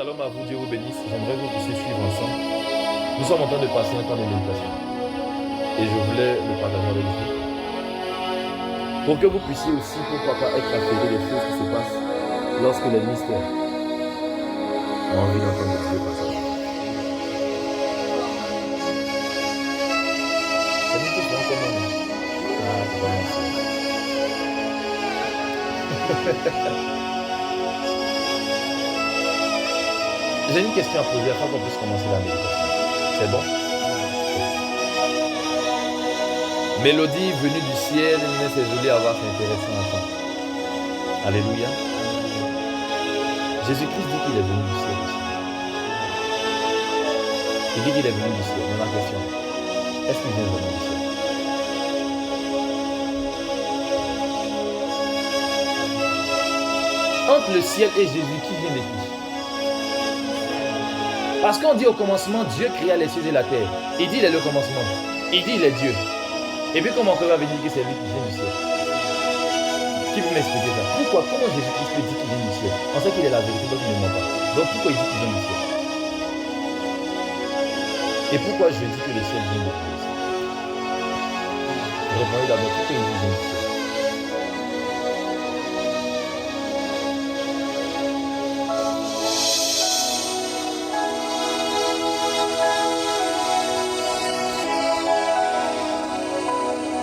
shalom à vous, Dieu vous bénisse. J'aimerais que vous puissiez suivre ensemble. Nous sommes en train de passer un temps de méditation. Et je voulais le partager avec vous. Pour que vous puissiez aussi, pourquoi pas, être affairés des choses qui se passent lorsque les mystères ont envie d'entendre Dieu passer. C'est une question commune. Ah, c'est pas merci. J'ai une question à poser afin qu'on puisse commencer la méditation. C'est bon? Mélodie venue du ciel, mais c'est joli à voir, c'est intéressant à entendre. Alléluia. Jésus-Christ dit qu'il est venu du ciel aussi. Il dit qu'il est venu du ciel. Mais ma question, est-ce qu'il vient vraiment du ciel? Entre le ciel et Jésus, qui vient de qui? Parce qu'on dit au commencement, Dieu créa les cieux et la terre. Il dit il est le commencement. Il dit il est Dieu. Et puis comment on peut venir dire que c'est lui qui vient du ciel? Qui peut m'expliquer ça? Pourquoi? Comment Jésus-Christ peut dire qu'il vient du ciel? On sait qu'il est la vérité, donc il ne ment pas. Donc pourquoi il dit qu'il vient du ciel? Et pourquoi je dis que le ciel vient de Dieu? Répondez d'abord, pourquoi il dit qu'il vient du ciel?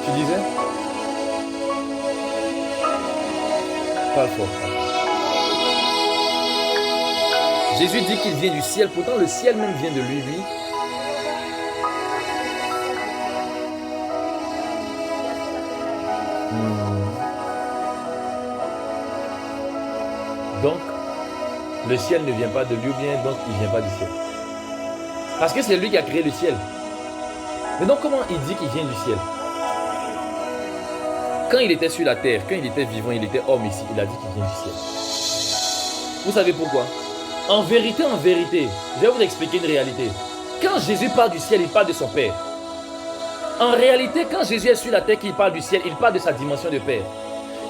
Tu disais? Parle fort. Jésus dit qu'il vient du ciel, pourtant le ciel même vient de lui. Donc, le ciel ne vient pas de lui, ou bien donc il ne vient pas du ciel. Parce que c'est lui qui a créé le ciel. Mais donc comment il dit qu'il vient du ciel? Quand il était sur la terre, quand il était vivant, il était homme ici, il a dit qu'il vient du ciel. Vous savez pourquoi? En vérité, je vais vous expliquer une réalité. Quand Jésus parle du ciel, il parle de son Père. En réalité, quand Jésus est sur la terre, qu'il parle du ciel, il parle de sa dimension de Père.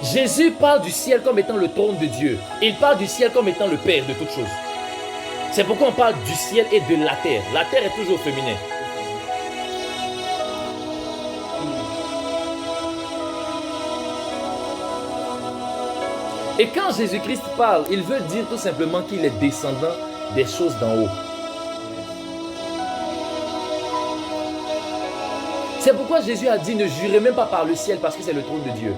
Jésus parle du ciel comme étant le trône de Dieu. Il parle du ciel comme étant le Père de toutes choses. C'est pourquoi on parle du ciel et de la terre. La terre est toujours féminin. Et quand Jésus-Christ parle, il veut dire tout simplement qu'il est descendant des choses d'en haut. C'est pourquoi Jésus a dit ne jurez même pas par le ciel parce que c'est le trône de Dieu.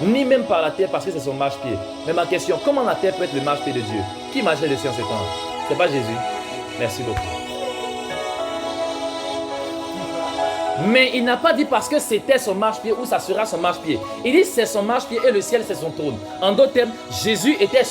Ni même par la terre parce que c'est son marche-pied. Mais ma question, comment la terre peut être le marche-pied de Dieu? Qui marchait dessus en ce temps? C'est pas Jésus. Merci beaucoup. Mais il n'a pas dit parce que c'était son marche-pied ou ça sera son marche-pied. Il dit c'est son marche-pied et le ciel c'est son trône. En d'autres termes, Jésus était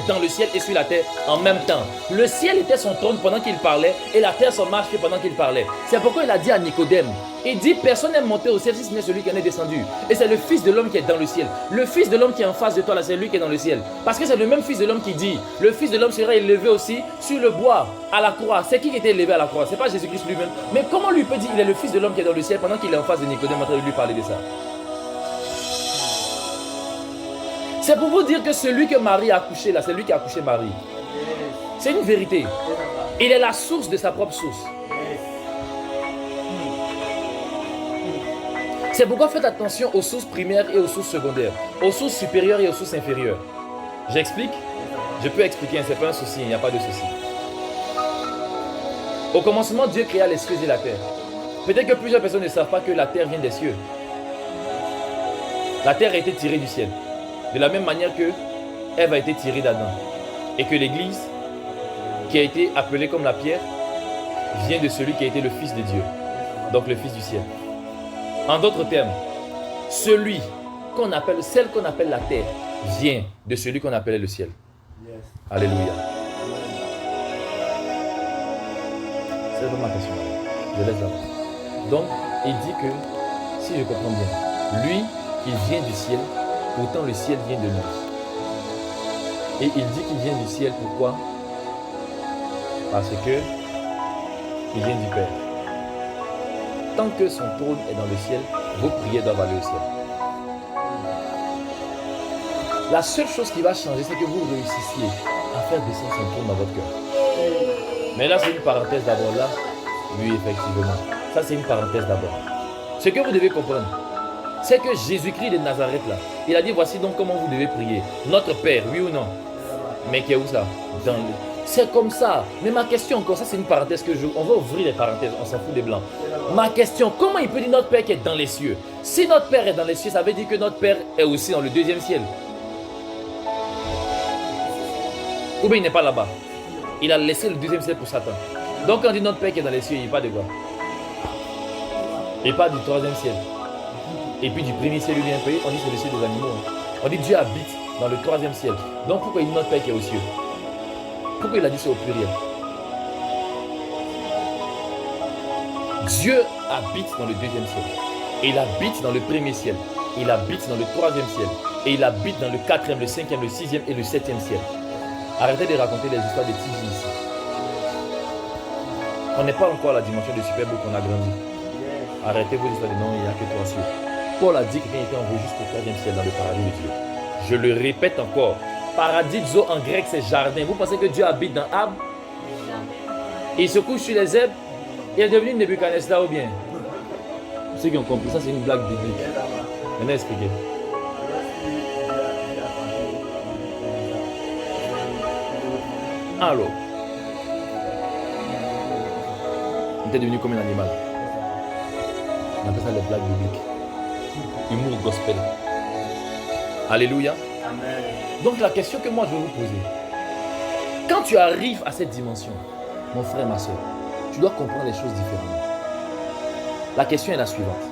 dans le ciel et sur la terre en même temps. Le ciel était son trône pendant qu'il parlait et la terre son marche-pied pendant qu'il parlait. C'est pourquoi il a dit à Nicodème, il dit personne n'est monté au ciel si ce n'est celui qui en est descendu. Et c'est le Fils de l'homme qui est dans le ciel. Le Fils de l'homme qui est en face de toi là, c'est lui qui est dans le ciel. Parce que c'est le même Fils de l'homme qui dit, le Fils de l'homme sera élevé aussi sur le bois, à la croix. C'est qui était élevé à la croix? C'est pas Jésus-Christ lui-même. Mais comment lui peut dire il est le Fils de l'homme qui est dans le ciel pendant qu'il est en face de Nicodème en train de lui parler de ça? C'est pour vous dire que celui que Marie a accouché là, c'est lui qui a accouché Marie. C'est une vérité. Il est la source de sa propre source. C'est pourquoi faites attention aux sources primaires et aux sources secondaires, aux sources supérieures et aux sources inférieures. J'explique? Je peux expliquer, ce n'est pas un souci, il n'y a pas de souci. Au commencement, Dieu créa les cieux et la terre. Peut-être que plusieurs personnes ne savent pas que la terre vient des cieux. La terre a été tirée du ciel. De la même manière que Ève a été tirée d'Adam. Et que l'Église, qui a été appelée comme la pierre, vient de celui qui a été le Fils de Dieu. Donc le Fils du ciel. En d'autres termes, celle qu'on appelle la terre vient de celui qu'on appelait le ciel. Yes. Alléluia. C'est vraiment ma question. Je laisse là. Donc, il dit que, si je comprends bien, lui, il vient du ciel, pourtant le ciel vient de lui. Et il dit qu'il vient du ciel, pourquoi? Parce que il vient du Père. Tant que son trône est dans le ciel, vos prières doivent aller au ciel. La seule chose qui va changer, c'est que vous réussissiez à faire descendre son trône dans votre cœur. Mais là, c'est une parenthèse d'abord. Là, oui, effectivement. Ça, c'est une parenthèse d'abord. Ce que vous devez comprendre, c'est que Jésus-Christ de Nazareth, là, il a dit, voici donc comment vous devez prier. Notre Père, oui ou non? Mais qui est où ça? Dans le... C'est comme ça. Mais ma question encore, ça c'est une parenthèse que on va ouvrir les parenthèses, on s'en fout des blancs. Ma question, comment il peut dire notre Père qui est dans les cieux? Si notre Père est dans les cieux, ça veut dire que notre Père est aussi dans le deuxième ciel. Ou bien il n'est pas là-bas. Il a laissé le deuxième ciel pour Satan. Donc quand on dit notre Père qui est dans les cieux, il parle de quoi? Il parle du troisième ciel. Et puis du premier ciel, lui vient payer, on dit c'est le ciel des animaux. On dit Dieu habite dans le troisième ciel. Donc pourquoi il dit notre Père qui est aux cieux? Pourquoi il a dit ça au pluriel? Dieu habite dans le deuxième ciel. Et il habite dans le premier ciel. Il habite dans le troisième ciel. Et il habite dans le quatrième, le cinquième, le sixième et le septième ciel. Arrêtez de raconter des histoires de petits ici. On n'est pas encore à la dimension de Superbe qu'on a grandi. Arrêtez vos histoires de non, il n'y a que trois cieux. Paul a dit que quelqu'un était envoyé jusqu'au troisième ciel dans le paradis de Dieu. Je le répète encore. Paradiso en grec c'est jardin. Vous pensez que Dieu habite dans Ab? Il se couche sur les zèbres. Il est devenu une Nebuchadnezzar ou bien? Ceux qui ont compris ça, c'est une blague biblique. Maintenant expliquez. Alors, il était devenu comme un animal. On appelle ça les blagues bibliques. Humour gospel. Alléluia. Amen. Donc la question que moi je vais vous poser, quand tu arrives à cette dimension, mon frère, ma soeur, tu dois comprendre les choses différemment. La question est la suivante.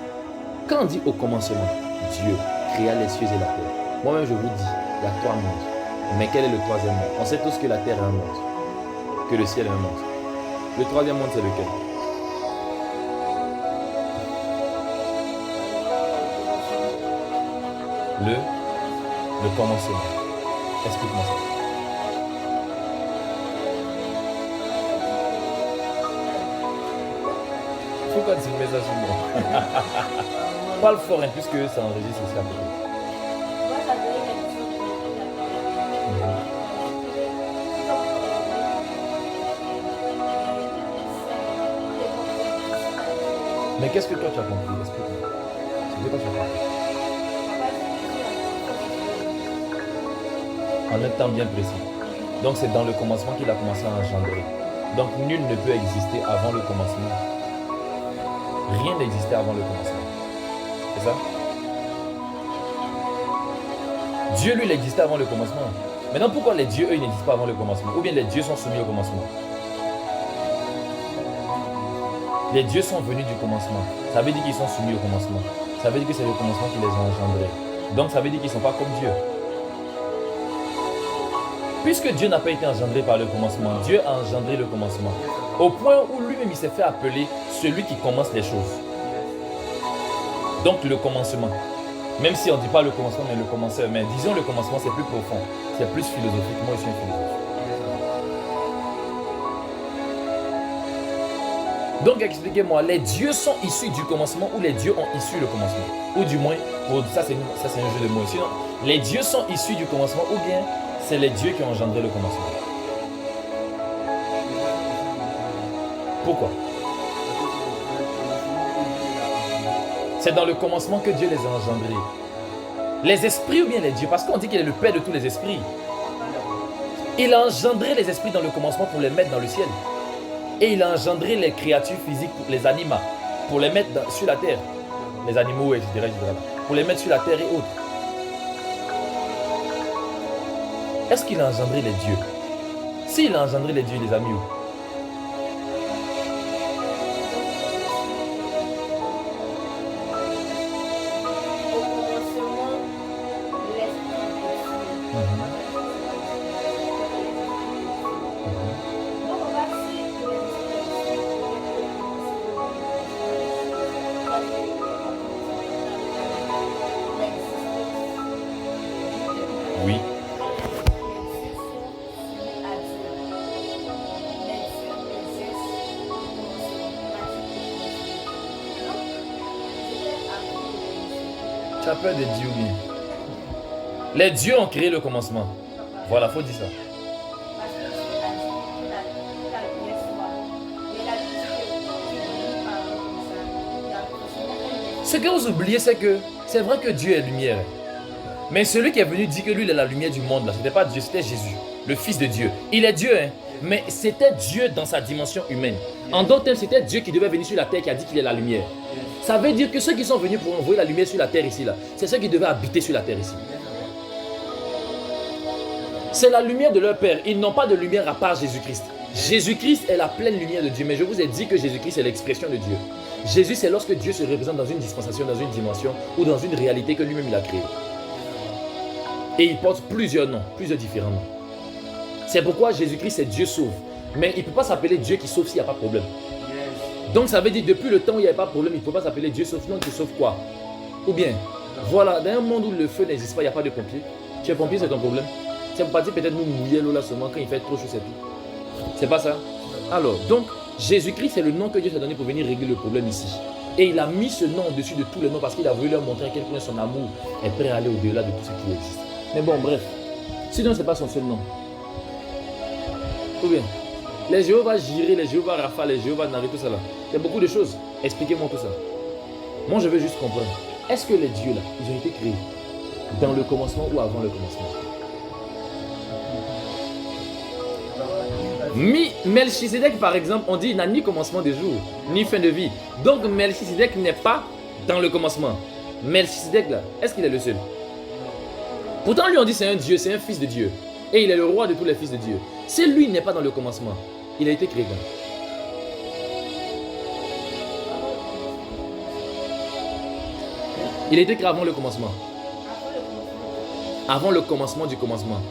Quand on dit au commencement, Dieu créa les cieux et la terre, moi-même je vous dis, il y a trois mondes. Mais quel est le troisième monde? On sait tous que la terre est un monde, que le ciel est un monde. Le troisième monde c'est lequel? Le commencement. Explique-moi ça. Pourquoi tu mets ça sur moi? Parle fort hein, puisque ça enregistre aussi à peu près. Mais qu'est-ce que toi tu as compris? Explique-moi. C'est que toi tu as compris. En un temps bien précis. Donc c'est dans le commencement qu'il a commencé à engendrer. Donc nul ne peut exister avant le commencement. Rien n'existait avant le commencement. C'est ça? Dieu lui il existait avant le commencement. Maintenant pourquoi les dieux eux ils n'existent pas avant le commencement? Ou bien les dieux sont soumis au commencement? Les dieux sont venus du commencement. Ça veut dire qu'ils sont soumis au commencement. Ça veut dire que c'est le commencement qui les a engendrés. Donc ça veut dire qu'ils ne sont pas comme Dieu. Puisque Dieu n'a pas été engendré par le commencement, Dieu a engendré le commencement. Au point où lui-même il s'est fait appeler celui qui commence les choses. Donc le commencement. Même si on ne dit pas le commencement, mais le commenceur. Mais disons le commencement, c'est plus profond. C'est plus philosophique. Moi, je suis un philosophe. Donc expliquez-moi, les dieux sont issus du commencement ou les dieux ont issu le commencement? Ou du moins, ça c'est un jeu de mots. Sinon, les dieux sont issus du commencement ou bien c'est les dieux qui ont engendré le commencement? Pourquoi? C'est dans le commencement que Dieu les a engendrés. Les esprits ou bien les dieux? Parce qu'on dit qu'il est le père de tous les esprits. Il a engendré les esprits dans le commencement pour les mettre dans le ciel. Et il a engendré les créatures physiques, les animaux, pour les mettre sur la terre. Les animaux, etc., etc. Pour les mettre sur la terre et autres. Est-ce qu'il a engendré les dieux? S'il a engendré les dieux, les amis, où? Oui. Tu as peur des dieux, oui. Les dieux ont créé le commencement. Voilà, il faut dire ça. Ce que vous oubliez, c'est que c'est vrai que Dieu est lumière. Mais celui qui est venu dire que lui il est la lumière du monde, là, ce n'était pas Dieu, c'était Jésus, le Fils de Dieu. Il est Dieu, hein, mais c'était Dieu dans sa dimension humaine. En d'autres termes, c'était Dieu qui devait venir sur la terre qui a dit qu'il est la lumière. Ça veut dire que ceux qui sont venus pour envoyer la lumière sur la terre ici, là, c'est ceux qui devaient habiter sur la terre ici. C'est la lumière de leur Père. Ils n'ont pas de lumière à part Jésus-Christ. Jésus-Christ est la pleine lumière de Dieu. Mais je vous ai dit que Jésus-Christ est l'expression de Dieu. Jésus, c'est lorsque Dieu se représente dans une dispensation, dans une dimension ou dans une réalité que lui-même il a créée. Et il porte plusieurs noms, plusieurs différents noms. C'est pourquoi Jésus-Christ, c'est Dieu sauve. Mais il ne peut pas s'appeler Dieu qui sauve s'il n'y a pas de problème. Donc ça veut dire depuis le temps où il n'y avait pas de problème, il ne faut pas s'appeler Dieu sauve. Sinon tu sauves quoi? Ou bien, voilà, dans un monde où le feu n'existe pas, il n'y a pas de pompiers. Tu es pompier, c'est ton problème. C'est pour pas dire peut-être nous mouiller l'eau là seulement quand il fait trop chaud, c'est tout. C'est pas ça? Alors, donc, Jésus-Christ, c'est le nom que Dieu s'est donné pour venir régler le problème ici. Et il a mis ce nom au-dessus de tous les noms parce qu'il a voulu leur montrer à quel point son amour est prêt à aller au-delà de tout ce qui existe. Mais bon, bref. Sinon, ce n'est pas son seul nom. Ou bien, les Jéhovah Jireh, les Jéhovah Rapha, les Jéhovah Nari, tout ça là. Il y a beaucoup de choses. Expliquez-moi tout ça. Moi, je veux juste comprendre. Est-ce que les dieux là, ils ont été créés dans le commencement ou avant le commencement? Melchisedec, par exemple, on dit il n'a ni commencement de jour, ni fin de vie. Donc Melchisedec n'est pas dans le commencement. Melchisedec là, est-ce qu'il est le seul? Pourtant lui on dit c'est un Dieu, c'est un fils de Dieu. Et il est le roi de tous les fils de Dieu. Si lui n'est pas dans le commencement, il a été créé quand? Il a été créé avant le commencement. Avant le commencement du commencement.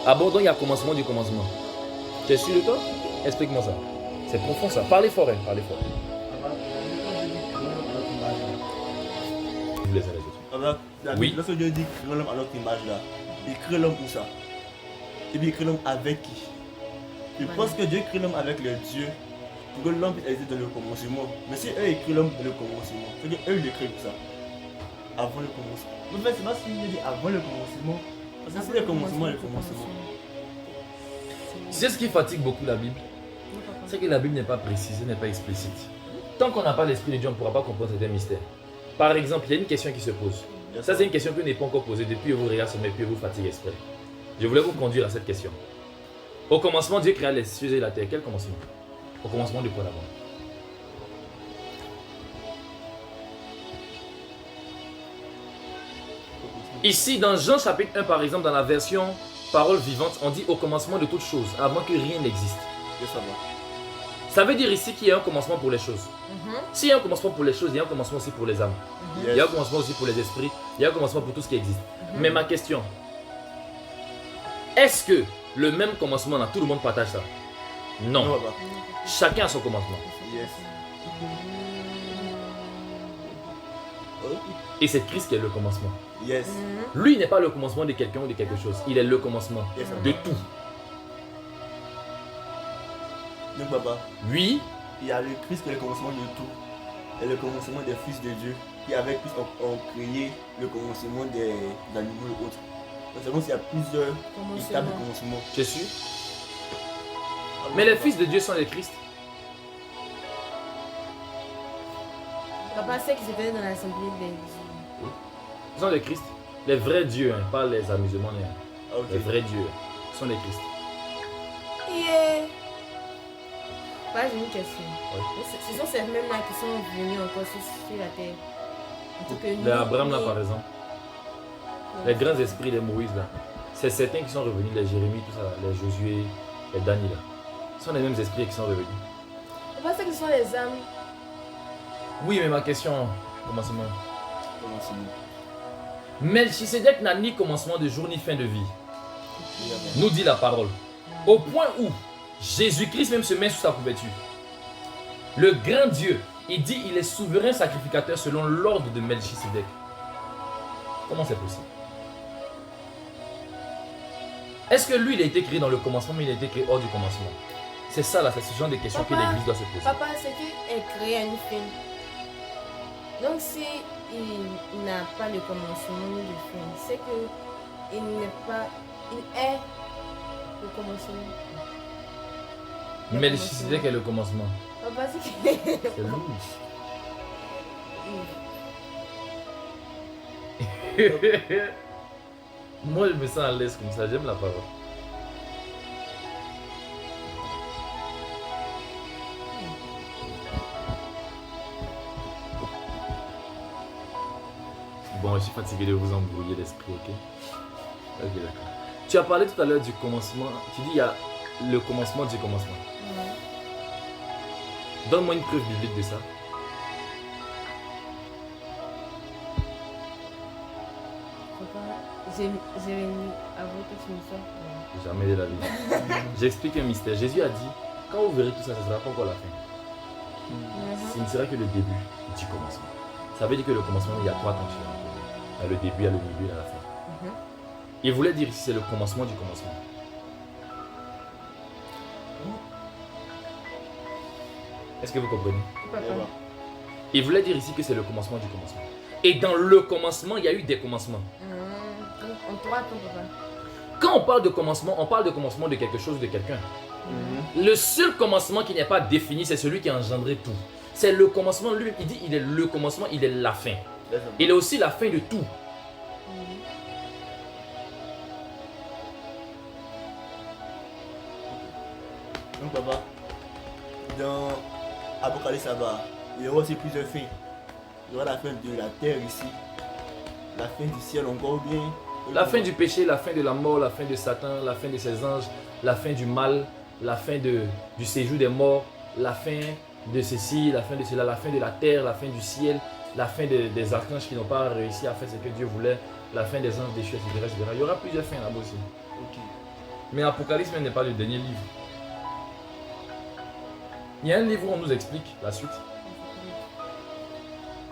Ah bon, donc il y a commencement du commencement. Tu es sûr de toi? Explique-moi ça. C'est profond ça. Parlez fort, hein. Parlez fort. Je laisse les autres. Oui. Lorsque Dieu dit créer l'homme à notre image là, il crée l'homme pour ça. Et puis il crée l'homme avec qui? Je pense que Dieu crée l'homme avec les dieux pour que l'homme puisse exister dans le commencement. Mais si eux ils créent l'homme dans le commencement, c'est-à-dire eux ils le créent pour ça. Avant le commencement. Mais en fait, c'est pas ce qu'il dit avant le commencement. Parce que c'est le commencement et le commencement. C'est ce qui fatigue beaucoup la Bible. C'est que la Bible n'est pas précise, n'est pas explicite. Tant qu'on n'a pas l'esprit de Dieu, on ne pourra pas comprendre certains mystères. Par exemple, il y a une question qui se pose. Ça, c'est une question que je n'ai pas encore posée depuis que vous regardez sur mes pieds, vous fatigue exprès. Je voulais vous conduire à cette question. Au commencement, Dieu créa les cieux et la terre. Quel commencement? Au commencement de quoi d'abord? Ici, dans Jean chapitre 1, par exemple, dans la version parole vivante, on dit au commencement de toutes choses, avant que rien n'existe. Ça veut dire ici qu'il y a un commencement pour les choses. S'il y a un commencement pour les choses, il y a un commencement aussi pour les âmes. Il y a un commencement aussi pour les esprits. Il y a un commencement pour tout ce qui existe. Mais ma question, est-ce que le même commencement, là, tout le monde partage ça? Non. Chacun a son commencement. Et c'est Christ qui est le commencement. Lui n'est pas le commencement de quelqu'un ou de quelque chose. Il est le commencement de tout. Donc papa, oui. Il y a le Christ qui est le commencement de tout. Et le commencement des fils de Dieu. Qui avec Christ ont créé le commencement des animaux et autres. Donc il y a plusieurs étapes de commencement. Je suis. Mais les fils de Dieu sont les Christ. Papa sait qu'ils étaient dans l'assemblée des... Ils sont les Christ. Les vrais dieux, hein, pas les amusements. Hein. Les vrais dieux sont les Christ. Pas une question. Ce sont ces mêmes-là qui sont venus encore sur la terre. Les Abraham là par exemple. Les grands esprits, les Moïse là. C'est certains qui sont revenus, les Jérémie, tout ça, les Josué, les Daniel là. Ce sont les mêmes esprits qui sont revenus. Papa sait que ce sont les âmes. Oui, mais ma question, commencement. Melchisedec n'a ni commencement de jour ni fin de vie. Nous dit la parole. Au point où Jésus-Christ même se met sous sa couverture. Le grand Dieu, il dit il est souverain sacrificateur selon l'ordre de Melchisedec. Comment c'est possible? Est-ce que lui il a été créé dans le commencement mais il a été créé hors du commencement? C'est ça là, c'est ce genre de questions que l'Église doit se poser. Papa, c'est qu'il est créé à une fin. Donc si il n'a pas le commencement ni le fin, c'est que il n'est pas, il est le commencement. Melchisedec est le commencement. Papa, c'est que... C'est lourd. Moi, je me sens à l'aise comme ça, j'aime la parole. Bon, je suis fatigué de vous embrouiller l'esprit, ok? Ok, d'accord. Tu as parlé tout à l'heure du commencement. Tu dis il y a le commencement du commencement. Ouais. Donne-moi une preuve biblique de ça. Faut pas. J'ai venu avant que tu me sortes. Ouais. Jamais de la vie. J'explique un mystère. Jésus a dit, quand vous verrez tout ça, ça ne sera pas encore la fin. Ce ne sera que le début du commencement. Ça veut dire que le commencement, il y a trois temps différents. Il y a le début, il y a le milieu, il y a la fin. Il voulait dire ici, c'est le commencement du commencement. Est-ce que vous comprenez? Papa. Il voulait dire ici que c'est le commencement du commencement. Et dans le commencement, il y a eu des commencements. En trois temps, papa. Quand on parle de commencement, on parle de commencement de quelque chose, de quelqu'un. Le seul commencement qui n'est pas défini, c'est celui qui a engendré tout. C'est le commencement, lui, il dit il est le commencement, il est la fin. Il est aussi la fin de tout. Donc papa, dans Apocalypse là-bas, il y aura aussi plusieurs fins. Il y aura la fin de la terre ici, la fin du ciel encore bien. La fin du péché, la fin de la mort, la fin de Satan, la fin de ses anges, la fin du mal, la fin du séjour des morts, la fin de ceci, la fin de cela, la fin de la terre, la fin du ciel, la fin des archanges qui n'ont pas réussi à faire ce que Dieu voulait, la fin des anges déchus, etc., etc. Il y aura plusieurs fins là-bas aussi. Ok. Mais Apocalypse n'est pas le dernier livre. Il y a un livre où on nous explique la suite.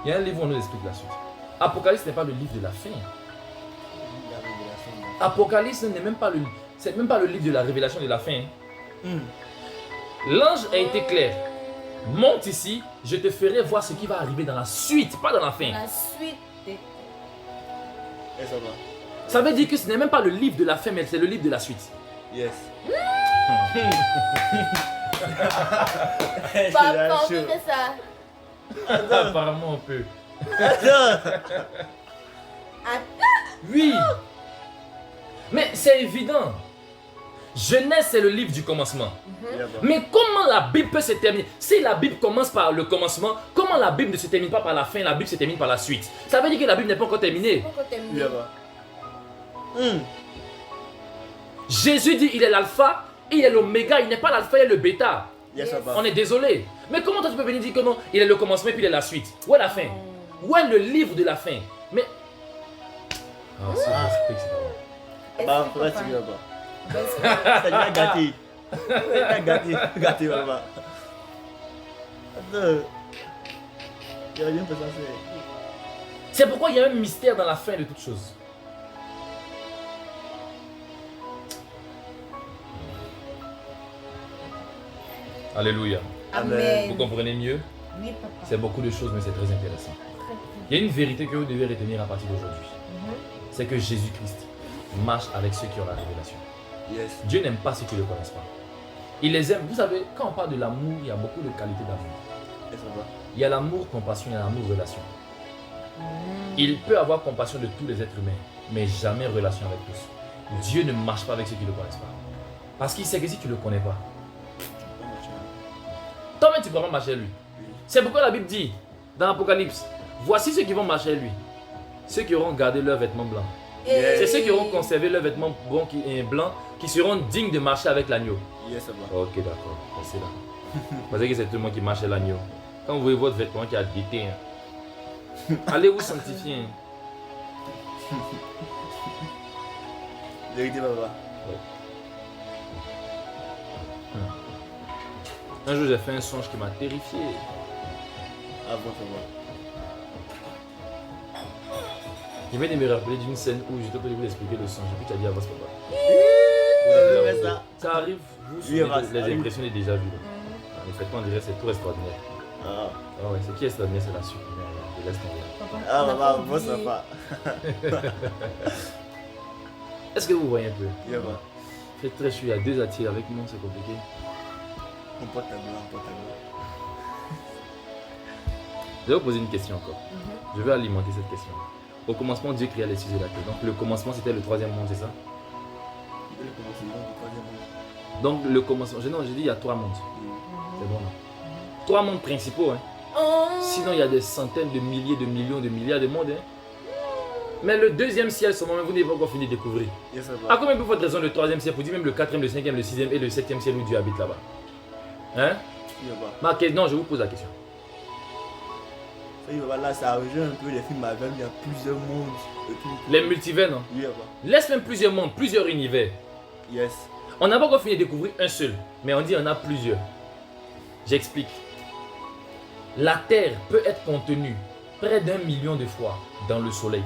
Il y a un livre où on nous explique la suite. Apocalypse n'est pas le livre de la fin. La révélation. Apocalypse n'est même pas le, c'est même pas le livre de la révélation de la fin. L'ange a été clair. Monte ici, je te ferai voir ce qui va arriver dans la suite, pas dans la fin. La suite des... Et ça va. Ça veut dire que ce n'est même pas le livre de la fin, mais c'est le livre de la suite. Yes. Papa, on fait ça. Apparemment on peut. Attends. Oui. Mais c'est évident. Genèse, c'est le livre du commencement. Mais comment la Bible peut se terminer? Si la Bible commence par le commencement, comment la Bible ne se termine pas par la fin, la Bible se termine par la suite? Ça veut dire que la Bible n'est pas encore terminée. Jésus dit il est l'alpha et il est l'oméga, il n'est pas l'alpha et le bêta. Yes, On est désolé. Mais comment toi tu peux venir dire que non, il est le commencement et puis il est la suite? Où est la fin? Où est le livre de la fin? Mais... Ah, c'est j'explique, c'est pas bon. Bah, faut pas tirer là-bas. C'est déjà gâté. C'est déjà gâté là-bas. Attends. Il y a rien que ça c'est. C'est pourquoi il y a un mystère dans la fin de toute chose. Alléluia. Amen. Vous comprenez mieux? Oui, papa. C'est beaucoup de choses, mais c'est très intéressant. Il y a une vérité que vous devez retenir à partir d'aujourd'hui. C'est que Jésus-Christ marche avec ceux qui ont la révélation. Yes. Dieu n'aime pas ceux qui ne le connaissent pas. Il les aime. Vous savez, quand on parle de l'amour, il y a beaucoup de qualités d'amour. Et ça va. Il y a l'amour compassion, il y a l'amour relation. Il peut avoir compassion de tous les êtres humains, mais jamais relation avec tous. Dieu ne marche pas avec ceux qui ne le connaissent pas. Parce qu'il sait que si tu ne le connais pas, toi-même tu ne peux pas marcher à lui. C'est pourquoi la Bible dit, dans l'Apocalypse, voici ceux qui vont marcher à lui. Ceux qui auront gardé leurs vêtements blancs. C'est ceux qui auront conservé leurs vêtements blancs qui seront dignes de marcher avec l'agneau. Yes, ça va. Ok, d'accord. C'est là. Vous pensez que c'est tout le monde qui marche à l'agneau. Quand vous voyez votre vêtement qui a dété, allez vous sanctifier. Vérité, papa. Un jour, j'ai fait un songe qui m'a terrifié. Ah bon, ça va. Je viens de me rappeler d'une scène où j'étais en train de vous expliquer le songe. Et puis tu as dit à votre papa. Ça arrive, vous souvenez les impressions des déjà vues. En fait, on dirait que c'est tout extraordinaire. Ah. Ah ouais, ce qui est extraordinaire, c'est la suite. Je laisse tomber. Ah, papa, bon, ça va. Est-ce que vous voyez un peu? Yeah, va. C'est très chaud, il y a deux attirs avec moi, c'est compliqué. On porte ta blanc, on porte ta blanc. Je vais vous poser une question encore. Je vais alimenter cette question. Au commencement, Dieu créa les cieux et la terre. Donc le commencement, c'était le troisième monde, c'est ça? C'était le commencement du troisième monde. Donc le commencement, non, j'ai dit il y a 3 mondes. C'est bon là. 3 mondes principaux. Hein. Oh. Sinon, il y a des centaines de milliers, de millions, de milliards de mondes. Hein. Mais le deuxième ciel, ce moment, vous n'avez pas encore fini de découvrir. Yes, ça À va. combien de fois raison le troisième ciel? Vous dites même le quatrième, le cinquième, le sixième et le septième ciel où Dieu habite là-bas. Hein? Il y a pas. Non, je vous pose la question. Ça y va, là, ça rejoint un peu les films Marvel, il y a plusieurs mondes. Et tout. Les multivers, non? Il y a pas. Laisse même plusieurs mondes, plusieurs univers. Yes. On n'a pas encore fini de découvrir un seul, mais on dit on a plusieurs. J'explique. La Terre peut être contenue près d'1 million de fois dans le Soleil.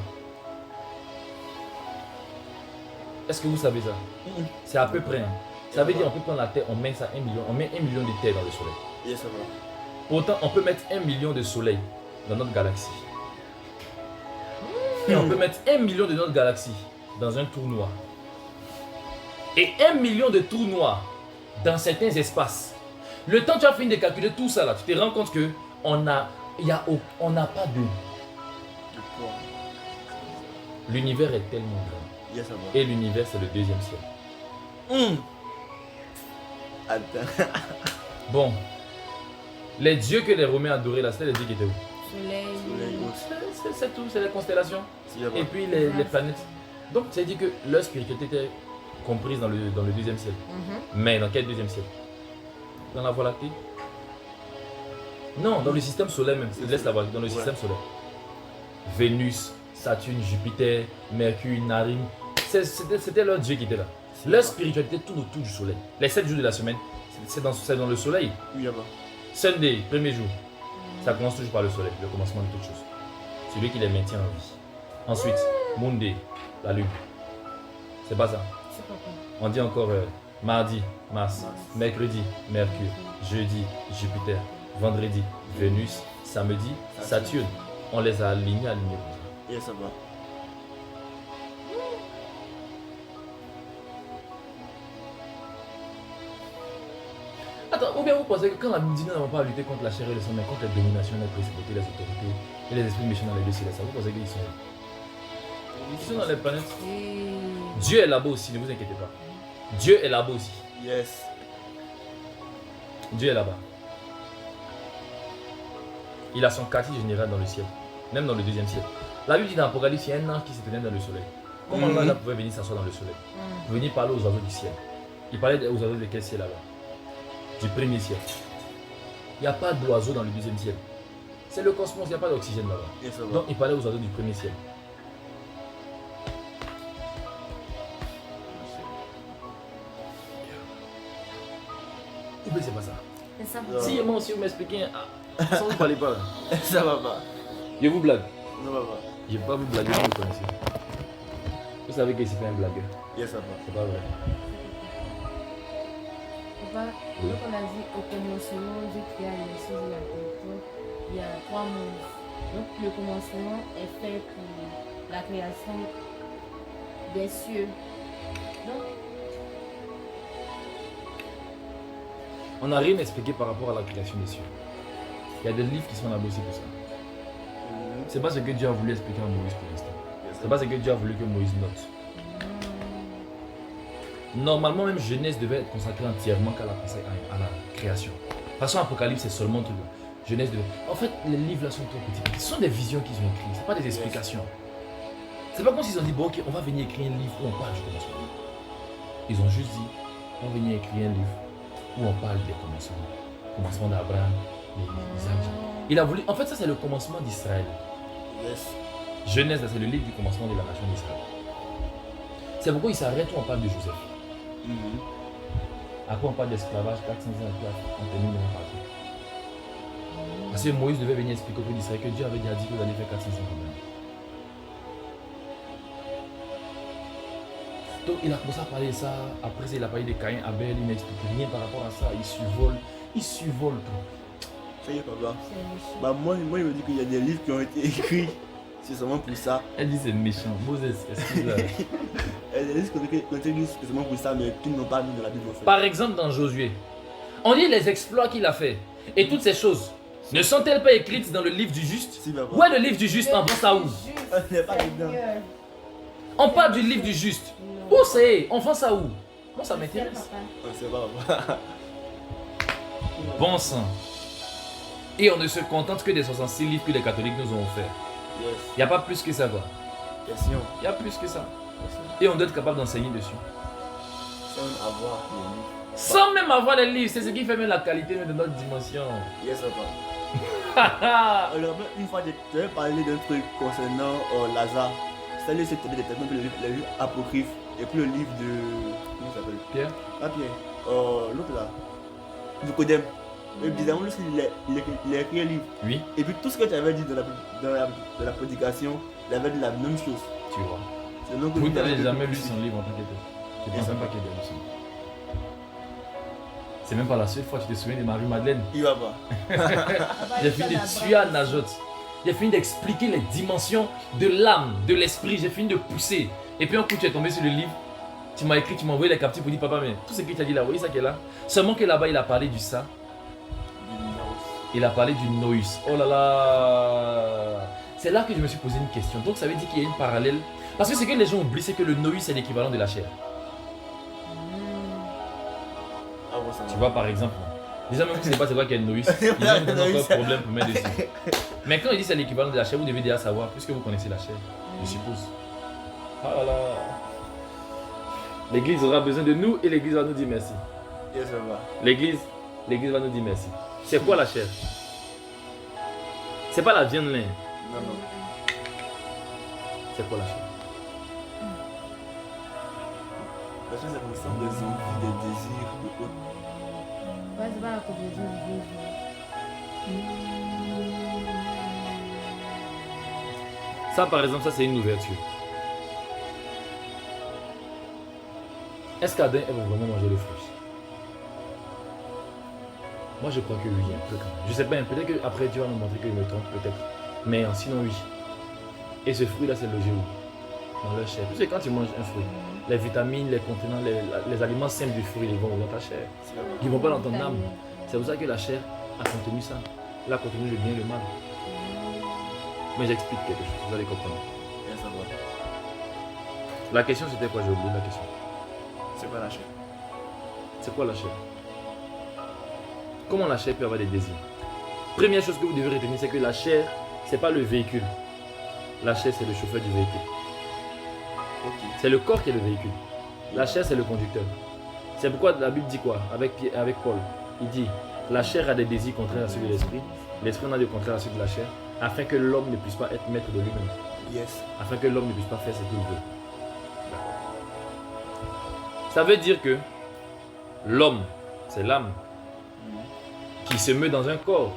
Est-ce que vous savez ça? C'est à peu près. Hein. Ça veut dire on peut prendre la Terre, on met ça 1 million, on met 1 million de terres dans le Soleil. Yes, ça va. Pourtant, on peut mettre 1 million de soleils dans notre galaxie. Et on peut mettre 1 million de notre galaxie dans un trou noir. Et 1 million de trous noirs dans certains espaces. Le temps que tu as fini de calculer tout ça là, tu te rends compte que on n'a pas de... De quoi? L'univers est tellement grand. Yes, ça va. Et l'univers, c'est le deuxième ciel. Attends. Bon. Les dieux que les Romains adoraient là, c'était les dieux qui étaient où? Soleil. Soleil, gauche. C'est tout, c'est les constellations. Il y a pas. Et puis les planètes. Donc, ça veut dire que leur spiritualité était comprise dans le deuxième ciel. Mais dans quel deuxième ciel? Dans la Voie lactée? Non, dans le système solaire même. Laisse la Voie, dans le système solaire. Vénus, Saturne, Jupiter, Mercure, Narine. C'était leur dieu qui était là. Leur spiritualité tourne autour du soleil. Les 7 jours de la semaine, c'est dans le soleil. Il y a pas. Sunday, premier jour, ça commence toujours par le soleil, le commencement de toutes choses. C'est lui qui les maintient en vie. Ensuite, Monday, la lune. C'est pas ça. C'est pas quoi. On dit encore mardi, Mars, mercredi, Mercure, jeudi, Jupiter, vendredi, Vénus, samedi, Saturne. On les a alignés comme ça. Yes, ça va. Attends, ou bien vous pensez que quand la Bible dit nous n'avons pas à lutter contre la chair et le sang, mais contre les dominations, les principautés, les autorités et les esprits méchants dans les lieux célestes, vous pensez qu'ils sont où? Ils sont dans les planètes. Dieu est là-bas aussi, ne vous inquiétez pas. Dieu est là-bas aussi. Yes. Dieu est là-bas. Il a son quartier général dans le ciel, même dans le deuxième ciel. La Bible dit dans l'Apocalypse, il y a un ange qui se tenait dans le soleil. Comment l'ange pouvait venir s'asseoir dans le soleil? Venir parler aux oiseaux du ciel. Il parlait aux oiseaux de quel ciel là-bas? Du premier ciel. Il n'y a pas d'oiseaux dans le deuxième ciel. C'est le cosmos, il n'y a pas d'oxygène là-bas. Yes, ça va. Donc il parlait aux oiseaux du premier ciel. Ou bien c'est pas ça. C'est ça. Non. Si moi aussi vous m'expliquez, sans vous parler pas. Ça va pas. Je vous blague. Ça va pas. Je ne vais pas vous blaguer, vous me connaissez. Vous savez que c'est pas un blagueur. Yes, ça va. C'est pas vrai. Papa, Oui. donc on a dit au commencement, Dieu créa les cieux et la terre. Donc, il y a 3 mondes. Donc le commencement est fait pour la création des cieux. Donc, On n'a rien expliqué par rapport à la création des cieux. Il y a des livres qui sont là-bas aussi pour ça. C'est pas ce que Dieu a voulu expliquer à Moïse pour l'instant. C'est pas ce que Dieu a voulu que Moïse note. Normalement, même Genèse devait être consacrée entièrement à la création. De toute façon, Apocalypse, c'est seulement tout. Genèse devait... En fait, les livres là sont trop petits. Ce sont des visions qu'ils ont écrites, ce n'est pas des explications. C'est pas comme s'ils ont dit, bon, ok, on va venir écrire un livre où on parle du commencement. Ils ont juste dit, on va venir écrire un livre où on parle des commencements. Commencement d'Abraham, Isaac. Il a voulu... En fait, ça, c'est le commencement d'Israël. Yes. Genèse, c'est le livre du commencement de la nation d'Israël. C'est pourquoi il s'arrête où on parle de Joseph. Après on parle d'esclavage, 400 ans après, on termine de partir. Parce que Moïse devait venir expliquer au peuple d'Israël que Dieu avait déjà dit que vous allez faire 400 ans quand même. Donc il a commencé à parler de ça, après il a parlé de Caïn, Abel, il n'explique rien par rapport à ça, il survole tout. Ça y est, papa. c'est méchant. Bah, moi, il me dit qu'il y a des livres qui ont été écrits. C'est seulement pour ça. Elle dit c'est méchant, Moses, excuse-la. Il y a des livres qui ont été écrits spécialement pour ça, mais qui n'ont pas mis dans la Bible en fait. Par exemple dans Josué, on dit les exploits qu'il a fait et toutes ces choses. Ne sont-elles pas écrites dans le livre du juste? Si, papa. Où est le livre du juste? On pense à où? Ah, il n'est pas dedans. On parle du livre du juste. Où c'est? On pense à où? Moi, ça m'intéresse. Ah, c'est pas papa. Bon sang. Et on ne se contente que des 66 livres que les catholiques nous ont offerts. Yes. Il n'y a pas plus que ça, quoi. Question. Il y a plus que ça. Question. Et on doit être capable d'enseigner dessus. Sans avoir les livres. Sans même avoir les livres, c'est ce qui fait même la qualité de notre dimension. Yes, papa. Alors, une fois, je vais parler d'un truc concernant Lazare. C'est-à-dire que c'était des textes, le livre apocryphe et puis le livre de. Comment il s'appelle? Pierre? Ah, Pierre. L'autre là. Nicodème. Évidemment, il a écrit un livre. Oui, Et puis tout ce que tu avais dit dans la prédication, il avait dit la même chose. tu vois. C'est donc que Vous lui, il avait n'avez dit jamais lu aussi. son livre en tant que tel. Je ne pense même pas qu'il ait lu son livre. C'est même pas la seule fois que tu te souviens de Marie-Madeleine. Il va pas. J'ai fini de tuer à Najot. J'ai fini d'expliquer les dimensions de l'âme, de l'esprit. J'ai fini de pousser. Et puis un coup, tu es tombé sur le livre. Tu m'as écrit, tu m'as envoyé les captifs pour dire papa, mais tout ce que tu as dit là, vous voyez ça qui est là. Seulement que là-bas, il a parlé du ça. Il a parlé du noïs. Oh là là. C'est là que je me suis posé une question. Donc ça veut dire qu'il y a une parallèle. Parce que ce que les gens oublient, c'est que le noïs est l'équivalent de la chair. Ah bon, ça va. Tu vois, par exemple, déjà même que tu ne sais pas c'est quoi qu'est le noïs, ils ont encore un problème pour mettre dessus. Mais quand il dit c'est l'équivalent de la chair, vous devez déjà savoir, puisque vous connaissez la chair, je suppose. Ah là là. L'église aura besoin de nous et l'église va nous dire merci. Yes, ça va. L'église va nous dire merci. C'est quoi la chair? C'est pas la viande lin. Non, non. C'est quoi la chair? La chose, c'est comme ça, des envies, des désirs, de quoi. Ouais, c'est pas la conclusion du Ça par exemple, ça c'est une ouverture. Est-ce qu'Adam va vraiment manger le fruit? Moi je crois que oui, un peu quand même. Je sais pas, peut-être qu'après tu vas me montrer que je me trompe, peut-être. Mais sinon oui. Et ce fruit là c'est logé où? Dans leur chair. Parce que quand tu manges un fruit, les vitamines, les contenants, les aliments simples du fruit, ils vont dans ta chair. C'est vrai. Ils ne vont pas dans ton âme. C'est pour ça que la chair a contenu ça. Elle a contenu le bien et le mal. Mais j'explique quelque chose, vous allez comprendre. Yes, ça va. La question c'était quoi? J'ai oublié la question. C'est pas la chair. C'est quoi la chair? Comment la chair peut avoir des désirs? Première chose que vous devez retenir, c'est que la chair, c'est pas le véhicule. La chair, c'est le chauffeur du véhicule. Ok. C'est le corps qui est le véhicule. La chair, c'est le conducteur. C'est pourquoi la Bible dit quoi avec Paul? Il dit, la chair a des désirs contraires à ceux de l'esprit. L'esprit en a des contraires à ceux de la chair. Afin que l'homme ne puisse pas être maître de lui-même. Yes. Afin que l'homme ne puisse pas faire ce qu'il veut. Ça veut dire que l'homme, c'est l'âme qui se meut dans un corps,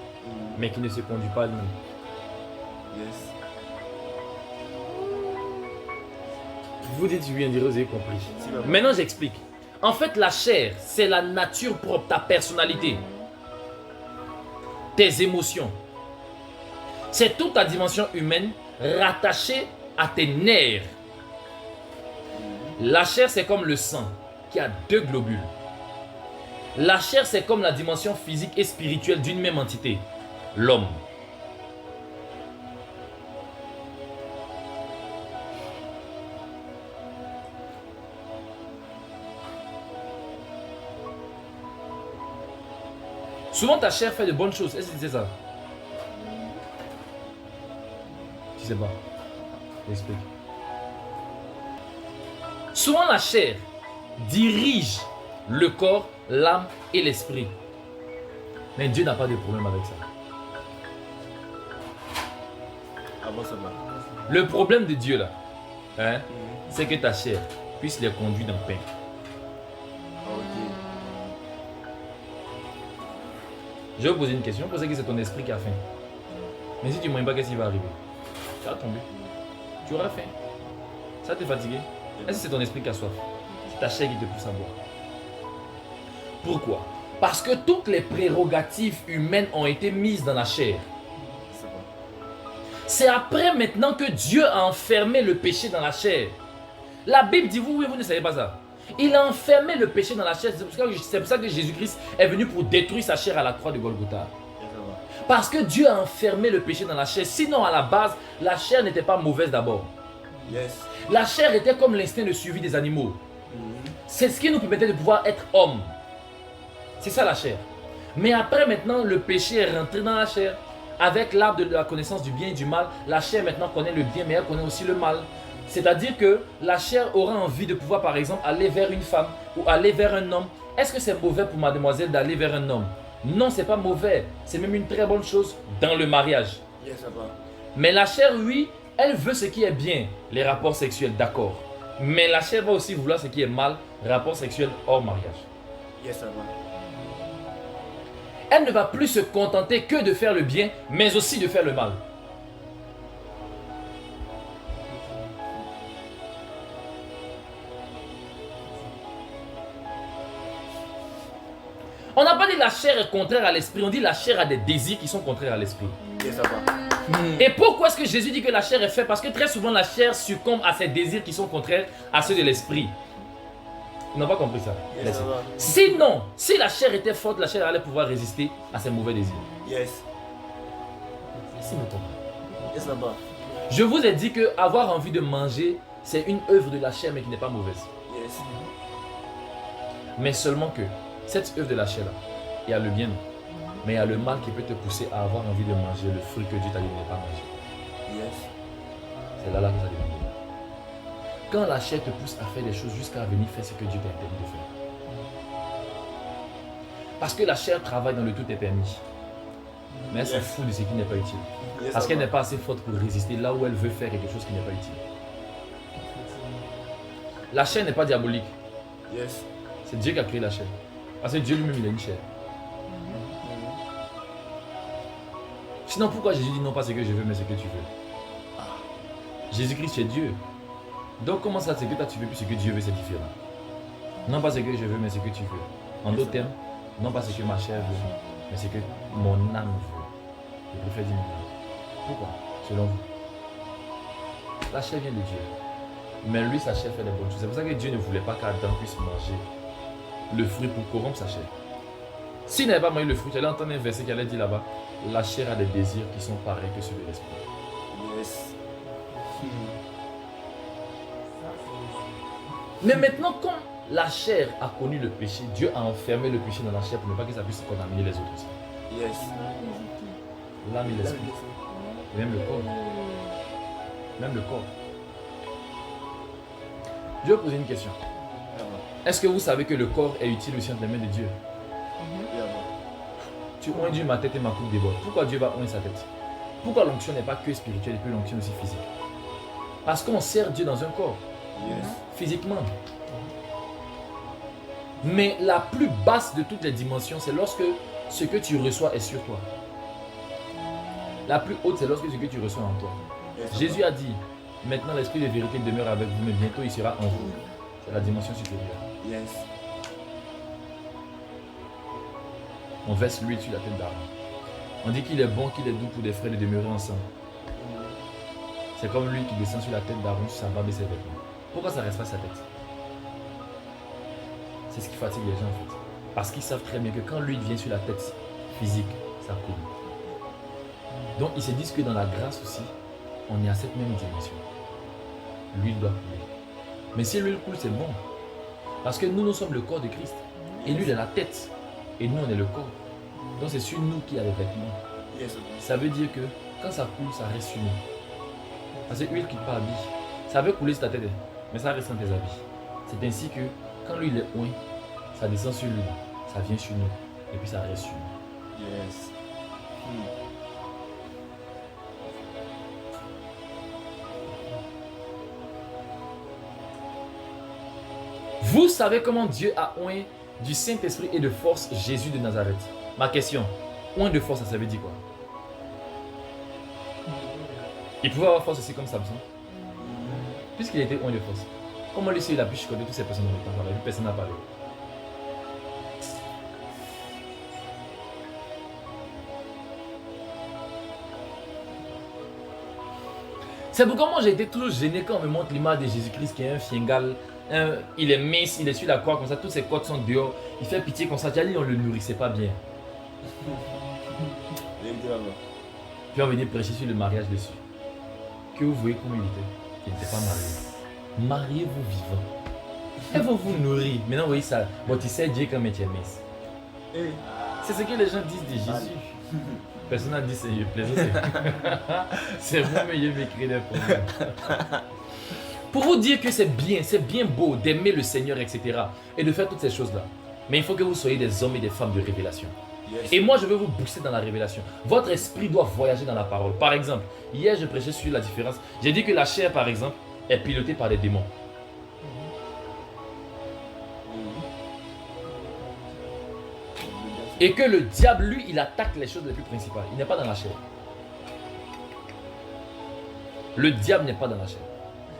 mais qui ne se conduit pas lui-même. Yes. Vous dites oui, on dirait vous avez compris. Si, papa. Maintenant j'explique. En fait, la chair, c'est la nature propre, ta personnalité, tes émotions. C'est toute ta dimension humaine rattachée à tes nerfs. La chair, c'est comme le sang qui a deux globules. La chair, c'est comme la dimension physique et spirituelle d'une même entité, l'homme. Souvent, ta chair fait de bonnes choses. Est-ce que tu sais ça? Tu sais pas. J'explique. Souvent, la chair dirige le corps, l'âme et l'esprit. Mais Dieu n'a pas de problème avec ça. Ah bon, ça va. Le problème de Dieu là, hein, c'est que ta chair puisse les conduire dans le pain. Ok. Je vais vous poser une question. Vous pensez que c'est ton esprit qui a faim. Mais si tu ne manges pas, qu'est-ce qui va arriver? Tu vas tomber. Tu auras faim. Ça te fatigué? Est-ce que c'est ton esprit qui a soif? C'est ta chair qui te pousse à boire. Pourquoi? Parce que toutes les prérogatives humaines ont été mises dans la chair. C'est bon. C'est après maintenant que Dieu a enfermé le péché dans la chair. La Bible dit, vous ne savez pas ça. Il a enfermé le péché dans la chair. C'est pour ça que Jésus-Christ est venu pour détruire sa chair à la croix de Golgotha. Yes, ça va. Parce que Dieu a enfermé le péché dans la chair. Sinon, à la base, la chair n'était pas mauvaise d'abord. Yes. La chair était comme l'instinct de survie des animaux. C'est ce qui nous permettait de pouvoir être hommes. C'est ça la chair. Mais après, maintenant, le péché est rentré dans la chair. Avec l'arbre de la connaissance du bien et du mal, la chair maintenant connaît le bien, mais elle connaît aussi le mal. C'est-à-dire que la chair aura envie de pouvoir, par exemple, aller vers une femme ou aller vers un homme. Est-ce que c'est mauvais pour mademoiselle d'aller vers un homme? Non, c'est pas mauvais. C'est même une très bonne chose dans le mariage. Yes, ça va. Mais la chair, oui, elle veut ce qui est bien, les rapports sexuels, d'accord. Mais la chair va aussi vouloir ce qui est mal, les rapports sexuels hors mariage. Yes, ça va. Elle ne va plus se contenter que de faire le bien, mais aussi de faire le mal. On n'a pas dit la chair est contraire à l'esprit, on dit la chair a des désirs qui sont contraires à l'esprit. Yes, ça va. Et pourquoi est-ce que Jésus dit que la chair est faite? Parce que très souvent la chair succombe à ses désirs qui sont contraires à ceux de l'esprit. Ils n'ont pas compris ça. Yes, ça va. Sinon, si la chair était forte, la chair allait pouvoir résister à ses mauvais désirs. Yes. Si vous comprenez. Yes, ça va. Je vous ai dit que avoir envie de manger, c'est une œuvre de la chair mais qui n'est pas mauvaise. Yes. Mais seulement que cette œuvre de la chair là, il y a le bien, mais il y a le mal qui peut te pousser à avoir envie de manger le fruit que Dieu t'a dit de ne pas manger. Yes. C'est là que ça devient mauvais. Quand la chair te pousse à faire des choses jusqu'à venir faire ce que Dieu t'a interdit de faire. Parce que la chair travaille dans le tout est permis. Mais elle s'en fout de ce qui n'est pas utile. Yes, Parce ça qu'elle va. n'est pas assez forte pour résister là où elle veut faire quelque chose qui n'est pas utile. La chair n'est pas diabolique. Yes. C'est Dieu qui a créé la chair. Parce que Dieu lui-même, il a une chair. Sinon, pourquoi Jésus dit non pas ce que je veux, mais ce que tu veux? Jésus-Christ, c'est Dieu. Donc, comment ça, c'est que toi tu veux, puis ce que Dieu veut, c'est différent. Non pas ce que je veux, mais ce que tu veux. En d'autres termes, non pas ce que ma chair veut, mais ce que mon âme veut. Je préfère dire mon âme. Pourquoi? Selon vous. La chair vient de Dieu. Mais lui, sa chair fait des bonnes choses. C'est pour ça que Dieu ne voulait pas qu'Adam puisse manger le fruit pour corrompre sa chair. S'il n'avait pas mangé le fruit, tu allais entendre un verset qui allait dire là-bas, la chair a des désirs qui sont pareils que ceux de l'esprit. Yes. Mais maintenant, quand la chair a connu le péché, Dieu a enfermé le péché dans la chair pour ne pas que ça puisse contaminer les autres aussi. Yes. L'âme et l'esprit, et même le corps. Même le corps. Je vais poser une question. Est-ce que vous savez que le corps est utile aussi entre les mains de Dieu? Tu oins Dieu, ma tête et ma coupe déborde. Pourquoi Dieu va oindre sa tête? Pourquoi l'onction n'est pas que spirituelle et puis l'onction aussi physique? Parce qu'on sert Dieu dans un corps, Yes. physiquement. Mais la plus basse de toutes les dimensions, c'est lorsque ce que tu reçois est sur toi. La plus haute, c'est lorsque ce que tu reçois en toi. Yes. Jésus a dit, maintenant l'esprit de vérité demeure avec vous, mais bientôt il sera en vous. C'est la dimension supérieure. Yes. On verse l'huile sur la tête d'Aaron. On dit qu'il est bon, qu'il est doux pour des frères de demeurer ensemble. C'est comme l'huile qui descend sur la tête d'Aaron, sur sa barbe et ses vêtements. Pourquoi ça reste pas sa tête? C'est ce qui fatigue les gens en fait. Parce qu'ils savent très bien que quand l'huile vient sur la tête physique, ça coule. Donc ils se disent que dans la grâce aussi, on est à cette même dimension. L'huile doit couler. Mais si l'huile coule, c'est bon. Parce que nous sommes le corps de Christ. Et l'huile est la tête. Et nous, on est le corps. Donc c'est sur nous qu'il y a les vêtements. Yes. Ça veut dire que quand ça coule, ça reste sur nous. Parce que l'huile quitte pas habille. Ça veut couler sur ta tête, mais ça reste dans tes habits. C'est ainsi que quand l'huile est oint, ça descend sur lui, ça vient sur nous. Et puis ça reste sur nous. Yes. Vous savez comment Dieu a oint du Saint-Esprit et de force Jésus de Nazareth. Ma question, oint de force, ça veut dire quoi? Il pouvait avoir force aussi comme Samson. Puisqu'il était oint de force. Comment lui, il a pu chicoter toutes ces personnes dans le temps? Voilà, personne n'a parlé. C'est pourquoi moi j'ai été toujours gêné quand on me montre l'image de Jésus-Christ qui est un fiengal. Il est mince, il est sur la croix comme ça, toutes ses côtes sont dehors. Il fait pitié comme ça. Tu as dit on ne le nourrissait pas bien. Puis on va venir prêcher sur le mariage dessus. Que vous voyez comment il était. Il n'était pas marié. Mariez-vous vivant. Elles vont vous nourrir. Maintenant, vous voyez ça. Bon, tu sais Dieu comme Etienne. C'est ce que les gens disent de Jésus. Personne n'a dit Seigneur, plaisir. C'est vous-même qui m'écrit des problèmes. Pour vous dire que c'est bien beau d'aimer le Seigneur, etc. Et de faire toutes ces choses-là. Mais il faut que vous soyez des hommes et des femmes de révélation. Yes. Et moi, je veux vous booster dans la révélation. Votre esprit doit voyager dans la parole. Par exemple, hier, je prêchais sur la différence. J'ai dit que la chair, par exemple, est pilotée par des démons. Et que le diable, lui, il attaque les choses les plus principales. Il n'est pas dans la chair. Le diable n'est pas dans la chair.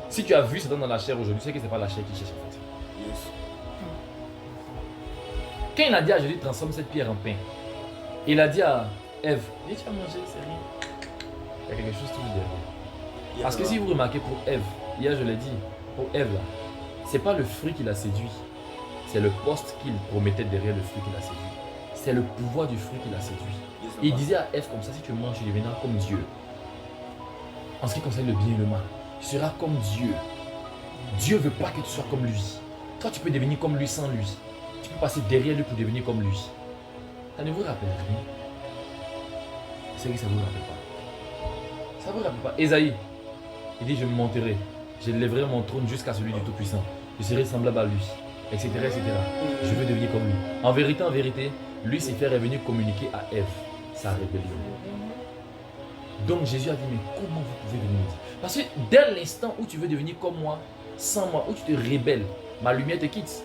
Si tu as vu Satan dans la chair aujourd'hui, tu sais que ce n'est pas la chair qui cherche en fait. Yes. Quand il a dit à Jésus, transforme cette pierre en pain, il a dit à Ève, tu as mangé, c'est rien. Il y a quelque chose toujours derrière. Parce que si vous remarquez pour Ève, hier je l'ai dit, pour Ève là, c'est pas le fruit qui l'a séduit, c'est le poste qu'il promettait derrière le fruit qui l'a séduit. C'est le pouvoir du fruit qui l'a séduit. Il disait à Ève comme ça, si tu manges, tu deviendras comme Dieu. En ce qui concerne le bien et le mal, tu seras comme Dieu. Dieu ne veut pas que tu sois comme lui. Toi, tu peux devenir comme lui sans lui. Tu peux passer derrière lui pour devenir comme lui. Ça ne vous rappelle rien. C'est que ça ne vous rappelle pas. Ça ne vous rappelle pas. Ésaïe, il dit, je me monterai. Je lèverai mon trône jusqu'à celui du Tout-Puissant. Je serai semblable à lui. Etc. etc. Je veux devenir comme lui. En vérité, lui s'est fait revenir communiquer à Ève sa rébellion. Donc Jésus a dit, mais comment vous pouvez venir me dire? Parce que dès l'instant où tu veux devenir comme moi, sans moi, où tu te rébelles, ma lumière te quitte.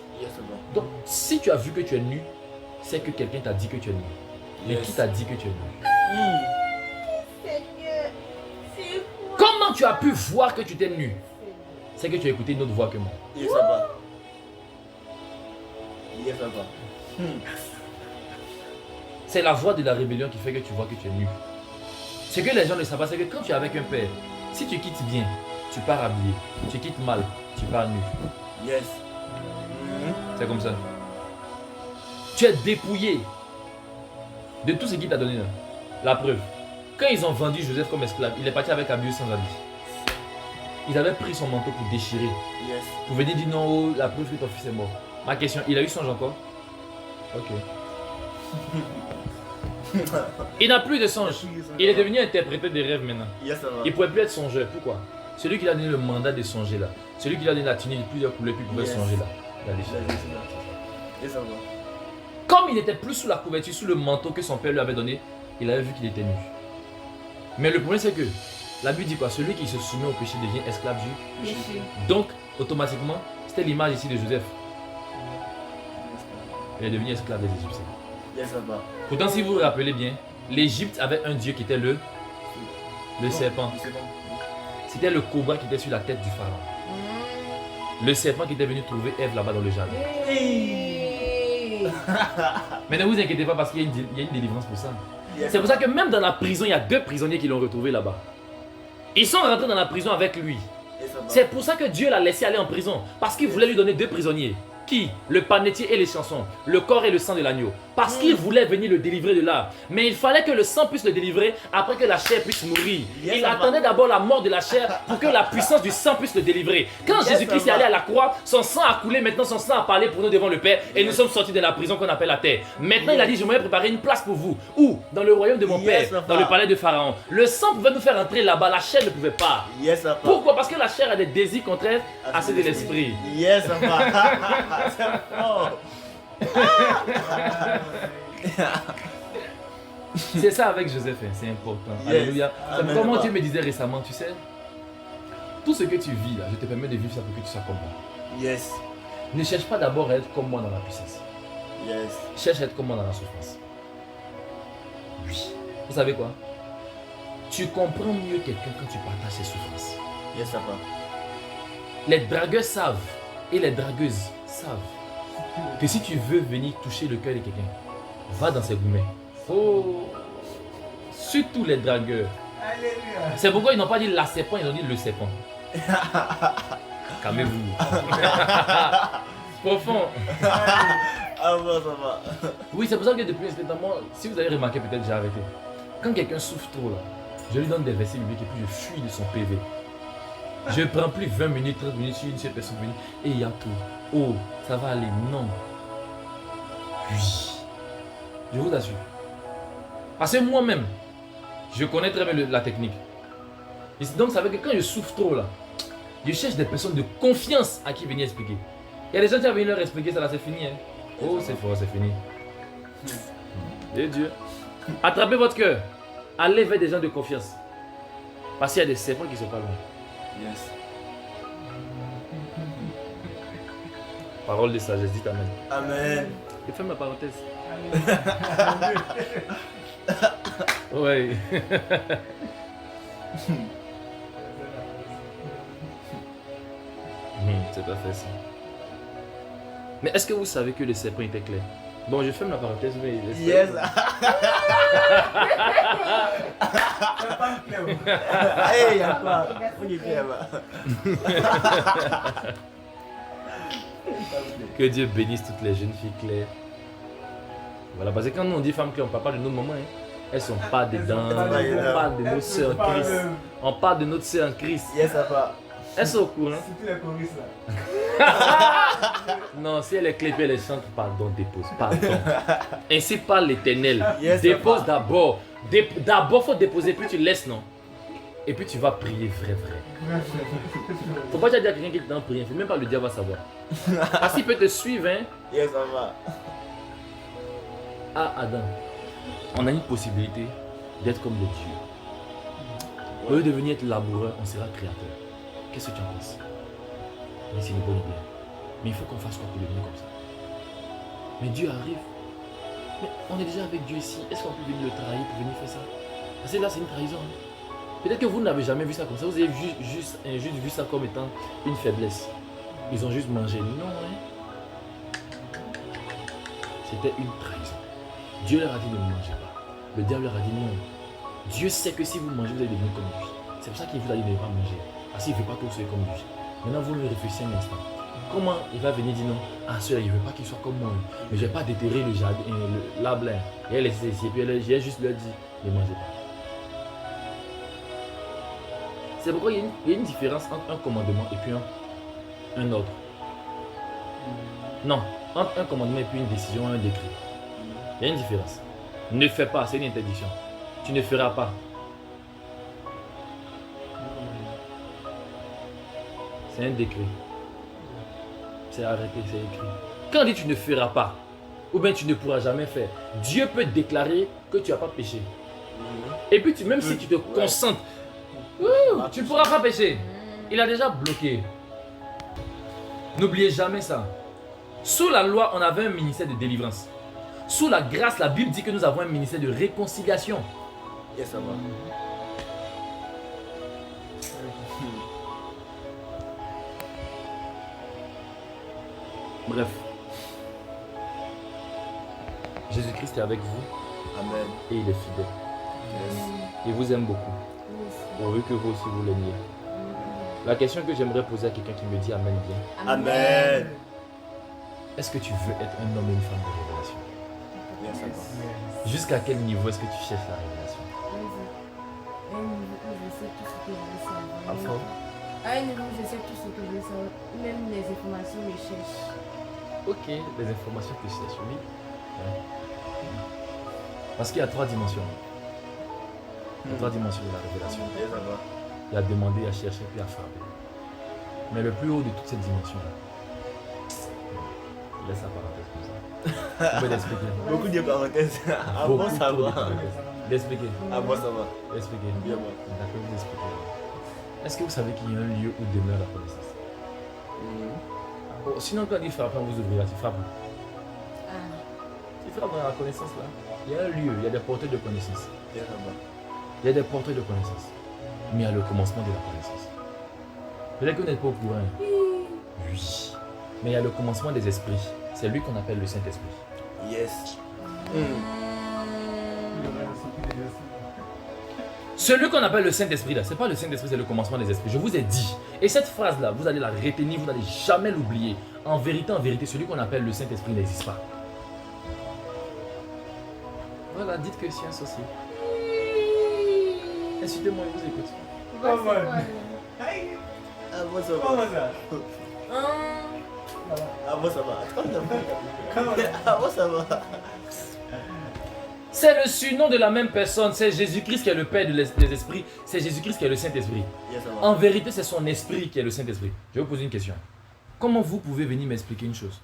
Donc si tu as vu que tu es nu, c'est que quelqu'un t'a dit que tu es nu. Mais qui t'a dit que tu es nu? Seigneur, c'est quoi? Comment tu as pu voir que tu étais nu? C'est que tu as écouté une autre voix que moi. C'est la voix de la rébellion qui fait que tu vois que tu es nu. Ce que les gens ne savent pas, c'est que quand tu es avec un père, si tu quittes bien, tu pars habillé. Tu quittes mal, tu pars nu. Yes. C'est comme ça. Tu es dépouillé de tout ce qu'il t'a donné là. La preuve. Quand ils ont vendu Joseph comme esclave, il est parti avec habillé sans habit. Ils avaient pris son manteau pour déchirer. Yes. Pour venir dire non, la preuve que ton fils est mort. Ma question, il a eu songe encore? Ok. Il n'a plus de songe. Il est devenu interpréteur des rêves maintenant. Yes, il ne pouvait plus être songeur. Pourquoi? Celui qui lui a donné le mandat de songer là. Celui qui lui a donné la tunique de plusieurs couleurs, puis il pouvait songer là. Il a déchiré. Comme il n'était plus sous la couverture, sous le manteau que son père lui avait donné, il avait vu qu'il était nu. Mais le problème c'est que la Bible dit quoi? Celui qui se soumet au péché devient esclave du péché. Donc, automatiquement, c'était l'image ici de Joseph. Il est devenu esclave des Égyptiens. Pourtant, si vous vous rappelez bien, l'Égypte avait un dieu qui était le serpent. C'était le cobra qui était sur la tête du pharaon. Le serpent qui était venu trouver Ève là-bas dans le jardin. Mais ne vous inquiétez pas parce qu'il y a une délivrance pour ça. C'est pour ça que même dans la prison, il y a 2 prisonniers qui l'ont retrouvé là-bas. Ils sont rentrés dans la prison avec lui. C'est pour ça que Dieu l'a laissé aller en prison. Parce qu'il voulait lui donner 2 prisonniers. Qui? Le panetier et les chansons, le corps et le sang de l'agneau. Parce qu'il voulait venir le délivrer de là. Mais il fallait que le sang puisse le délivrer après que la chair puisse mourir. Il attendait d'abord la mort de la chair pour que la puissance du sang puisse le délivrer. Quand Jésus-Christ est allé à la croix, son sang a coulé, maintenant son sang a parlé pour nous devant le Père et nous sommes sortis de la prison qu'on appelle la terre. Maintenant il a dit, je vais préparer une place pour vous. Où? Dans le royaume de mon Père, dans le palais de Pharaon. Le sang pouvait nous faire entrer là-bas, la chair ne pouvait pas. Pourquoi? Parce que la chair a des désirs contraires à ceux de l'esprit. C'est ça avec Joseph, c'est important. Alléluia. Comment Dieu me disait récemment, tu sais, tout ce que tu vis là, je te permets de vivre ça pour que tu sois comme moi. Ne cherche pas d'abord à être comme moi dans la puissance. Cherche à être comme moi dans la souffrance. Oui. Vous savez quoi? Tu comprends mieux quelqu'un quand tu partages ses souffrances. Les dragueurs savent et les dragueuses savent que si tu veux venir toucher le cœur de quelqu'un, va dans ses gourmets. Oh, surtout les dragueurs. C'est pourquoi ils n'ont pas dit la serpent, ils ont dit le serpent. Calmez-vous. Profond. Ah bon, ça va. Oui, c'est pour ça que depuis un certain moment, si vous avez remarqué, peut-être j'ai arrêté. Quand quelqu'un souffre trop là, je lui donne des versets bibliques et puis je fuis de son PV. Je ne prends plus 20 minutes, 30 minutes sur une seule personne venue et il y a tout. Oh, ça va aller. Non. Oui. Je vous assure. Parce que moi-même, je connais très bien la technique. Et donc, ça veut dire que quand je souffre trop là, je cherche des personnes de confiance à qui venir expliquer. Il y a des gens qui vont venir leur expliquer, ça là, c'est fini. Hein. Oh, c'est fort, c'est fini. Et Dieu. Attrapez votre cœur. Allez vers des gens de confiance. Parce qu'il y a des serpents qui sont pas loin. Yes. Parole de sagesse, dites amen. Amen. Et ferme la parenthèse. Oui. C'est pas facile. Mais est-ce que vous savez que le serpent était clair? Bon, je ferme la parenthèse, mais... Yes. Hey, y'a quoi? Faut qu'il clair, Que Dieu bénisse toutes les jeunes filles claires. Voilà, parce que quand nous on dit femmes claires, on ne parle pas de nos mamans. Hein. Elles sont pas dedans. On parle de nos sœurs en Christ. On parle de notre sœur en Christ. Yes, ça va. Elles sont au courant. C'est tous les choristes là. Non, si elle est claire, elle chante, pardon, dépose, pardon. Ainsi parle l'Éternel. Yes, Dépose d'abord. D'abord, il faut déposer, puis tu laisses, non? Et puis tu vas prier vrai. Faut pas dire à quelqu'un qui est en prière, il faut même pas le dire, va savoir. Parce qu'il peut te suivre, hein. Yes, ça va. Ah, Adam, on a une possibilité d'être comme des dieux. Au lieu de venir être laboureur, on sera créateur. Qu'est-ce que tu en penses? Mais c'est une bonne idée. Mais il faut qu'on fasse quoi pour devenir comme ça? Mais Dieu arrive. Mais on est déjà avec Dieu ici. Est-ce qu'on peut venir le trahir pour venir faire ça? Parce que là, c'est une trahison. Hein? Peut-être que vous n'avez jamais vu ça comme ça. Vous avez juste vu ça comme étant une faiblesse. Ils ont juste mangé. Non, hein? C'était une trahison. Dieu leur a dit ne mangez pas. Le diable leur a dit non. Dieu sait que si vous mangez, vous allez devenir comme lui. C'est pour ça qu'il vous a dit de ne pas manger. Parce qu'il ne veut pas que vous soyez comme lui. Maintenant, vous lui réfléchissez un instant. Comment il va venir dire non? Ah, celui-là, il ne veut pas qu'il soit comme moi. Mais je ne vais pas déterrer le jardin, l'arbre. Et elle est ici. Et puis j'ai juste leur dit ne mangez pas. C'est pourquoi il y a une différence entre un commandement et puis un ordre. Non, entre un commandement et puis une décision, un décret. Il y a une différence. Ne fais pas, c'est une interdiction. Tu ne feras pas. C'est un décret. C'est arrêté, c'est écrit. Quand on dit tu ne feras pas, ou bien tu ne pourras jamais faire, Dieu peut déclarer que tu n'as pas péché. Et puis même si tu te concentres, tu ne pourras pas pécher. Il a déjà bloqué. N'oubliez jamais ça. Sous la loi, on avait un ministère de délivrance. Sous la grâce, la Bible dit que nous avons un ministère de réconciliation. Yes, ça va. Bref. Jésus-Christ est avec vous. Amen. Et il est fidèle. Yes. Il vous aime beaucoup. Pourvu que vous aussi vous l'aimiez. La question que j'aimerais poser à quelqu'un qui me dit Amen bien. Amen. Est-ce que tu veux être un homme et une femme de révélation? Yes, ça va. Jusqu'à quel niveau est-ce que tu cherches la révélation? À un niveau où je sais tout ce que je veux savoir. À fond. À un niveau où je sais tout ce que je veux savoir. Même les informations me cherchent. Ok, les informations que tu cherches, oui. Ouais. Parce qu'il y a trois dimensions. Il y a trois dimensions de la révélation. Yes, ça va. Il y a demander, à chercher, puis à frapper. Mais le plus haut de toutes ces dimensions-là, laisse la parenthèse comme ça. Tu peux l'expliquer. Beaucoup de parenthèses. Ah bon, Beaucoup ça trop de va. parenthèses. L'expliquer. Ah bon, ça va. L'expliquer. Bien, moi. D'accord, vous expliquer. Est-ce que vous savez qu'il y a un lieu où demeure la connaissance? Oh, sinon, quand il frappe, on vous ouvrira, tu frappes. Tu frappes dans la connaissance là. Il y a un lieu, il y a des porteurs de connaissance. Yes, ça va. Il y a des porteurs de connaissance. Mais il y a le commencement de la connaissance. Peut-être que vous n'êtes pas au courant. Oui. Mais il y a le commencement des esprits. C'est lui qu'on appelle le Saint-Esprit. Yes. Celui qu'on appelle le Saint-Esprit là, c'est pas le Saint-Esprit, c'est le commencement des esprits. Je vous ai dit. Et cette phrase là, vous allez la retenir, vous n'allez jamais l'oublier. En vérité, celui qu'on appelle le Saint-Esprit n'existe pas. Voilà, dites que science aussi. Insultez-moi, je vous écoute. Bah, c'est quoi, là? Ah, moi ça va. Comment ça? Ah, moi ça va. Ah, moi ça va. C'est le surnom de la même personne. C'est Jésus-Christ qui est le Père des esprits. C'est Jésus-Christ qui est le Saint-Esprit. Yes, ça va. En vérité, c'est son esprit qui est le Saint-Esprit. Je vais vous poser une question. Comment vous pouvez venir m'expliquer une chose?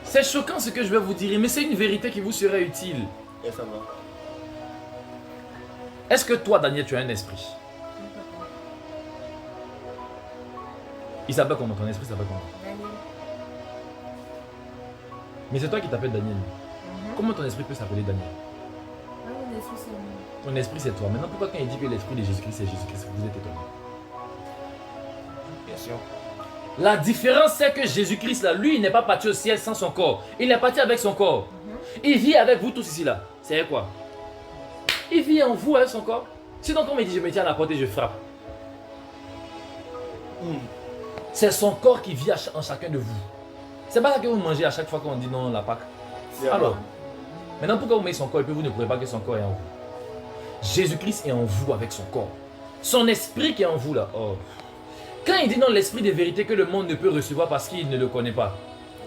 C'est choquant ce que je vais vous dire, mais c'est une vérité qui vous serait utile. Yes, ça va. Est-ce que toi, Daniel, tu as un esprit? Il s'appelle comment? Ton esprit s'appelle comment? Daniel. Mais c'est toi qui t'appelles Daniel. Comment ton esprit peut s'appeler Daniel? Ah, mon esprit, c'est moi. Ton esprit, c'est toi. Maintenant, pourquoi quand il dit que l'esprit de Jésus-Christ, c'est Jésus-Christ, vous êtes étonné? Bien sûr. La différence, c'est que Jésus-Christ, là, lui, il n'est pas parti au ciel sans son corps. Il est parti avec son corps. Il vit avec vous tous ici, là. C'est quoi? Il vit en vous avec son corps. Sinon, comme il dit, je me tiens à la porte et je frappe. C'est son corps qui vit en chacun de vous. C'est pas ça que vous mangez à chaque fois qu'on dit non, la Pâque. Alors, maintenant, pourquoi vous mettez son corps et puis vous ne croyez pas que son corps est en vous? Jésus-Christ est en vous avec son corps. Son esprit qui est en vous, là. Oh. Quand il dit non, l'esprit de vérité que le monde ne peut recevoir parce qu'il ne le connaît pas.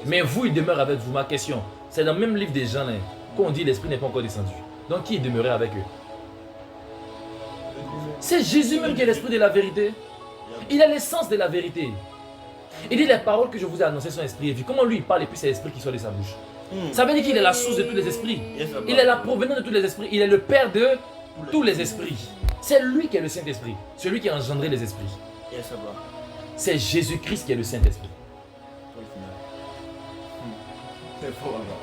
Mais vous, il demeure avec vous. Ma question, c'est dans le même livre des gens, là, qu'on dit l'esprit n'est pas encore descendu. Donc, qui demeurait avec eux? C'est Jésus même qui est l'esprit de la vérité. Il a l'essence de la vérité. Il dit les paroles que je vous ai annoncées sont esprit et vie. Comment lui il parle et puis c'est l'esprit qui sort de sa bouche? Ça veut dire qu'il est la source de tous les esprits. Il est la provenance de tous les esprits. Il est le père de tous les esprits. C'est lui qui est le Saint-Esprit. Celui qui a engendré les esprits. Yes, ça va. C'est Jésus-Christ qui est le Saint-Esprit. Au final. C'est fort, alors.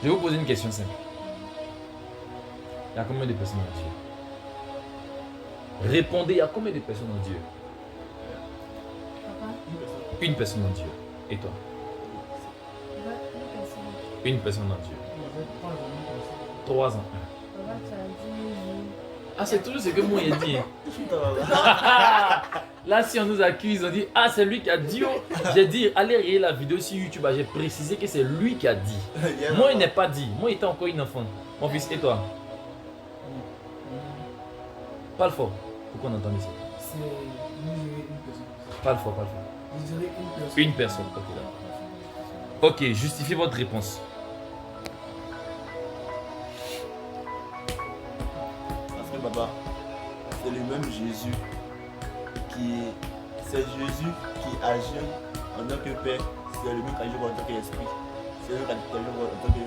Je vais vous poser une question simple. Il y a combien de personnes en Dieu? Répondez, il y a combien de personnes en Dieu? Papa, Une personne en Dieu. Et toi? Une personne en Dieu. 3 ans. papa, tu as dit Ah, c'est toujours ce que moi j'ai dit. Là, si on nous accuse, on dit ah, c'est lui qui a dit. Oh. J'ai dit allez regarder la vidéo sur YouTube. J'ai précisé que c'est lui qui a dit. Moi, il n'est pas dit. Moi, il était encore une enfant. Mon fils, et toi? Parle fort. Pourquoi on entend ici? C'est une personne. Parle fort, parle fort. Je dirais une personne. Une personne. Ok, d'accord. Ok, justifiez votre réponse. Parce que papa, c'est le même Jésus qui. C'est Jésus qui agit en tant que Père. C'est le même qui agit en tant qu'esprit. C'est le même qui agit en tant que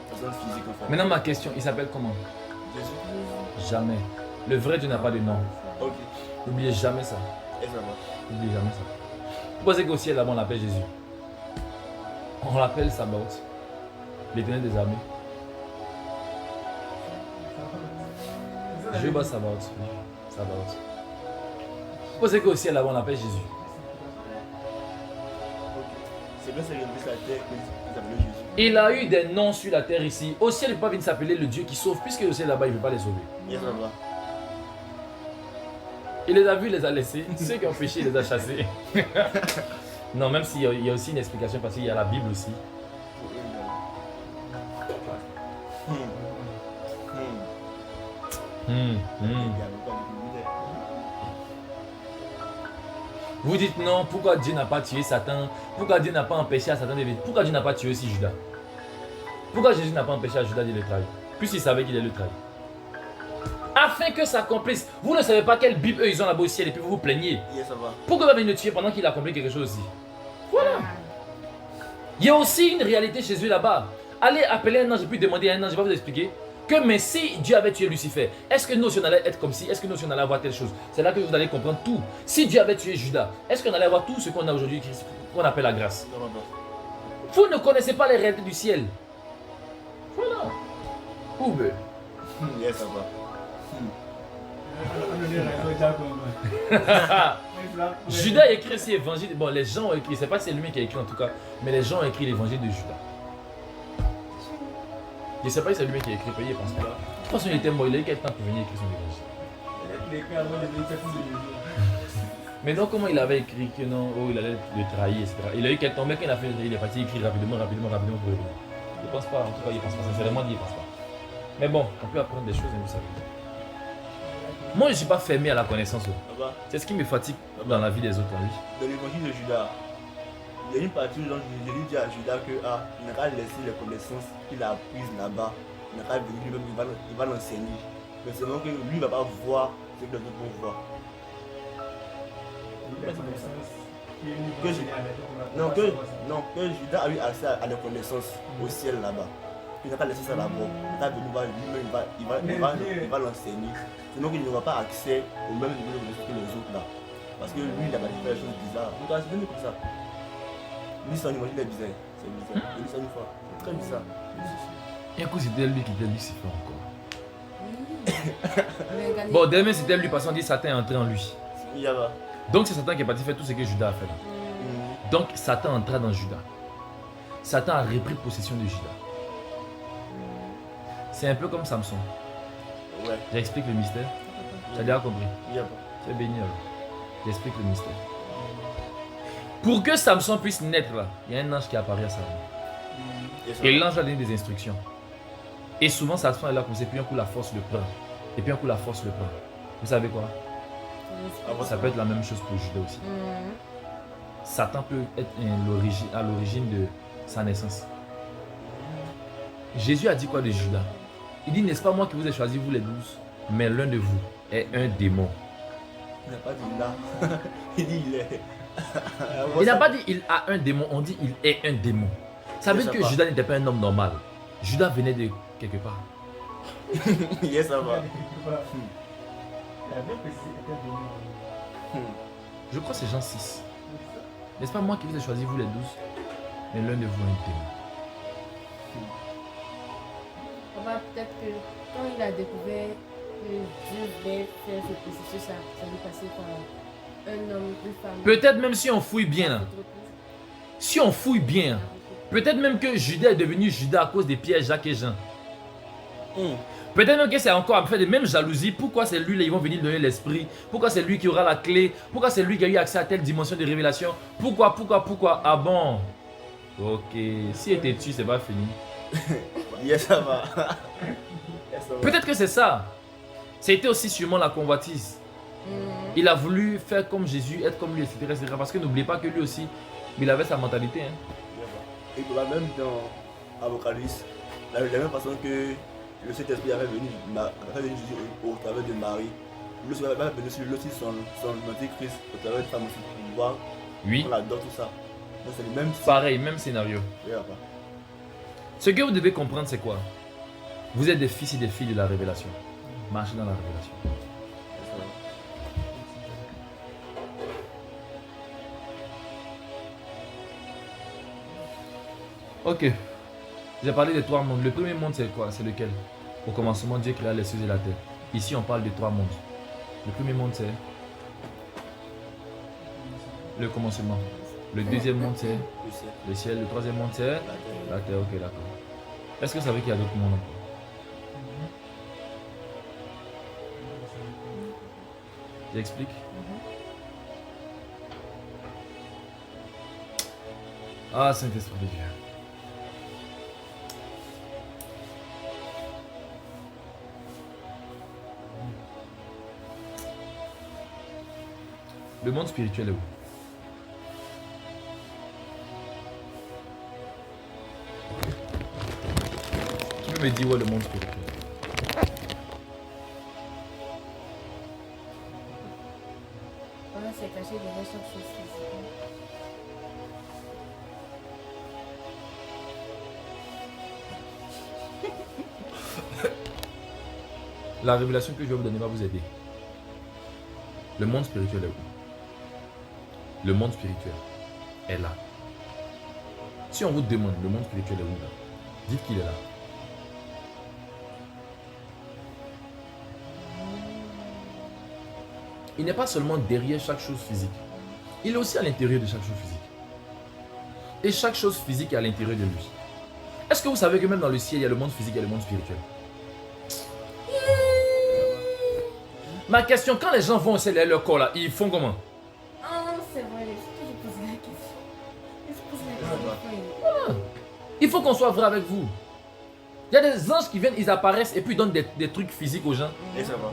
personne physique en fait. Maintenant, ma question, il s'appelle comment? Jésus. Jamais. Le vrai Dieu n'a pas de nom. Ok. N'oubliez jamais ça. Et ça va. N'oubliez jamais ça. Vous pensez qu'au ciel, là-bas, on l'appelle Jésus? On l'appelle Sabaoth, l'Éternel des armées. Je bats Sabaoth. Sabaoth. Vous pensez qu'au ciel, là-bas, on l'appelle Jésus? C'est bien, c'est le Christ à la terre qui s'appelle Jésus. Il a eu des noms sur la terre ici. Au ciel, il ne peut pas venir s'appeler le Dieu qui sauve, puisque au ciel, là-bas, il ne veut pas les sauver. Et ça va. Il les a vus, il les a laissés. Ceux qui ont péché, il les a chassés. Non, même s'il y a aussi une explication, parce qu'il y a la Bible aussi. Vous dites non, pourquoi Dieu n'a pas tué Satan? Pourquoi Dieu n'a pas empêché à Satan de venir? Pourquoi Dieu n'a pas tué aussi Judas? Pourquoi Jésus n'a pas empêché à Judas de le trahir? Puisqu'il savait qu'il allait le trahir. Afin que ça accomplisse. Vous ne savez pas quelle Bible eux ils ont là-bas au ciel et puis vous vous plaignez. Et ça va. Pourquoi il va venir le tuer pendant qu'il a accompli quelque chose aussi? Voilà. Il y a aussi une réalité chez eux là-bas. Allez appeler un ange et puis demander à un ange, je vais vous expliquer. Que mais si Dieu avait tué Lucifer, est-ce que nous aussi on allait être comme si? Est-ce que nous aussi on allait avoir telle chose? C'est là que vous allez comprendre tout. Si Dieu avait tué Judas, est-ce qu'on allait avoir tout ce qu'on a aujourd'hui, qu'on appelle la grâce? Non, non, non. Vous ne connaissez pas les réalités du ciel. Voilà. Oube. Et ça va. Judas a écrit cet évangile. Bon, les gens ont écrit, c'est pas c'est lui qui a écrit en tout cas, mais les gens ont écrit l'évangile de Judas. Je ne sais pas si c'est lui qui a écrit, il pense pas. De toute façon, il était mort, il a eu quel temps pour venir écrire son évangile. Il écrit avant de venir faire de Jésus. Mais non, comment il avait écrit que non, oh, il allait le trahir, etc. Il a eu quel temps, mais quand il a fait, il est parti écrire rapidement pour revenir. Je ne pense pas, en tout cas, il pense pas, sincèrement dit, il pense pas. Mais bon, on peut apprendre des choses, vous savez. Moi, je ne suis pas fermé à la connaissance. Papa, C'est ce qui me fatigue dans la vie des autres, oui. dans l'évangile de Judas, il y a une partie où Jésus dit à Judas que il n'a qu'à laisser les connaissances qu'il a apprises là-bas. Il n'a qu'à venir lui-même, il va l'enseigner. Mais seulement que lui ne va pas voir ce que les autres vont voir. Que Judas a eu accès à la connaissance au ciel là-bas. Il n'a pas laissé ça là-bas. Il n'a venir voir lui-même, il va l'enseigner. Sinon qu'il n'aura pas accès au même niveau de connaissance que les autres là. Parce que lui, il n'a pas fait des choses bizarres. Donc, c'est devenu comme ça. Lui, son image, il est bizarre. C'est bizarre. Il dit ça une fois. C'est très bizarre. Et un coup, c'était lui qui était Lucifer encore. Mais regardez. Bon, demain, c'était lui parce qu'on dit Satan est entré en lui. Il y a pas. Donc, c'est Satan qui est parti faire tout ce que Judas a fait. Donc, Satan entra dans Judas. Satan a repris possession de Judas. C'est un peu comme Samson. Ouais. J'explique le mystère. Tu as déjà compris. Il y a pas. Tu es béni alors. J'explique le mystère. Pour que Samson puisse naître là, il y a un ange qui apparaît à sa vie. Et l'ange a donné des instructions. Et souvent, Samson est là comme ça, puis un coup la force le prend. Et puis un coup la force le prend. Vous savez quoi? Ça peut être la même chose pour Judas aussi. Satan peut être à l'origine de sa naissance. Jésus a dit quoi de Judas? Il dit, n'est-ce pas moi qui vous ai choisi, vous les 12, mais l'un de vous est un démon. Il n'a pas dit là. Il dit il est. Il n'a pas dit il a un démon, on dit il est un démon. Ça veut dire que Judas n'était pas un homme normal. Judas venait de quelque part. Yes, ça va. Il avait précisé que c'était démon. Je crois que c'est Jean 6. N'est-ce pas moi qui vous ai choisi, vous les 12, mais l'un de vous est un démon. Papa, peut-être que quand il a découvert que Dieu voulait faire ce processus, ça lui passait par un homme, une femme. Peut-être même si on fouille bien, là, si on fouille bien, peut-être même que Judas est devenu Judas à cause des Pierre, Jacques et Jean. Peut-être même que c'est encore à faire des mêmes jalousies. Pourquoi c'est lui, là, ils vont venir donner l'esprit? Pourquoi c'est lui qui aura la clé? Pourquoi c'est lui qui a eu accès à telle dimension de révélation? Pourquoi? Ah bon? Ok, si était tu, c'est pas fini. Yes, ça va. Yes, ça va. Peut-être que c'est ça. C'était aussi sûrement la convoitise. Il a voulu faire comme Jésus, être comme lui, etc. Parce que n'oubliez pas que lui aussi, il avait sa mentalité. Hein. Et puis même dans Apocalypse, la même façon que le Saint-Esprit avait venu Jésus au travers de Marie, lui aussi avait venu sur son antichrist au travers de femme aussi pour pouvoir Oui. on adore tout ça. Donc c'est le même Pareil, même scénario. Ce que vous devez comprendre, c'est quoi? Vous êtes des fils et des filles de la révélation. Marchez dans la révélation. Ok. J'ai parlé des 3 mondes. Le premier monde, c'est quoi? C'est lequel? Au commencement, Dieu créa les cieux et la terre. Ici, on parle de 3 mondes. Le premier monde, c'est le commencement. Le deuxième monde, c'est le ciel. Le troisième monde, c'est la terre. Ok, d'accord. Est-ce que vous savez qu'il y a d'autres mondes encore? J'explique. Ah, Saint-Esprit de Dieu. Le monde spirituel est où? Qui peut me dire où est le monde spirituel? Voilà, c'est caché derrière chaque chose physique. La révélation que je vais vous donner va vous aider. Le monde spirituel est où? Le monde spirituel est là. Si on vous demande le monde spirituel est où là, dites qu'il est là. Il n'est pas seulement derrière chaque chose physique. Il est aussi à l'intérieur de chaque chose physique. Et chaque chose physique est à l'intérieur de lui. Est-ce que vous savez que même dans le ciel, il y a le monde physique et le monde spirituel? Ma question, quand les gens vont au ciel et leur corps là, ils font comment? Ah, c'est vrai, je pose la question. Je pose la question. Il faut qu'on soit vrai avec vous. Il y a des anges qui viennent, ils apparaissent et puis ils donnent des trucs physiques aux gens. Et ça va.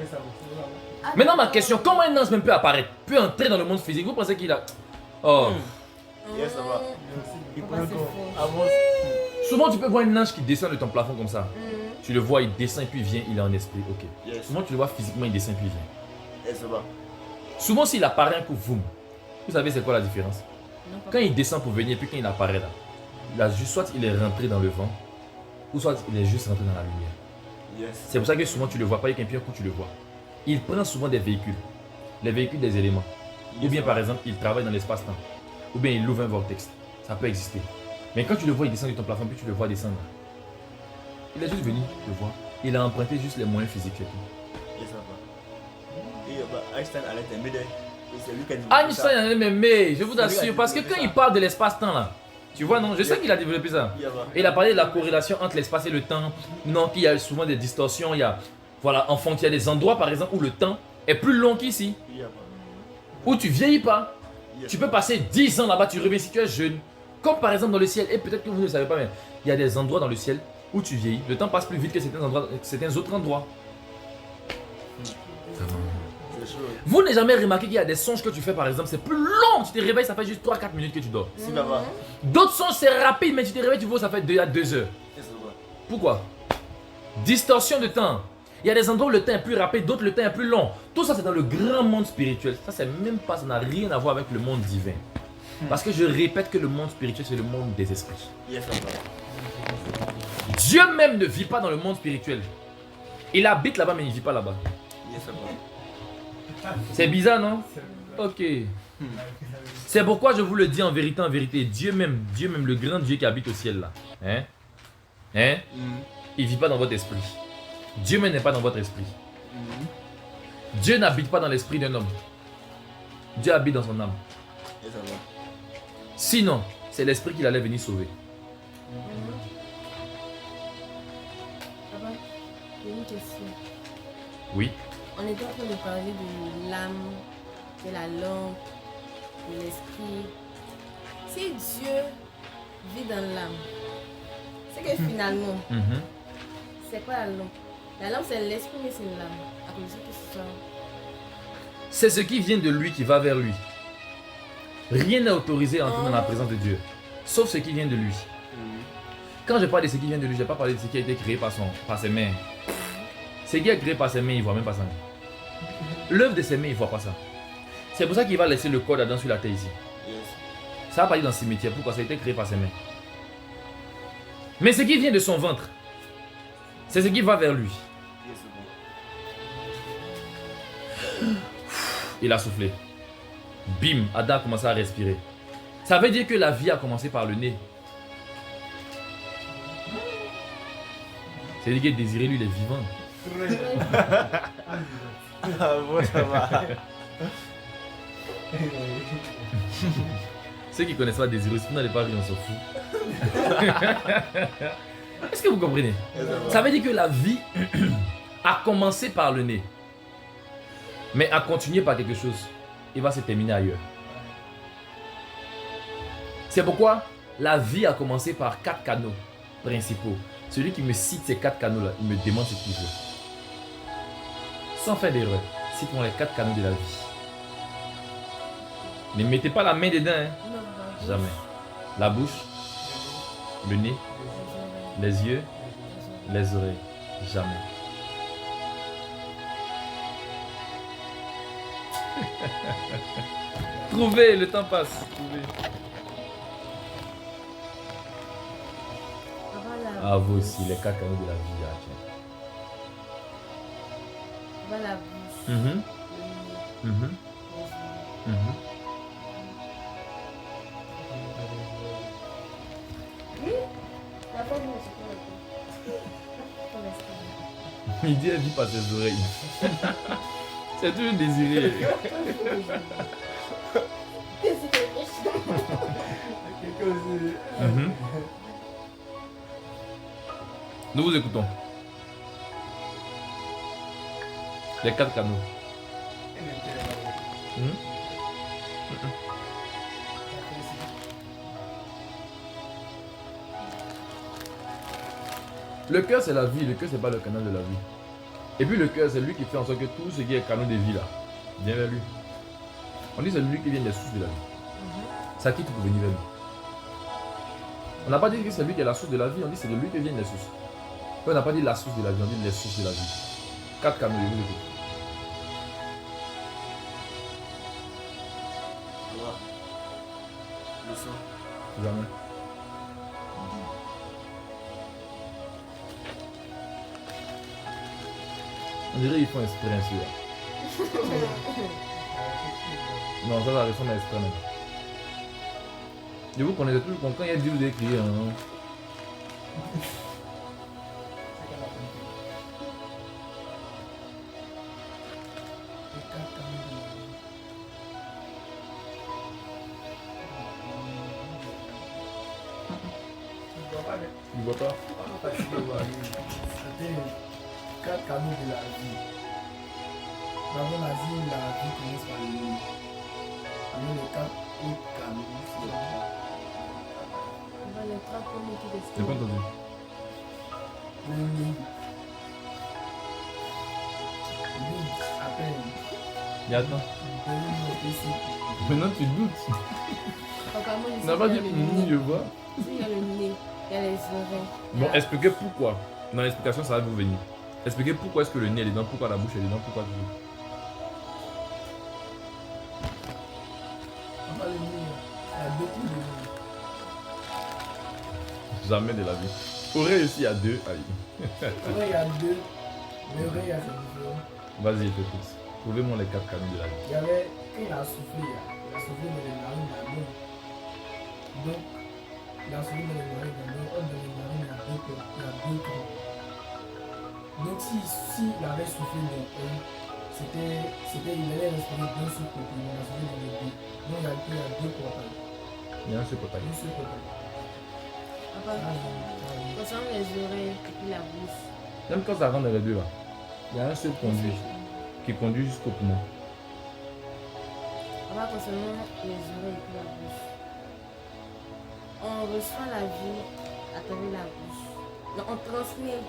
Maintenant, ma question, comment un ange même peut apparaître, peut entrer dans le monde physique? Vous pensez qu'il a... Oh. Et ça va. Il prend le c'est corps. faux. Avance. Souvent, tu peux voir un ange qui descend de ton plafond comme ça. Tu le vois, il descend et puis il vient, il est en esprit. Ok. Yes. Souvent, tu le vois physiquement, il descend et puis il vient. Et ça va. Souvent, s'il apparaît un coup, boum. Vous savez, c'est quoi la différence? Non, pas Quand il descend pour venir, puis quand il apparaît là, soit il est rentré dans le vent, ou soit il est juste rentré dans la lumière. Yes. C'est pour ça que souvent tu le vois pas, et qu'un pire coup tu le vois. Il prend souvent des véhicules, les véhicules des éléments. Ou bien par exemple, il travaille dans l'espace-temps. Ou bien il ouvre un vortex. Ça peut exister. Mais quand tu le vois, il descend de ton plafond, puis tu le vois descendre. Il est juste venu, tu le vois. Il a emprunté juste les moyens physiques, c'est tout. Et ça va. Et Einstein allait t'aimer. C'est lui qui a dit. Einstein en a aimé, je vous assure, parce que quand il parle de l'espace-temps là, tu vois non, je sais qu'il a développé ça. Il a parlé de la corrélation entre l'espace et le temps. Non, qu'il y a souvent des distorsions, il y a, voilà, en fonction, il y a des endroits par exemple où le temps est plus long qu'ici. Où tu vieillis pas. Tu peux passer 10 ans là-bas, tu reviens si tu es jeune. Comme par exemple dans le ciel, et peut-être que vous ne le savez pas, mais il y a des endroits dans le ciel où tu vieillis. Le temps passe plus vite que certains autres endroits. Vous n'avez jamais remarqué qu'il y a des songes que tu fais par exemple, c'est plus long. Tu te réveilles, ça fait juste 3-4 minutes que tu dors. Si, ça va. D'autres songes, c'est rapide, mais tu te réveilles, tu vois, ça fait 2 à 2 heures. Et ça va. Pourquoi? Distorsion de temps. Il y a des endroits où le temps est plus rapide, d'autres le temps est plus long. Tout ça, c'est dans le grand monde spirituel. Ça, c'est même pas, ça n'a rien à voir avec le monde divin. Parce que je répète que le monde spirituel, c'est le monde des esprits. Yes, ça va. Dieu même ne vit pas dans le monde spirituel. Il habite là-bas, mais il ne vit pas là-bas. Yes, ça va. C'est bizarre, non? Ok. C'est pourquoi je vous le dis en vérité, Dieu même, le grand Dieu qui habite au ciel là. Il ne vit pas dans votre esprit. Dieu même n'est pas dans votre esprit. Dieu n'habite pas dans l'esprit d'un homme. Dieu habite dans son âme. Et ça va. Sinon, c'est l'esprit qu'il allait venir sauver. Papa, j'ai une question. Oui. On était en train de parler de l'âme, de la langue, de l'esprit. Si Dieu vit dans l'âme, c'est que finalement, c'est quoi la langue? La langue c'est l'esprit, mais c'est l'âme. À cause de ce soit. C'est ce qui vient de lui qui va vers lui. Rien n'est autorisé à entrer dans la présence de Dieu, sauf ce qui vient de lui. Quand je parle de ce qui vient de lui, je n'ai pas parlé de ce qui a été créé par ses mains. Ce qui est créé par ses mains, il ne voit même pas ça. L'œuvre de ses mains, il ne voit pas ça. C'est pour ça qu'il va laisser le corps d'Adam sur la terre ici. Ça va pas aller dans le cimetière. Pourquoi? Ça a été créé par ses mains. Mais ce qui vient de son ventre, c'est ce qui va vers lui. Il a soufflé. Bim, Adam a commencé à respirer. Ça veut dire que la vie a commencé par le nez. C'est-à-dire que désiré, lui, il est vivant. Ah bon, ça va. Ceux qui ne connaissent pas Désiré, si vous n'allez pas rire, on s'en fout. Est-ce que vous comprenez? Ça veut dire que la vie a commencé par le nez, mais a continué par quelque chose. Il va se terminer ailleurs. C'est pourquoi la vie a commencé par 4 canaux principaux. Celui qui me cite ces 4 canaux-là, il me demande ce qu'il veut. Sans faire d'erreur, cite-moi les 4 canaux de la vie. Ne mettez pas la main dedans, hein? Non, Jamais. La bouche, le nez, les yeux, les oreilles. Jamais. Trouvez, le temps passe. Trouvez. Ah, vous aussi, les 4 canaux de la vie. Là, tiens. Voilà la bouche. Mhm, Le nez, mhm, les yeux. mhm. La forme, c'est quoi la Il dit elle vit par ses oreilles. C'est toujours désiré. Quelqu'un aussi. Mhm. Nous vous écoutons. Les 4 canaux. Le cœur c'est la vie, le cœur c'est pas le canal de la vie. Et puis le cœur c'est lui qui fait en sorte que tout ce qui est canal de vie là vient vers lui. On dit c'est lui qui vient des sources de la vie. C'est à qui tu peux venir vers lui. On n'a pas dit que c'est lui qui est la source de la vie, on dit c'est de lui qui vient des sources. On n'a pas dit la source de la vie, on dit les sources de la vie. 4 canaux, je vous écoute. Le sang. Jamais. On dirait qu'ils font exprès ainsi là. Non, ça va répondre à exprès même. Et vous connaissez toujours quand il y a dit vous écrire. Hein. Il voit pas. C'était 4 canaux de la vie. D'abord, la vie commence par le nez. Alors, les 4 autres canaux, c'est la vie. On va les 3 premiers qui J'ai pas entendu. Le nez. Lui, à peine. Il y a attends. Maintenant tu doutes. Papa, moi, je On sais n'a pas qu'il y dit a le nez. je vois. Il y a le nez, il y a les oreilles. Bon, expliquez pourquoi. Dans l'explication, ça va vous venir. Expliquez pourquoi est-ce que le nez est dedans, pourquoi la bouche est dedans, pourquoi tout. On va le nez. Il y a 2 coups de nez. Jamais de la vie. Oreille aussi, il y a 2. Aïe. L'oreille, il y a 2. L'oreille, il y a 5 différents. Vas-y, fais tous. Trouvez-moi les 4 canaux de la vie. Il y avait, quand il a soufflé, il a soufflé dans les narines d'abord. Donc, il a soufflé dans les narines d'abord. Dans les narines, il y a 2 trous. Donc, s'il avait soufflé dans un, il allait respirer d'un seul côté. Il a soufflé dans les 2. Donc, il y a 2 portails. Il y a un seul portail. Un seul portail. Papa, concernant les oreilles et puis la bouche. Même quand ça rentre dans les deux là, il y a un seul conduit qui conduit jusqu'au poumon. Papa, concernant les oreilles et puis la bouche. On reçoit la vie à travers la bouche. Non, on transmet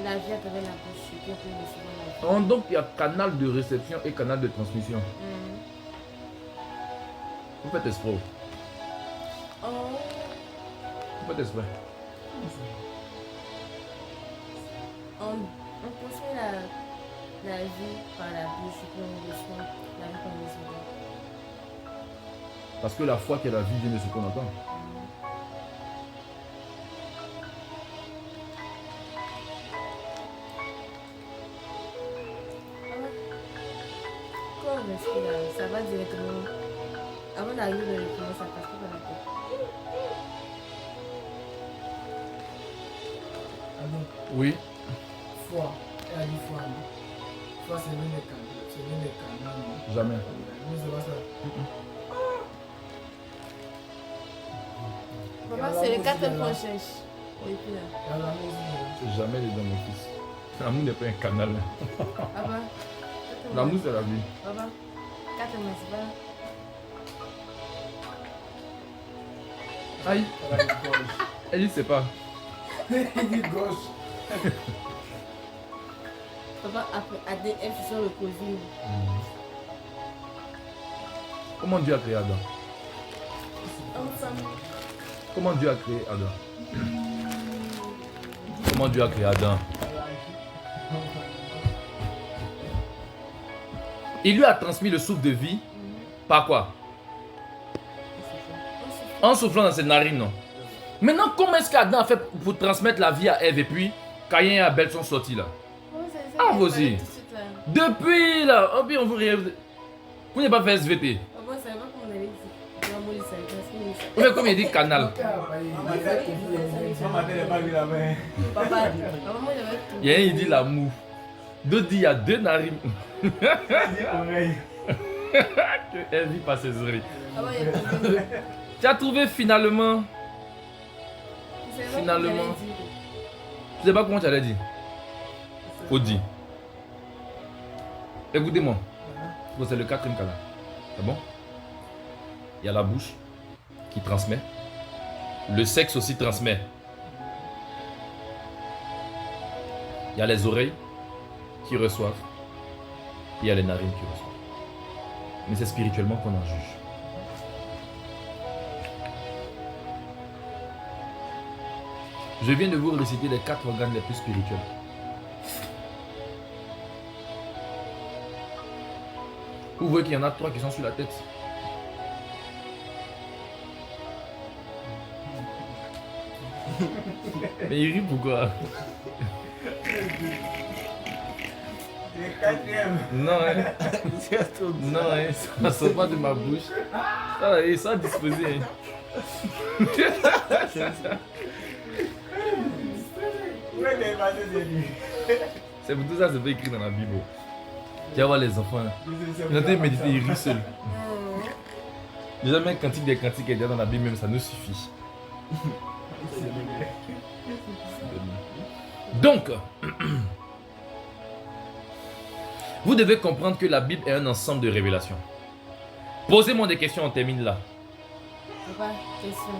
la vie à travers la bouche. Et puis on peut recevoir la vie. Oh, donc il y a canal de réception et canal de transmission. Vous faites exprès. Oh. Vous faites exprès. On transmet la vie par la bouche et puis on reçoit la vie par les oreilles. Parce que la foi qui est la vie vient de ce qu'on entend. Quand on respire là, ça va directement. Avant d'arriver dans le poumon, ça passe pas par la tête. Alors, Oui. foi. Elle a dit foi. Foi, c'est l'un des canaux. C'est l'un des canaux. Jamais. Non, c'est pas ça. Papa, c'est le 4 qu'on cherche. Et puis là. Il y a l'amour aussi. C'est jamais dedans mon fils. L'amour n'est pas un canal. Papa. L'amour c'est la vie. Papa. 4 mois, c'est pas. Aïe. Elle a dit gauche. Elle dit c'est pas. Il dit gauche. Papa, après ADF sur le Covid. Comment Dieu a créé Adam? Ensemble. Comment Dieu a créé Adam? Comment Dieu a créé Adam? Il lui a transmis le souffle de vie. Par quoi? En soufflant dans ses narines, non? Maintenant, comment est-ce qu'Adam a fait pour transmettre la vie à Ève et puis Caïn et Abel sont sortis là? Ah, vous aussi. Depuis là, oh, bien, on vous rêve. Vous n'avez pas fait SVT. Papa, ça va comment on avait dit. Maman, il savait pas. Vous avez comme il dit canal. Maman, elle n'a pas vu la main. Papa, maman, il avait tout. Il y a un, il dit l'amour. D'autres disent il y a 2 narines. Elle dit oreille. Elle vit par ses oreilles. Papa, il a trouvé. Tu as trouvé finalement. Il savait pas Finalement. comment on allait dire. Tu sais pas comment tu allais dire? Faut dire. Écoutez-moi. C'est le quatrième canal. C'est bon? Il y a la bouche qui transmet. Le sexe aussi transmet. Il y a les oreilles qui reçoivent. Il y a les narines qui reçoivent. Mais c'est spirituellement qu'on en juge. Je viens de vous réciter les 4 organes les plus spirituels. Vous voyez qu'il y en a 3 qui sont sur la tête. Mais il rit pourquoi? Non, hein. Non, hein. Ça sort pas de ma bouche. Ça, ils sont disposés. Hein. C'est pour tout ça, c'est pas écrit dans la Bible. Tu vas voir les enfants. Ils ont été méditer, ils rient seuls. Déjà, même cantique des cantiques qui est dans la Bible, même ça nous suffit. Donc, vous devez comprendre que la Bible est un ensemble de révélations. Posez-moi des questions, on termine là. Papa, question.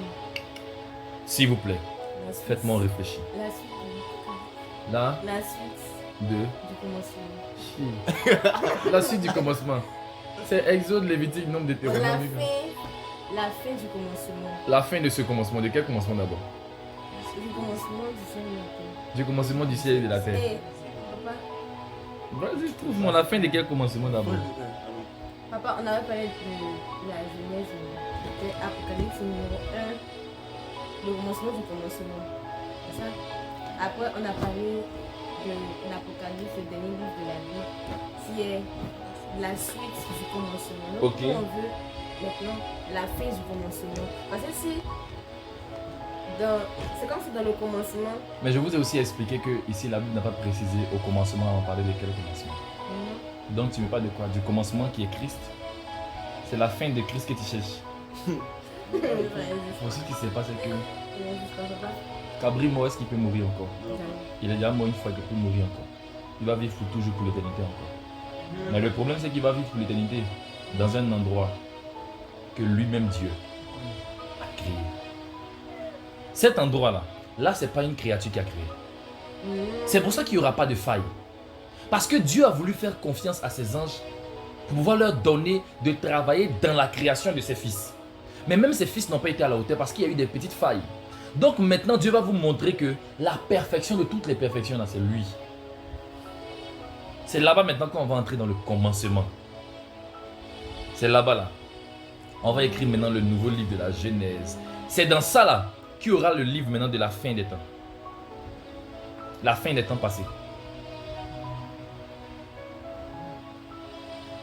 S'il vous plaît, La suite. faites-moi réfléchir. La suite. Là, La suite de... du commencement. La suite du commencement. C'est Exode, Lévitique, Nombre, Deutéronome. La fin du commencement. La fin de ce commencement. De quel commencement d'abord? Du commencement du ciel et de la terre. Du commencement du ciel et de la terre. Et, papa, Vas-y, trouve-moi la fin de quel commencement d'abord? papa, on avait parlé de la Genèse, c'était Apocalypse numéro 1, le commencement du commencement. C'est ça? Après, on a parlé de l'Apocalypse, le dernier livre de la Bible, qui est la suite du commencement. Donc, Ok. on veut maintenant la fin du commencement. Parce que si, c'est comme si dans le commencement, Mais je vous ai aussi expliqué que ici la Bible n'a pas précisé au commencement, on parlait de quel commencement. Donc tu ne veux pas de quoi? Du commencement qui est Christ. C'est la fin de Christ que tu cherches. Aussi ce qui se passe c'est que Cabri Mo, est-ce qu'il peut mourir encore? Il est déjà mort une fois, il peut mourir encore. Il va vivre pour toujours, pour l'éternité encore. Mais le problème c'est qu'il va vivre pour l'éternité dans un endroit que lui-même Dieu a créé. Cet endroit-là, là c'est pas une créature qui a créé. C'est pour ça qu'il n'y aura pas de faille. Parce que Dieu a voulu faire confiance à ses anges pour pouvoir leur donner de travailler dans la création de ses fils. Mais même ses fils n'ont pas été à la hauteur parce qu'il y a eu des petites failles. Donc maintenant Dieu va vous montrer que la perfection de toutes les perfections là, c'est lui. C'est là-bas maintenant qu'on va entrer dans le commencement. C'est là-bas là. On va écrire maintenant le nouveau livre de la Genèse. C'est dans ça là qu'il y aura le livre maintenant de la fin des temps. La fin des temps passés.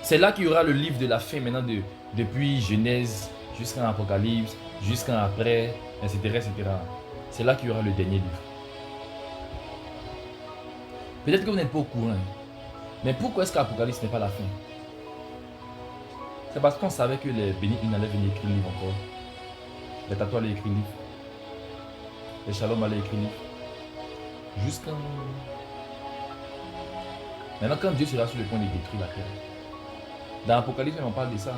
C'est là qu'il y aura le livre de la fin maintenant depuis Genèse jusqu'à Apocalypse, jusqu'à après, etc., etc. C'est là qu'il y aura le dernier livre. Peut-être que vous n'êtes pas au courant. Mais pourquoi est-ce qu'Apocalypse n'est pas la fin? C'est parce qu'on savait que les bénis allaient venir écrire le livre encore. Les tatouages allaient écrire le livre. Les Shalom allaient écrire le livre. Jusqu'à... Maintenant, quand Dieu sera sur le point de détruire la terre, dans l'Apocalypse, on parle de ça.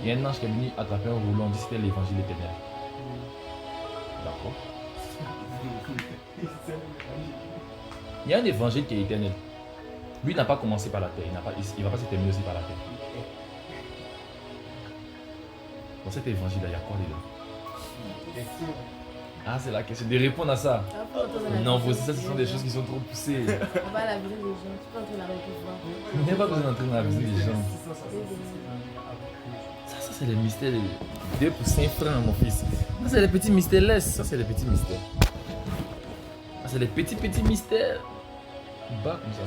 Il y a un ange qui est venu attraper un rouleau, on dit que c'était l'évangile éternel. D'accord. Il y a un évangile qui est éternel. Lui n'a pas commencé par la terre, il ne va pas se terminer aussi par la terre. Dans cet évangile-là, il y a quoi dedans? Ah, c'est la question de répondre à ça. Non, vous ça, ce sont des choses qui sont trop poussées. On va à la vision des gens, tu peux entrer dans la voir. Vous n'avez pas besoin d'entrer dans la vision des gens. Ça c'est les mystères de 2 pour 5 francs, mon fils. Ça, c'est les petits mystères laisse. Ça, c'est les petits mystères. Ça, c'est les petits mystères. Bas comme ça.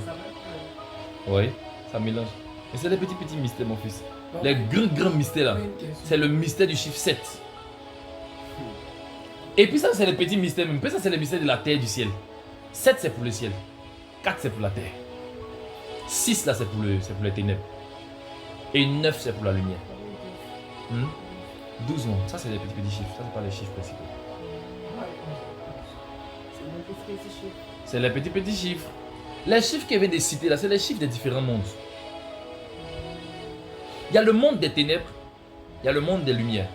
Oui, ça mélange. Et c'est les petits mystères, mon fils. Les grands mystères là. C'est le mystère du chiffre 7. Et puis ça, c'est les petits mystères même. Puis ça, c'est les mystères de la terre et du ciel. 7, c'est pour le ciel. 4, c'est pour la terre. 6, là, c'est pour les ténèbres. Et 9, c'est pour la lumière. 12, non. Ça, c'est les petits chiffres. Ça, c'est pas les chiffres principaux. C'est les petits chiffres. Les chiffres qu'elle vient de citer là, c'est les chiffres des différents mondes. Il y a le monde des ténèbres, il y a le monde des lumières.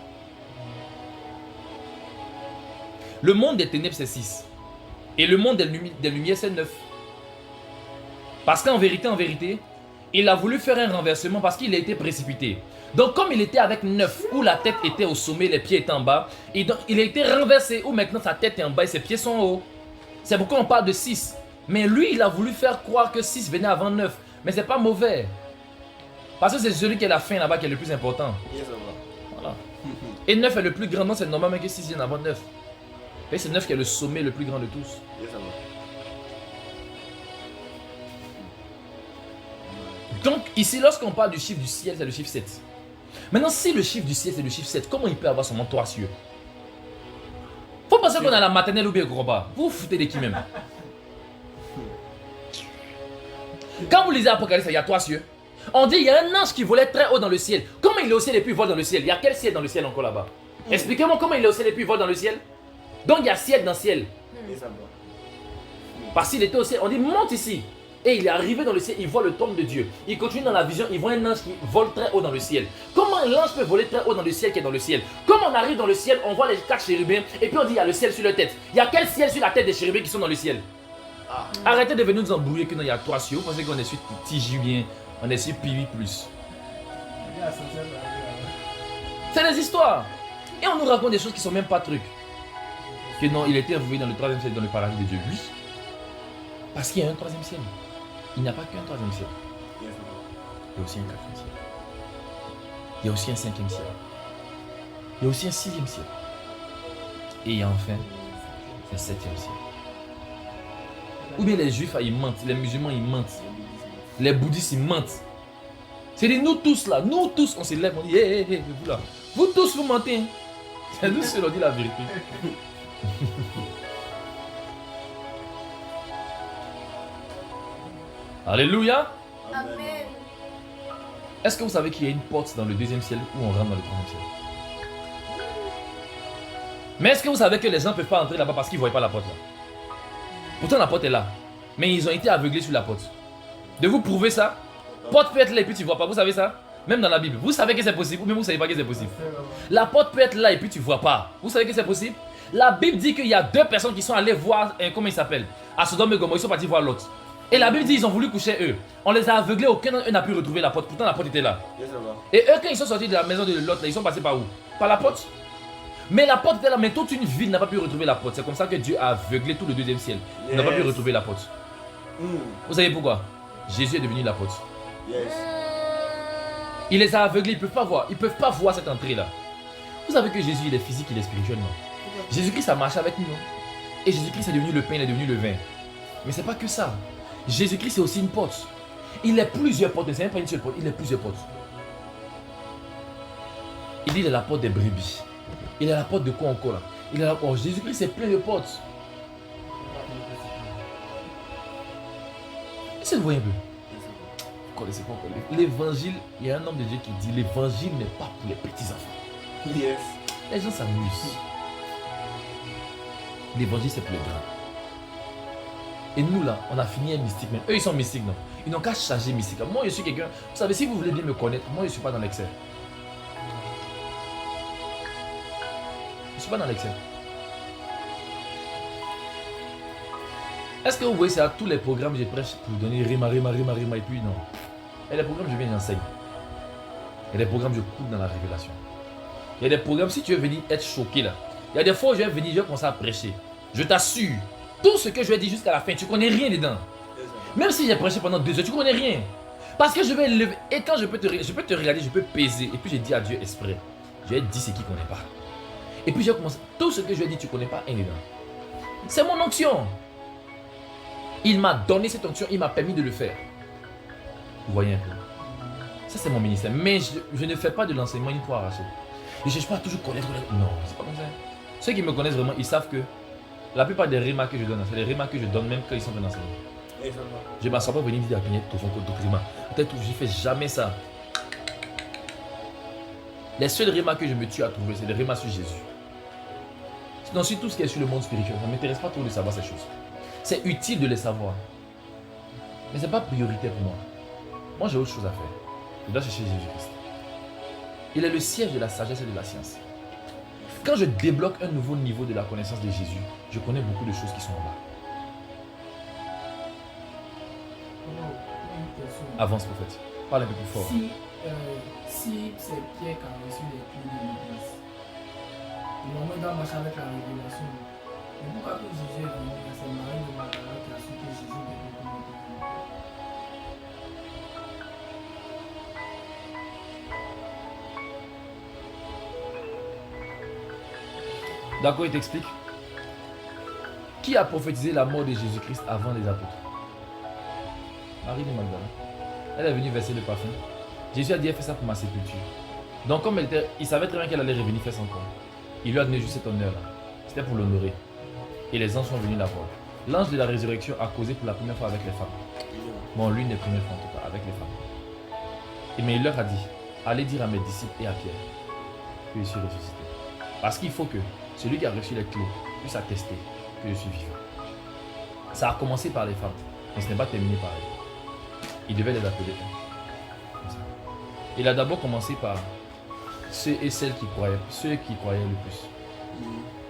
Le monde des ténèbres, c'est 6. Et le monde des lumières, c'est 9. Parce qu'en vérité, il a voulu faire un renversement parce qu'il a été précipité. Donc comme il était avec 9, où la tête était au sommet, les pieds étaient en bas, et donc il a été renversé, où maintenant sa tête est en bas et ses pieds sont en haut. C'est pourquoi on parle de 6. Mais lui, il a voulu faire croire que 6 venait avant 9. Mais c'est pas mauvais. Parce que c'est celui qui est la fin là-bas qui est le plus important. Yes, ça va. Voilà. Et 9 est le plus grand, non, c'est normal que 6 vienne avant 9. Et c'est 9 qui est le sommet le plus grand de tous. Yes, ça va. Donc ici, lorsqu'on parle du chiffre du ciel, c'est le chiffre 7. Maintenant, si le chiffre du ciel, c'est le chiffre 7, comment il peut avoir seulement 3 cieux? Faut penser qu'on a la maternelle ou bien gros bas. Vous vous foutez de qui même? Quand vous lisez Apocalypse, il y a 3 cieux. On dit il y a un ange qui volait très haut dans le ciel. Comment il est au ciel et puis il vole dans le ciel? Il y a quel ciel dans le ciel encore là-bas? Expliquez-moi comment il est au ciel et puis il vole dans le ciel. Donc il y a ciel dans ciel. Yes, ça va. Parce qu'il était au ciel. On dit monte ici. Et il est arrivé dans le ciel, il voit le trône de Dieu. Il continue dans la vision, il voit un ange qui vole très haut dans le ciel. Comment l'ange peut voler très haut dans le ciel qui est dans le ciel? Comment on arrive dans le ciel, on voit les 4 chérubins et puis on dit il y a le ciel sur leur tête. Il y a quel ciel sur la tête des chérubins qui sont dans le ciel? Arrêtez de venir nous embrouiller que non, il y a 3 cieux. Vous pensez qu'on est sur Petit Julien, on est sur Piwi+. C'est des histoires. Et on nous raconte des choses qui sont même pas trucs. Que non, il était envoyé dans le 3e ciel, dans le paradis de Dieu. Oui. Parce qu'il y a un 3e ciel. Il n'y a pas qu'un 3e ciel. Yes, ça va. Il y a aussi un 4e ciel. Il y a aussi un 5e ciel. Il y a aussi un 6e ciel. Et il y a enfin un 7e ciel. Ou bien les juifs, ils mentent. Les musulmans, ils mentent. Les bouddhistes, ils mentent. C'est-à-dire nous tous là, nous tous, on se lève, on dit hé, vous là. Vous tous, vous mentez. C'est nous seuls, on dit la vérité. Alléluia. Amen. Est-ce que vous savez qu'il y a une porte dans le 2e ciel où on rentre dans le 3e ciel? Mais est-ce que vous savez que les gens ne peuvent pas entrer là-bas parce qu'ils ne voient pas la porte là? Pourtant la porte est là. Mais ils ont été aveuglés sur la porte. De vous prouver ça? Porte peut être là et puis tu ne vois pas. Vous savez ça? Même dans la Bible. Vous savez que c'est possible ou même vous ne savez pas que c'est possible. La porte peut être là et puis tu ne vois pas. Vous savez que c'est possible? La Bible dit qu'il y a 2 personnes qui sont allées voir, comment il s'appelle? À Sodome et Gomorrhe, ils sont partis voir l'autre. Et la Bible dit qu'ils ont voulu coucher eux. On les a aveuglés, aucun d'eux n'a pu retrouver la porte. Pourtant la porte était là. Yes, ça va. Et eux quand ils sont sortis de la maison de l'autre, ils sont passés par où? Par la porte. Mais la porte était là, mais toute une ville n'a pas pu retrouver la porte. C'est comme ça que Dieu a aveuglé tout le 2e ciel. Il n'a pas pu Yes. retrouver la porte. Mm. Vous savez pourquoi? Jésus est devenu la porte. Yes. Il les a aveuglés, ils ne peuvent pas voir. Ils ne peuvent pas voir cette entrée-là. Vous savez que Jésus, il est physique, il est spirituel, non? Jésus-Christ a marché avec nous. Non? Et Jésus-Christ est devenu le pain, il est devenu le vin. Mais c'est pas que ça. Jésus-Christ, c'est aussi une porte. Il est plusieurs portes, mais ce n'est pas une seule porte, il est plusieurs portes. Il dit il est la porte des brebis. Il est la porte de quoi encore là? Il est la porte. Jésus-Christ, c'est plein de portes. Essayez de voir un peu. Vous connaissez pas encore. L'évangile, il y a un homme de Dieu qui dit l'évangile n'est pas pour les petits enfants. Yes. Les gens s'amusent. L'évangile, c'est pour les grands. Et nous là, on a fini un mystique même. Eux, ils sont mystiques, non? Ils n'ont qu'à changer mystique. Moi, je suis quelqu'un. Vous savez, si vous voulez bien me connaître, moi, je ne suis pas dans l'excès. Je ne suis pas dans l'excès. Est-ce que vous voyez ça? Tous les programmes, je prêche pour donner rima, et puis non. Et les programmes, je viens j'enseigne. Il y a des programmes, je coupe dans la révélation. Il y a des programmes, si tu veux venir être choqué là. Il y a des fois où je vais venir, je vais commencer à prêcher. Je t'assure, tout ce que je vais dire jusqu'à la fin, tu ne connais rien dedans. Yes, ça va. Même si j'ai prêché pendant 2 heures, tu ne connais rien. Parce que je vais lever, et quand je peux te regarder, je peux peser. Et puis je dis à Dieu exprès, je vais dire ce qu'il ne connaît pas. Et puis je commence, tout ce que je vais dire, tu ne connais pas un dedans. C'est mon onction. Il m'a donné cette onction, il m'a permis de le faire. Vous voyez un peu. Ça c'est mon ministère. Mais je ne fais pas de l'enseignement une fois arraché. Je ne cherche pas à toujours connaître. Non, c'est pas comme ça. Ceux qui me connaissent vraiment, ils savent que la plupart des rimas que je donne, c'est les rimas que je donne même quand ils sont en enseignement. Yes, ça va. Je ne m'assois pas venir me dire à Kenya, tout son code de rima. Peut-être que je ne fais jamais ça. Les seuls rimas que je me tue à trouver, c'est les rimas sur Jésus. Sinon, sur tout ce qui est sur le monde spirituel, ça ne m'intéresse pas trop de savoir ces choses. C'est utile de les savoir. Mais ce n'est pas prioritaire pour moi. Moi, j'ai autre chose à faire. Je dois chercher Jésus-Christ. Il est le siège de la sagesse et de la science. Quand je débloque un nouveau niveau de la connaissance de Jésus, je connais beaucoup de choses qui sont en bas. Avance, prophète. Parle un peu plus fort. Si c'est Pierre qui a reçu les clés de l'église, le moment il doit marcher avec la révélation. Mais pourquoi que Jésus est venu, c'est Marie de Magdala qui a su que Jésus était venu. D'accord, il t'explique. Qui a prophétisé la mort de Jésus-Christ avant les apôtres? Marie de Magdala. Elle est venue verser le parfum. Jésus a dit, elle fait ça pour ma sépulture. Donc comme il savait très bien qu'elle allait revenir faire son corps, il lui a donné juste cet honneur-là. C'était pour l'honorer. Et les anges sont venus la voir. L'ange de la résurrection a causé pour la première fois avec les femmes. Bon, l'une des premières fois en tout cas, avec les femmes. Mais il leur a dit, allez dire à mes disciples et à Pierre que je suis ressuscité. Parce qu'il faut que celui qui a reçu les clés puisse attester que je suis vivant. Ça a commencé par les femmes, mais ce n'est pas terminé par elles. Il devait les appeler. Comme ça. Il a d'abord commencé par ceux et celles qui croyaient, ceux qui croyaient le plus.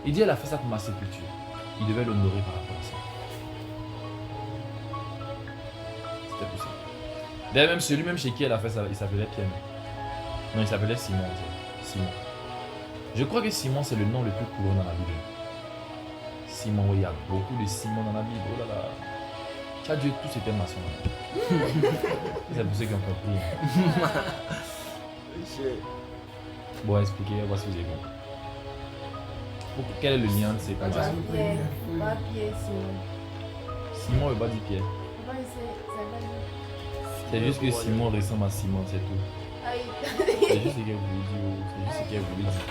Il dit, elle a fait ça pour ma sépulture. Il devait l'honorer par rapport à ça. C'était possible. D'ailleurs, même celui-même chez qui elle a fait ça, il s'appelait Pierre. Non, il s'appelait Simon. Simon. Je crois que Simon, c'est le nom le plus courant dans la Bible. Simon, oui, il y a beaucoup de Simon dans la Bible. Oh là là. Tiens, Dieu, tous étaient maçons. C'est pour ceux qui ont compris. Bon, expliquez, on va se dire. Quel est le lien de ces cas? Pas Pierre, Simon. Simon veut pas dire Pierre. C'est juste que Simon ressemble à Simon, c'est tout. C'est juste ce qu'elle voulait dire. C'est juste ce qu'elle voulait dire.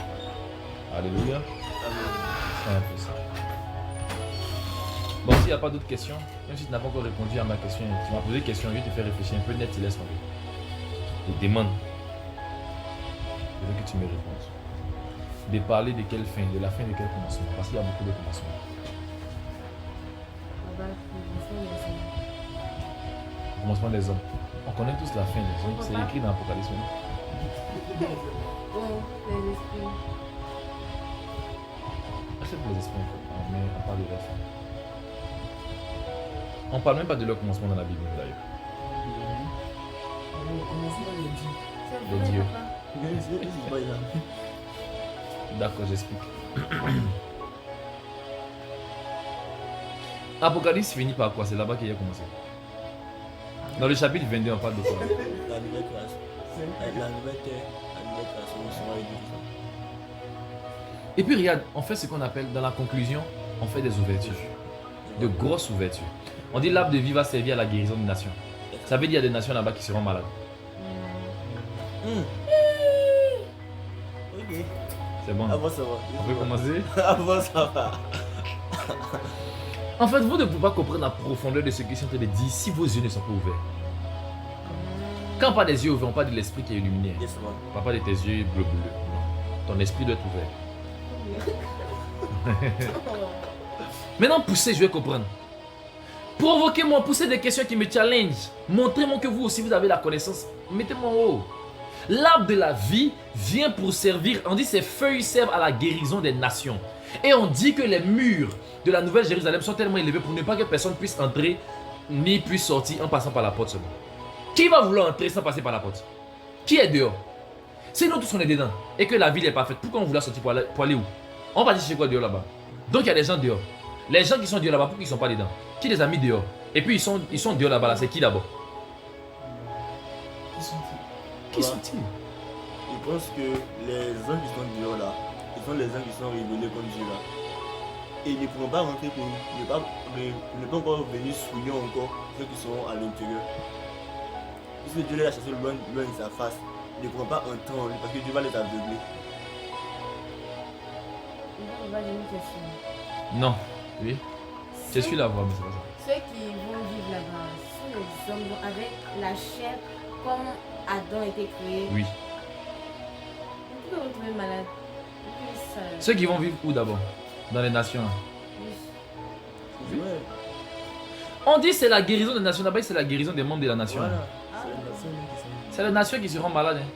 Alléluia. C'est un peu ça. Bon, s'il n'y a pas d'autres questions, même si tu n'as pas encore répondu à ma question, tu m'as posé une question, je vais te faire réfléchir un peu net, tu laisses tomber. Je demande. Je veux que tu me répondes. De parler de quelle fin, de la fin de quel commencement, parce qu'il y a beaucoup de commencements. Le commencement des hommes. On connaît tous la fin des hommes, c'est écrit dans l'Apocalypse. Les esprits. C'est pour les esprits, mais on parle de leur fin. On parle même pas de leur commencement dans la Bible d'ailleurs. Les dieux. D'accord, j'explique. Apocalypse finit par quoi? C'est là-bas qu'il a commencé. Dans le chapitre 22, on parle de quoi? La nouvelle classe. La nouvelle terre, la nouvelle création, on sera aidé. Et puis regarde, on fait ce qu'on appelle, dans la conclusion, on fait des ouvertures. De grosses ouvertures. On dit l'arbre de vie va servir à la guérison des nations. Ça veut dire qu'il y a des nations là-bas qui seront malades. Ok. C'est bon. Avant ça va. On peut commencer? Avant ça va. En fait, vous ne pouvez pas comprendre la profondeur de ce qu'ils sont en train de dire si vos yeux ne sont pas ouverts. Quand on parle des yeux ouverts, on parle de l'esprit qui est illuminé. Yes, man. On parle pas de tes yeux bleus. Non. Ton esprit doit être ouvert. Maintenant, poussez, je vais comprendre. Provoquez-moi, poussez des questions qui me challengent. Montrez-moi que vous aussi, vous avez la connaissance. Mettez-moi en haut. L'arbre de la vie vient pour servir. On dit que ses feuilles servent à la guérison des nations. Et on dit que les murs de la Nouvelle Jérusalem sont tellement élevés pour ne pas que personne puisse entrer ni puisse sortir en passant par la porte seulement. Qui va vouloir entrer sans passer par la porte? Qui est dehors? Si nous tous on est dedans et que la ville est parfaite, pourquoi on voulait sortir pour aller où? On va dire chez quoi dehors là-bas? Donc il y a des gens dehors. Les gens qui sont dehors là-bas, pourquoi ils ne sont pas dedans? Qui les a mis dehors? Et puis ils sont dehors là-bas, là. C'est qui d'abord? Qui sont-ils? Je pense que les gens qui sont dehors là, ils sont les gens qui sont révélés comme Dieu là. Et ils ne pourront pas rentrer pour ne pas encore venir souiller encore ceux qui seront à l'intérieur. Puisque Dieu les a chassés loin de sa face, ils ne pourront pas entendre parce que Dieu va les aveugler. Non, oui. Je suis là, mais c'est pas ça. Ceux qui vont vivre là-bas sont les hommes avec la chair comme Adam était créé. Oui. On peut retrouver malade. Ceux qui vont vivre où d'abord? Dans les nations. Oui. Ouais. On dit c'est la guérison des nations. D'abord, c'est la guérison des membres de la nation. Voilà. C'est la nation même qui s'en C'est la nation qui se rend malade. Hein.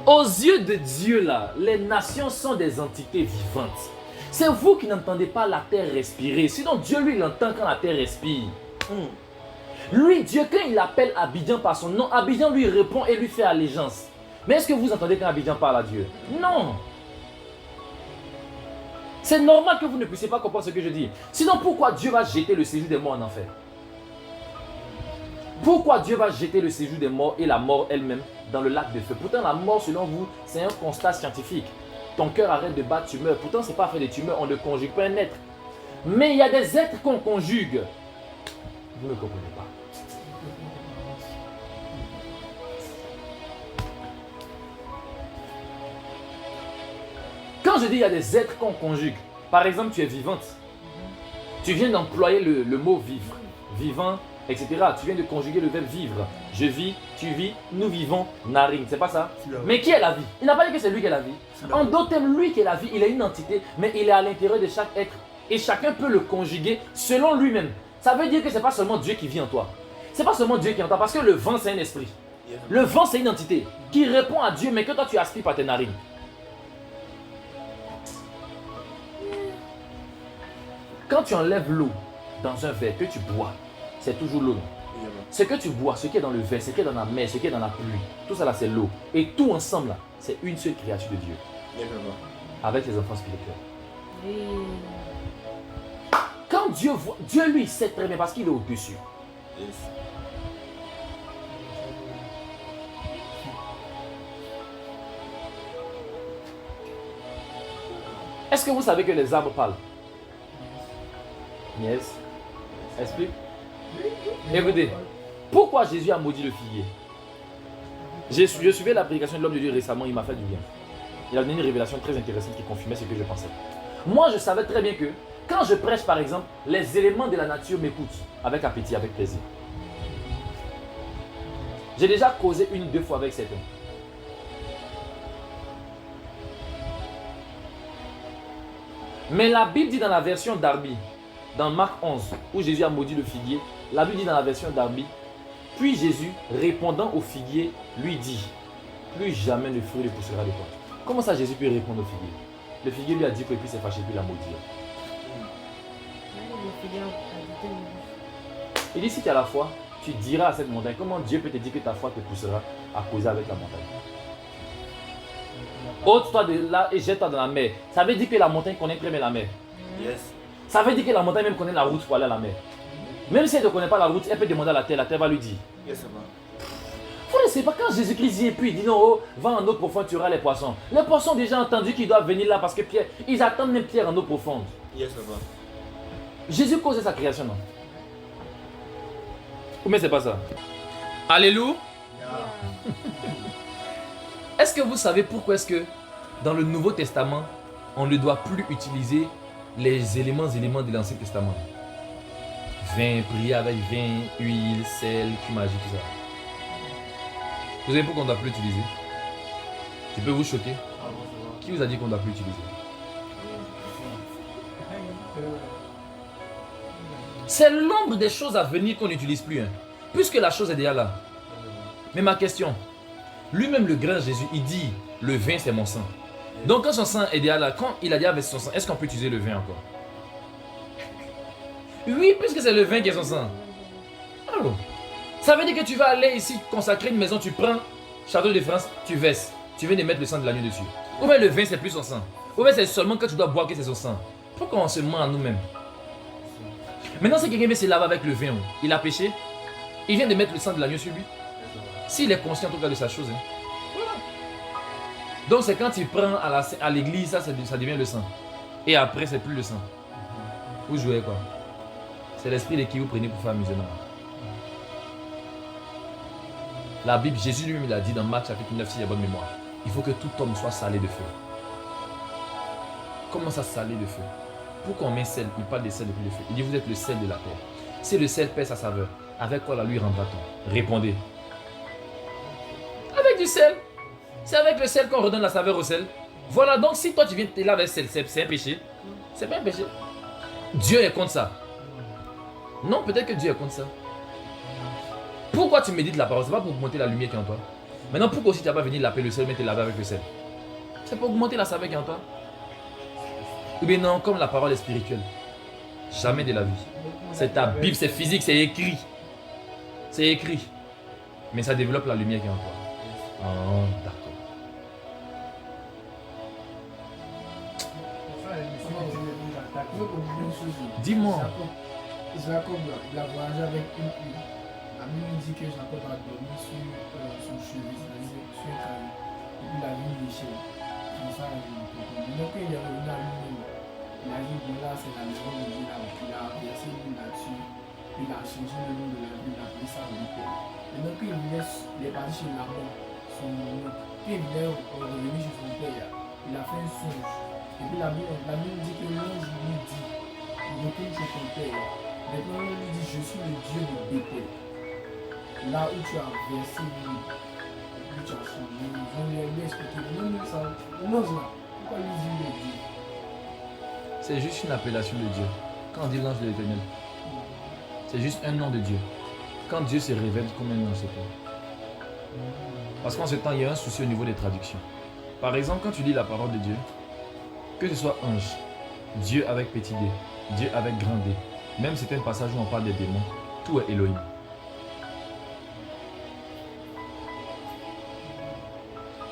Aux yeux de Dieu, là, les nations sont des entités vivantes. C'est vous qui n'entendez pas la terre respirer. Sinon, Dieu, lui, il entend quand la terre respire. Lui, Dieu, quand il appelle Abidjan par son nom, Abidjan lui répond et lui fait allégeance. Mais est-ce que vous entendez quand Abidjan parle à Dieu? Non. C'est normal que vous ne puissiez pas comprendre ce que je dis. Sinon, pourquoi Dieu va jeter le séjour des morts en enfer? Pourquoi Dieu va jeter le séjour des morts et la mort elle-même dans le lac de feu? Pourtant, la mort, selon vous, c'est un constat scientifique. Ton cœur arrête de battre, tu meurs. Pourtant, ce n'est pas fait des tumeurs, on ne conjugue pas un être. Mais il y a des êtres qu'on conjugue. Vous ne comprenez pas. Quand je dis il y a des êtres qu'on conjugue, par exemple, tu es vivante. Tu viens d'employer le mot vivre, vivant, etc. Tu viens de conjuguer le verbe vivre. Je vis, tu vis, nous vivons, narine. C'est pas ça? Mais qui est la vie? Il n'a pas dit que c'est lui qui est la vie. En d'autres termes, lui qui est la vie, il est une entité, mais il est à l'intérieur de chaque être. Et chacun peut le conjuguer selon lui-même. Ça veut dire que ce n'est pas seulement Dieu qui vit en toi. Ce n'est pas seulement Dieu qui est en toi, parce que le vent, c'est un esprit. Le vent, c'est une entité qui répond à Dieu, mais que toi, tu aspires par tes narines. Quand tu enlèves l'eau dans un verre que tu bois, c'est toujours l'eau. Ce que tu bois, ce qui est dans le verre, ce qui est dans la mer, ce qui est dans la pluie, tout ça là, c'est l'eau. Et tout ensemble, là, c'est une seule créature de Dieu. Avec les enfants spirituels. Quand Dieu voit, Dieu lui sait très bien parce qu'il est au-dessus. Est-ce que vous savez que les arbres parlent? Yes. Explique. Écoutez, pourquoi Jésus a maudit le figuier? Je suivais la prédication de l'homme de Dieu récemment, il m'a fait du bien. Il a donné une révélation très intéressante qui confirmait ce que je pensais. Moi, je savais très bien que quand je prêche, par exemple, les éléments de la nature m'écoutent avec appétit, avec plaisir. J'ai déjà causé 1 ou 2 fois avec certains. Mais la Bible dit dans la version Darby, dans Marc 11, où Jésus a maudit le figuier, la Bible dit dans la version Darby, puis Jésus, répondant au figuier, lui dit, plus jamais le fruit ne poussera de toi. Comment ça Jésus peut répondre au figuier? Le figuier lui a dit que puis s'est fâché, puis l'a maudit. Il dit, si tu as la foi, tu diras à cette montagne, comment Dieu peut te dire que ta foi te poussera à causer avec la montagne? Ôte-toi de là et jette-toi dans la mer. Ça veut dire que la montagne connaît très bien la mer. Yes. Ça veut dire que la montagne même connaît la route pour aller à la mer. Même si elle ne connaît pas la route, elle peut demander à la terre va lui dire. Yes, ça va. Vous ne savez pas quand Jésus-Christ dit et puis il dit non, oh, va en eau profonde, tu auras les poissons. Les poissons ont déjà entendu qu'ils doivent venir là parce que Pierre, ils attendent même Pierre en eau profonde. Yes, ça va. Jésus causait sa création, non? Ou mais c'est pas ça? Alléluia. Est-ce que vous savez pourquoi est-ce que dans le Nouveau Testament, on ne doit plus utiliser les éléments de l'Ancien Testament? Vin, prier avec vin, huile, sel, cumin magique, tout ça. Vous savez pourquoi on ne doit plus utiliser? Je peux vous choquer? Qui vous a dit qu'on ne doit plus utiliser? C'est l'ombre des choses à venir qu'on n'utilise plus. Hein. Puisque la chose est déjà là. Mais ma question, lui-même le grand Jésus, il dit, le vin c'est mon sang. Donc quand son sang est déjà là, quand il a déjà versé son sang, est-ce qu'on peut utiliser le vin encore? Oui, puisque c'est le vin qui est son sang. Alors, ça veut dire que tu vas aller ici consacrer une maison, tu prends Château de France, tu verses. Tu viens de mettre le sang de l'agneau dessus. Ou bien le vin c'est plus son sang. Ou bien c'est seulement quand tu dois boire que c'est son sang. Pourquoi on se ment à nous-mêmes? Maintenant si quelqu'un vient se laver avec le vin, il a péché, il vient de mettre le sang de l'agneau sur lui. S'il est conscient en tout cas de sa chose. Hein. Voilà. Donc c'est quand il prend à l'église, ça devient le sang. Et après c'est plus le sang. Vous jouez quoi? C'est l'esprit de qui vous prenez pour faire musulman. La Bible, Jésus lui-même il a dit dans Marc chapitre 9, si j'ai bonne mémoire, il faut que tout homme soit salé de feu. Comment ça salé de feu? Pourquoi on met sel? Il parle de sel depuis le feu. Il dit vous êtes le sel de la terre. Si le sel perd sa saveur, avec quoi la lui rendra-t-on? Répondez. Avec du sel. C'est avec le sel qu'on redonne la saveur au sel. Voilà, donc si toi tu viens te laver, c'est un péché. C'est pas un péché. Dieu est contre ça. Non, peut-être que Dieu est contre ça. Pourquoi tu médites la parole? C'est pas pour augmenter la lumière qui est en toi. Maintenant, pourquoi aussi tu n'as pas venu laver le sel, mais te laver avec le sel? C'est pour augmenter la saveur qui est en toi. Ou bien non, comme la parole est spirituelle. Jamais de la vie. C'est ta Bible, c'est physique, c'est écrit. C'est écrit. Mais ça développe la lumière qui est en toi. Oh, d'accord. Dis-moi. Jacob, il a voyagé avec une huile. La Bible dit que Jacob a dormi sur son chevet, c'est-à-dire sur un caillou. Et puis la vie léchée. Comme ça, donc il est revenu à lui-même. Il a dit, bon là, c'est la maison de Dieu là. Il a versé l'huile là-dessus. Puis il a changé le nom de la ville, il a appelé ça Bethel. Et donc il est parti chez Laban, son oncle. Puis il est revenu chez son père. Il a fait un songe. Et puis la Bible dit que l'ange lui dit, retourne chez ton père. Maintenant, on lui dit, je suis le Dieu de Bethel. Là où tu as versé l'huile, et puis tu as changé. Ils vont lui expliquer. Non, ça, non, pourquoi lui dit le Dieu? C'est juste une appellation de Dieu. Quand on dit l'ange de l'Éternel, c'est juste un nom de Dieu. Quand Dieu se révèle comme un nom, c'est quoi? Parce qu'en ce temps, il y a un souci au niveau des traductions. Par exemple, quand tu lis la parole de Dieu, que ce soit ange, Dieu avec petit d, Dieu avec grand D, même certains passages où on parle des démons, tout est Elohim.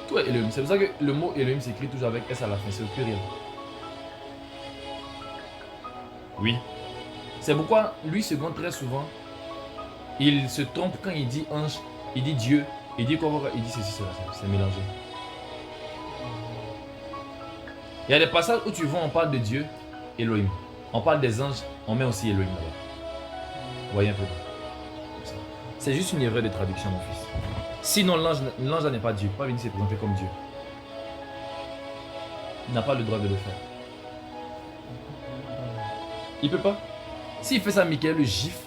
Tout est Elohim. C'est pour ça que le mot Elohim s'écrit toujours avec S à la fin, c'est au pluriel. Oui. C'est pourquoi lui seconde très souvent, il se trompe quand il dit ange, il dit Dieu, il dit quoi, il dit ceci, cela, c'est mélangé. Il y a des passages où tu vois, on parle de Dieu, Elohim. On parle des anges, on met aussi Elohim là-bas. Vous voyez un peu. C'est juste une erreur de traduction, mon fils. Sinon, l'ange n'est pas Dieu. Pas venir se présenter comme Dieu. Il n'a pas le droit de le faire. Il peut pas. S'il fait ça, Michael le gifle.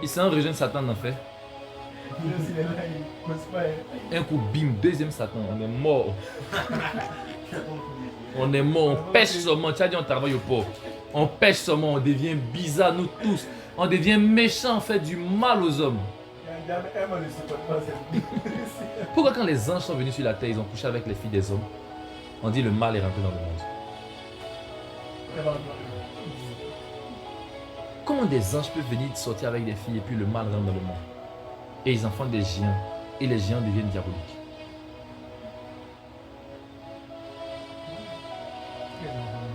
Il s'en rejoint Satan en fait. Un coup, bim, deuxième Satan. On est mort. On est mort. On pêche seulement. Tu as dit on travaille au port. On pêche seulement. On devient bizarre, nous tous. On devient méchant, on fait du mal aux hommes. Pourquoi quand les anges sont venus sur la terre, ils ont couché avec les filles des hommes? On dit le mal est rentré dans le monde. Comment des anges peuvent venir sortir avec des filles et puis le mal rentre dans le monde? Et ils en font des géants. Et les géants deviennent diaboliques.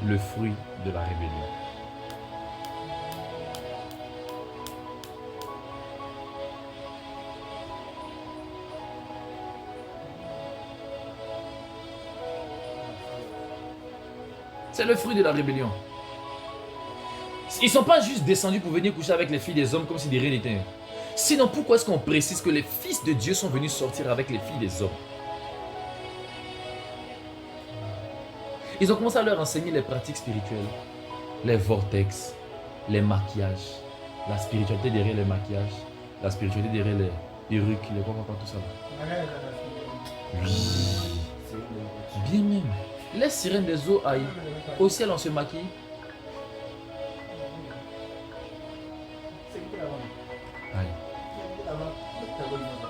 Le fruit de la rébellion. C'est le fruit de la rébellion. Ils ne sont pas juste descendus pour venir coucher avec les filles des hommes comme si des rien n'était. Sinon, pourquoi est-ce qu'on précise que les fils de Dieu sont venus sortir avec les filles des hommes? Ils ont commencé à leur enseigner les pratiques spirituelles, les vortex, les maquillages, la spiritualité derrière les maquillages, la spiritualité derrière les perruques, les quoi, tout ça. Oui. Bien même. Les sirènes des eaux aillent. Au ciel, on se maquille. Aïe.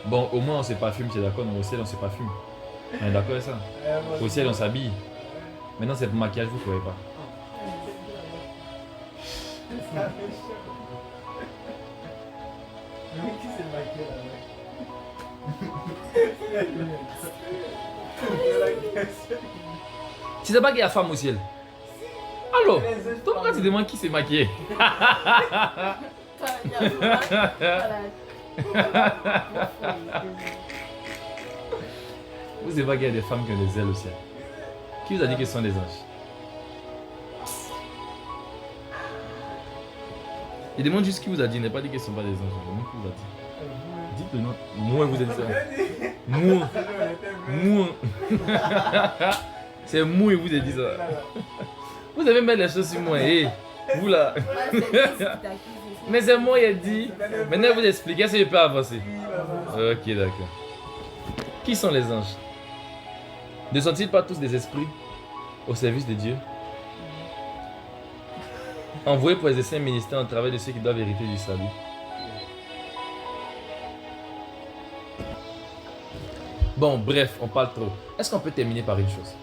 Bon, au moins on se parfume, c'est d'accord, au ciel on se parfume. On est d'accord avec ça? Au ciel on s'habille. Maintenant c'est pour maquillage, vous ne trouvez pas? Tu sais pas qu'il y a femme au ciel? Allô? Toi pourquoi tu demandes qui s'est maquillé? Vous savez pas qu'il y a des femmes qui ont des ailes au ciel? Qui vous a dit que ce sont des anges? Il demande juste qui vous a dit, il n'a pas dit que ce ne sont pas des anges. Il demande qui vous a dit. Dites le nom. Moi vous êtes ça. Moi. Moi. C'est moi et vous avez dit ça. Vous avez mis les choses sur moi. Hey, vous là. Mais c'est moi qui ai dit. Maintenant vous expliquez si je peux avancer. Ok, d'accord. Qui sont les anges? Ne sont-ils pas tous des esprits? au service de Dieu, envoyé pour exercer un ministère en travail de ceux qui doivent hériter du salut. Bon, bref, on parle trop. Est-ce qu'on peut terminer par une chose?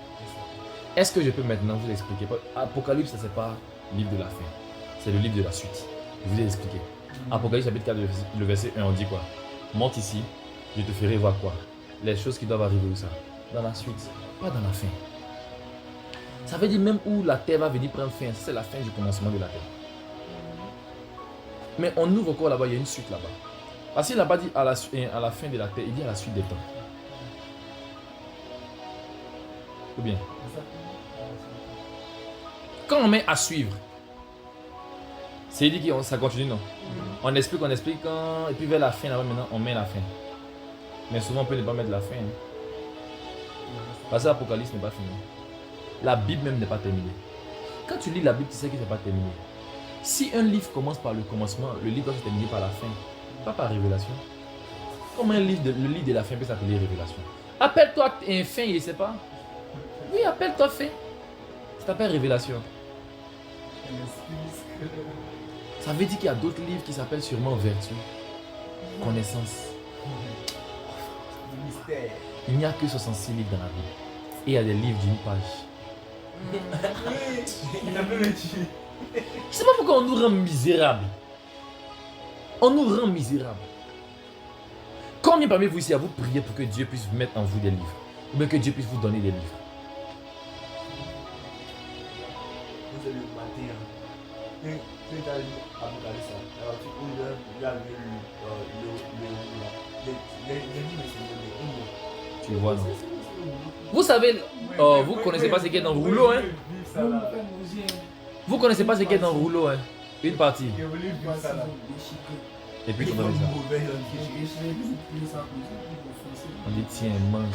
Est-ce que je peux maintenant vous expliquer? Apocalypse, ce n'est pas le livre de la fin. C'est le livre de la suite. Je vous ai expliqué. Apocalypse chapitre 4, le verset 1, on dit quoi? Monte ici, je te ferai voir quoi? Les choses qui doivent arriver où ça? Dans la suite, pas dans la fin. Ça veut dire même où la terre va venir prendre fin. C'est la fin du commencement de la terre. Mais on ouvre encore là-bas, il y a une suite là-bas. Parce qu'il n'a pas dit à la fin de la terre, il dit à la suite des temps. Ou bien? Quand on met à suivre, c'est dit que ça continue, non? On explique, et puis vers la fin, là-bas, maintenant, on met la fin. Mais souvent, on peut ne pas mettre la fin. Parce que l'Apocalypse n'est pas fini. La Bible même n'est pas terminée. Quand tu lis la Bible, tu sais que ce n'est pas terminé. Si un livre commence par le commencement, le livre doit se terminer par la fin, pas par révélation. Comment le livre de la fin peut s'appeler révélation? Appelle-toi un fin, il ne sait pas. Oui, appelle-toi fin. Ça s'appelle révélation. Ça veut dire qu'il y a d'autres livres qui s'appellent sûrement vertu, connaissance. Il n'y a que 66 livres dans la Bible. Et il y a des livres d'une page. Il a même dit. Je ne sais pas pourquoi on nous rend misérables. On nous rend misérables. Combien parmi vous ici à vous prier pour que Dieu puisse mettre en vous des livres? Ou bien que Dieu puisse vous donner des livres? Vous allez le matin. Tu as lu Apocalypse. Il y a Tu vois, non? Vous savez, vous connaissez pas ce qui est dans le rouleau, hein? Vous connaissez pas ce qui est dans le rouleau, hein? Une partie. Et puis tu donnes ça. On dit tiens, mange.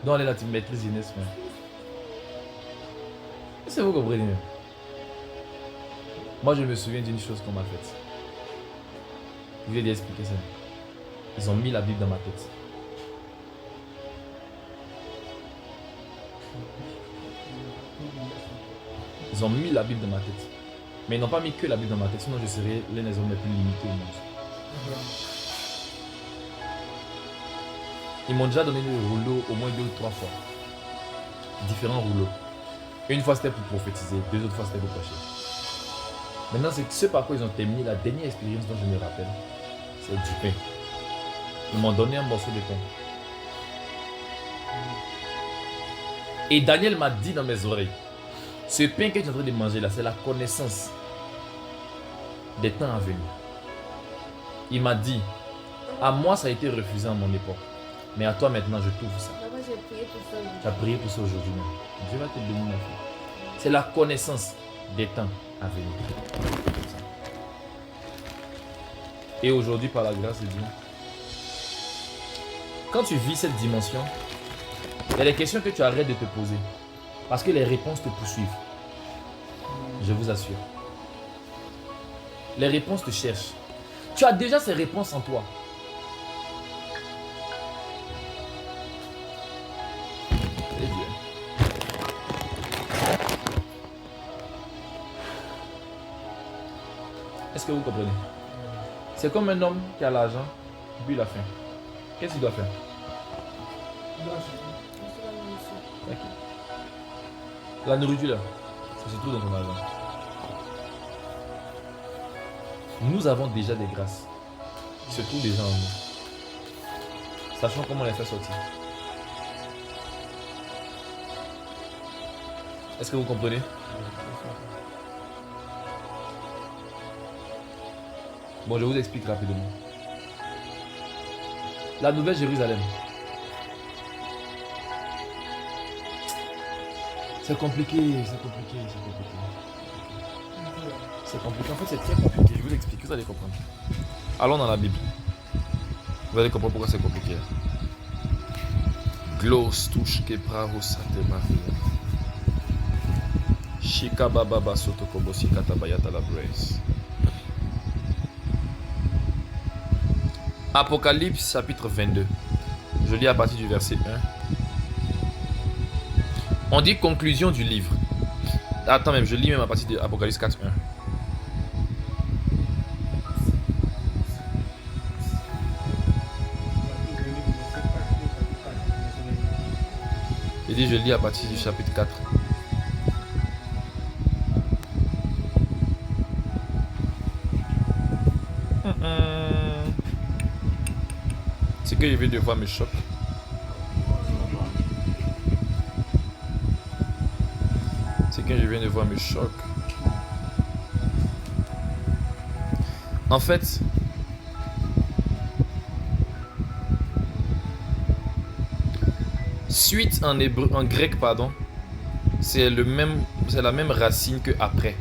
Donc là, tu maîtrises Inès. Est-ce que vous comprenez? Moi, je me souviens d'une chose qu'on m'a faite. Je vais expliquer ça. Ils ont mis la Bible dans ma tête. Ils ont mis la Bible dans ma tête. Mais ils n'ont pas mis que la Bible dans ma tête, sinon je serais l'un des hommes les plus limités au monde. Ils m'ont déjà donné le rouleau au moins 2 ou 3 fois. Différents rouleaux. Une fois c'était pour prophétiser, 2 autres fois c'était pour prêcher. Maintenant, c'est ce par quoi ils ont terminé. La dernière expérience dont je me rappelle, c'est du pain. Ils m'ont donné un morceau de pain. Et Daniel m'a dit dans mes oreilles, ce pain que tu es en train de manger là, c'est la connaissance des temps à venir. Il m'a dit, à moi ça a été refusé à mon époque. Mais à toi maintenant, je t'ouvre ça. J'ai prié pour ça. Tu as prié pour ça aujourd'hui même. Dieu va te bénir, ma fille. C'est la connaissance des temps à venir. Et aujourd'hui, par la grâce de Dieu, quand tu vis cette dimension, il y a des questions que tu arrêtes de te poser. Parce que les réponses te poursuivent. Je vous assure. Les réponses te cherchent. Tu as déjà ces réponses en toi. C'est Dieu. Est-ce que vous comprenez? C'est comme un homme qui a l'argent, puis il a faim. Qu'est-ce qu'il doit faire? Okay. La nourriture là, ça se trouve dans ton argent. Nous avons déjà des grâces qui se trouvent déjà en nous. Sachant comment les faire sortir. Est-ce que vous comprenez? Bon, je vous explique rapidement. La Nouvelle Jérusalem. C'est compliqué, c'est compliqué, c'est compliqué. C'est compliqué, en fait c'est très compliqué, je vous explique, vous allez comprendre. Allons dans la Bible. Vous allez comprendre pourquoi c'est compliqué. Glos touche que bravo sate maria. Shika baba soto kobo sikata bayata la brace. Apocalypse chapitre 22. Je lis à partir du verset 1 On dit conclusion du livre. Attends même, je lis même à partir de Apocalypse 4, 1. Je lis à partir du chapitre 4. Ce que je viens de voir me choque. Ce que je viens de voir me choque. En fait, suite en hébreu, en grec, pardon, c'est la même racine que après.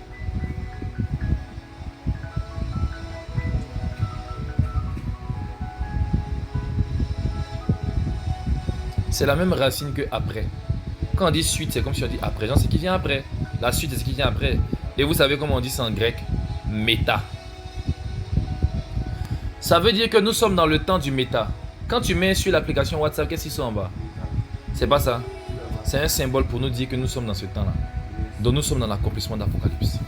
C'est la même racine que après. Quand on dit suite, c'est comme si on dit après. Genre, c'est qui vient après. La suite, c'est ce qui vient après. Et vous savez comment on dit ça en grec? Méta. Ça veut dire que nous sommes dans le temps du méta. Quand tu mets sur l'application WhatsApp, qu'est-ce qu'ils sont en bas? C'est pas ça. C'est un symbole pour nous dire que nous sommes dans ce temps-là. Donc nous sommes dans l'accomplissement d'Apocalypse.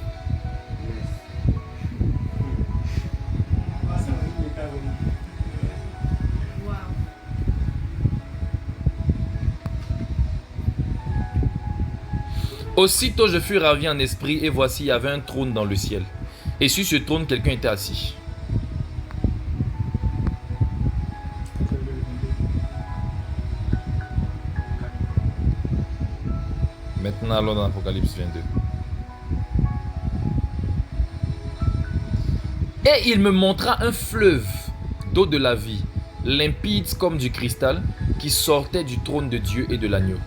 Aussitôt je fus ravi en esprit et voici il y avait un trône dans le ciel. Et sur ce trône quelqu'un était assis. Maintenant allons dans l'Apocalypse 22. Et il me montra un fleuve d'eau de la vie, limpide comme du cristal, qui sortait du trône de Dieu et de l'agneau.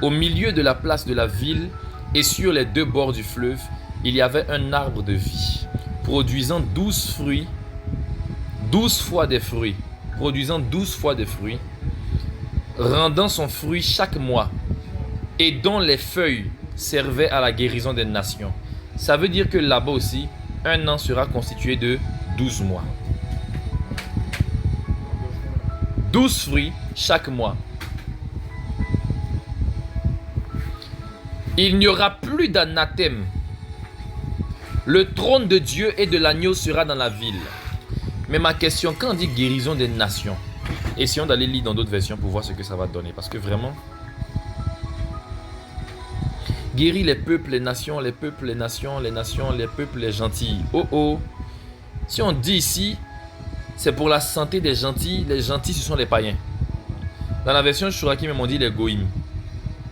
Au milieu de la place de la ville et sur les deux bords du fleuve, il y avait un arbre de vie, produisant 12 fruits, 12 fois des fruits, produisant 12 fois des fruits, rendant son fruit chaque mois, et dont les feuilles servaient à la guérison des nations. Ça veut dire que là-bas aussi, un an sera constitué de 12 mois. 12 fruits chaque mois. Il n'y aura plus d'anathème. Le trône de Dieu et de l'agneau sera dans la ville. Mais ma question, quand on dit guérison des nations, essayons d'aller lire dans d'autres versions pour voir ce que ça va donner. Parce que vraiment, guérir les peuples, les nations, les peuples, les nations, les nations, les peuples, les gentils. Oh oh. Si on dit ici, c'est pour la santé des gentils. Les gentils, ce sont les païens. Dans la version Chouraki, même on dit les goïms.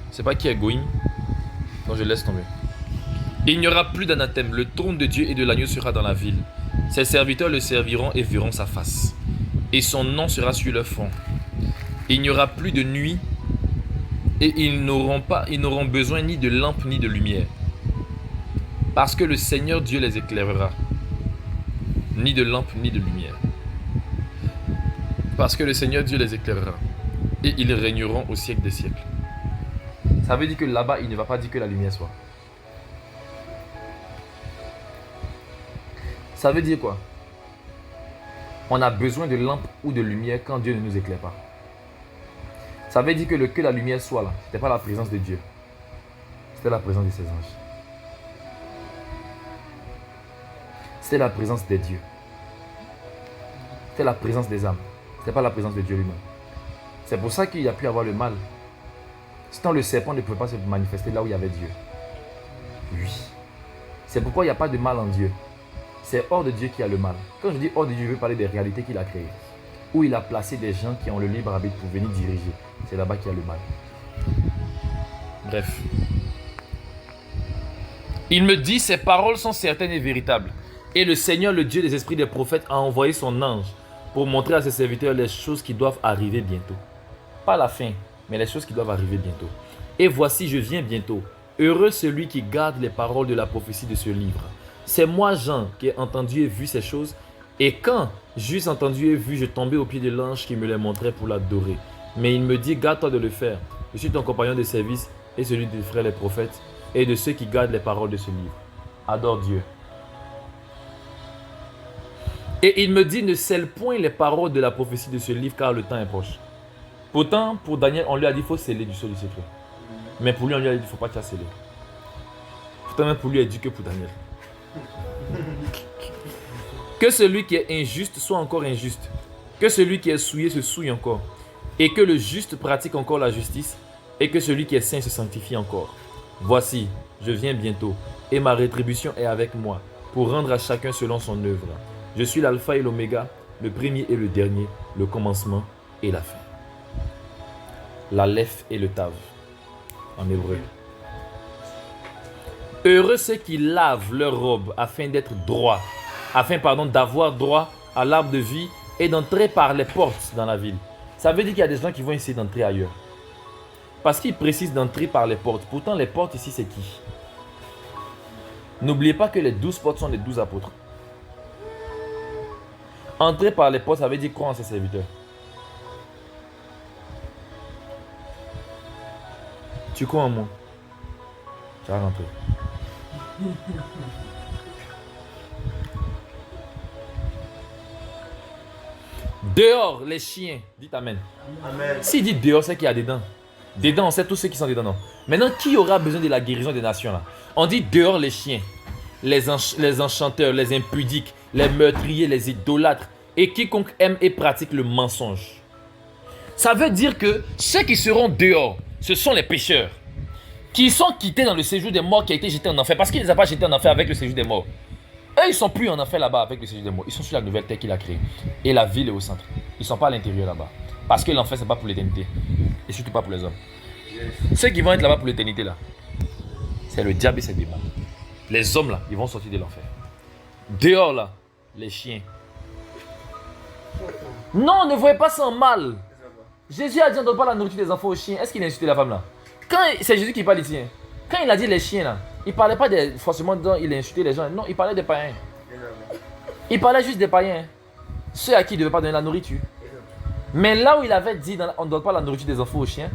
Je ne sais pas qui est goïm. Donc je laisse tomber. Il n'y aura plus d'anathème. Le trône de Dieu et de l'agneau sera dans la ville. Ses serviteurs le serviront et verront sa face. Et son nom sera sur leur front. Il n'y aura plus de nuit. Et ils n'auront besoin ni de lampe ni de lumière. Parce que le Seigneur Dieu les éclairera. Ni de lampe ni de lumière. Parce que le Seigneur Dieu les éclairera. Et ils régneront au siècle des siècles. Ça veut dire que là-bas, il ne va pas dire que la lumière soit. Ça veut dire quoi? On a besoin de lampe ou de lumière quand Dieu ne nous éclaire pas. Ça veut dire que la lumière soit là. Ce n'était pas la présence de Dieu. C'était la présence de ses anges. C'était la présence des dieux. C'était la présence des âmes. Ce n'était pas la présence de Dieu lui-même. C'est pour ça qu'il y a pu avoir le mal. Sinon le serpent ne pouvait pas se manifester là où il y avait Dieu. Oui. C'est pourquoi il n'y a pas de mal en Dieu. C'est hors de Dieu qu'il y a le mal. Quand je dis hors de Dieu, je veux parler des réalités qu'il a créées. Où il a placé des gens qui ont le libre arbitre pour venir diriger. C'est là-bas qu'il y a le mal. Bref. Il me dit, ces paroles sont certaines et véritables. Et le Seigneur, le Dieu des esprits des prophètes, a envoyé son ange pour montrer à ses serviteurs les choses qui doivent arriver bientôt. Pas la fin, mais les choses qui doivent arriver bientôt. Et voici, je viens bientôt. Heureux celui qui garde les paroles de la prophétie de ce livre. C'est moi, Jean, qui ai entendu et vu ces choses. Et quand j'eus entendu et vu, je tombais aux pieds de l'ange qui me les montrait pour l'adorer. Mais il me dit, garde-toi de le faire. Je suis ton compagnon de service et celui des frères les prophètes et de ceux qui gardent les paroles de ce livre. Adore Dieu. Et il me dit, ne scelle point les paroles de la prophétie de ce livre car le temps est proche. Pourtant, pour Daniel, on lui a dit, il faut sceller du sceau du secret. Mais pour lui, on lui a dit qu'il ne faut pas chasser-les. Pourtant, même pour lui, il a dit que pour Daniel. Que celui qui est injuste soit encore injuste. Que celui qui est souillé se souille encore. Et que le juste pratique encore la justice. Et que celui qui est saint se sanctifie encore. Voici, je viens bientôt. Et ma rétribution est avec moi. Pour rendre à chacun selon son œuvre. Je suis l'alpha et l'oméga. Le premier et le dernier. Le commencement et la fin. L'Aleph et le Tav. En hébreu. Heureux ceux qui lavent leurs robes afin d'être droits, d'avoir droit à l'arbre de vie et d'entrer par les portes dans la ville. Ça veut dire qu'il y a des gens qui vont essayer d'entrer ailleurs. Parce qu'il précise d'entrer par les portes. Pourtant, les portes ici, c'est qui? N'oubliez pas que les 12 portes sont les 12 apôtres. Entrer par les portes, ça veut dire croire en ses serviteurs. Tu crois en moi? Tu vas rentrer. Dehors les chiens, dites amen. Amen. S'il dit dehors, c'est qu'il y a dedans. Dedans, on sait tous ceux qui sont dedans. Non. Maintenant, qui aura besoin de la guérison des nations là? On dit dehors les chiens, les enchanteurs, les impudiques, les meurtriers, les idolâtres et quiconque aime et pratique le mensonge. Ça veut dire que ceux qui seront dehors, ce sont les pécheurs qui sont quittés dans le séjour des morts qui a été jeté en enfer. Parce qu'il ne les a pas jetés en enfer avec le séjour des morts. Eux, ils ne sont plus en enfer là-bas avec le séjour des morts. Ils sont sur la nouvelle terre qu'il a créée. Et la ville est au centre. Ils ne sont pas à l'intérieur là-bas. Parce que l'enfer, ce n'est pas pour l'éternité. Et surtout pas pour les hommes. Ceux qui vont être là-bas pour l'éternité, là, c'est le diable et ses démons. Les hommes, là, ils vont sortir de l'enfer. Dehors, là, les chiens. Non, ne voyez pas ça en mal. Jésus a dit on ne donne pas la nourriture des enfants aux chiens. Est-ce qu'il a insulté la femme là? Quand c'est Jésus qui parle ici, quand il a dit les chiens là, il ne parlait pas forcément dont il a insulté les gens. Non, il parlait des païens. Il parlait juste des païens. Ceux à qui il ne devait pas donner la nourriture. Mais là où il avait dit on ne donne pas la nourriture des enfants aux chiens,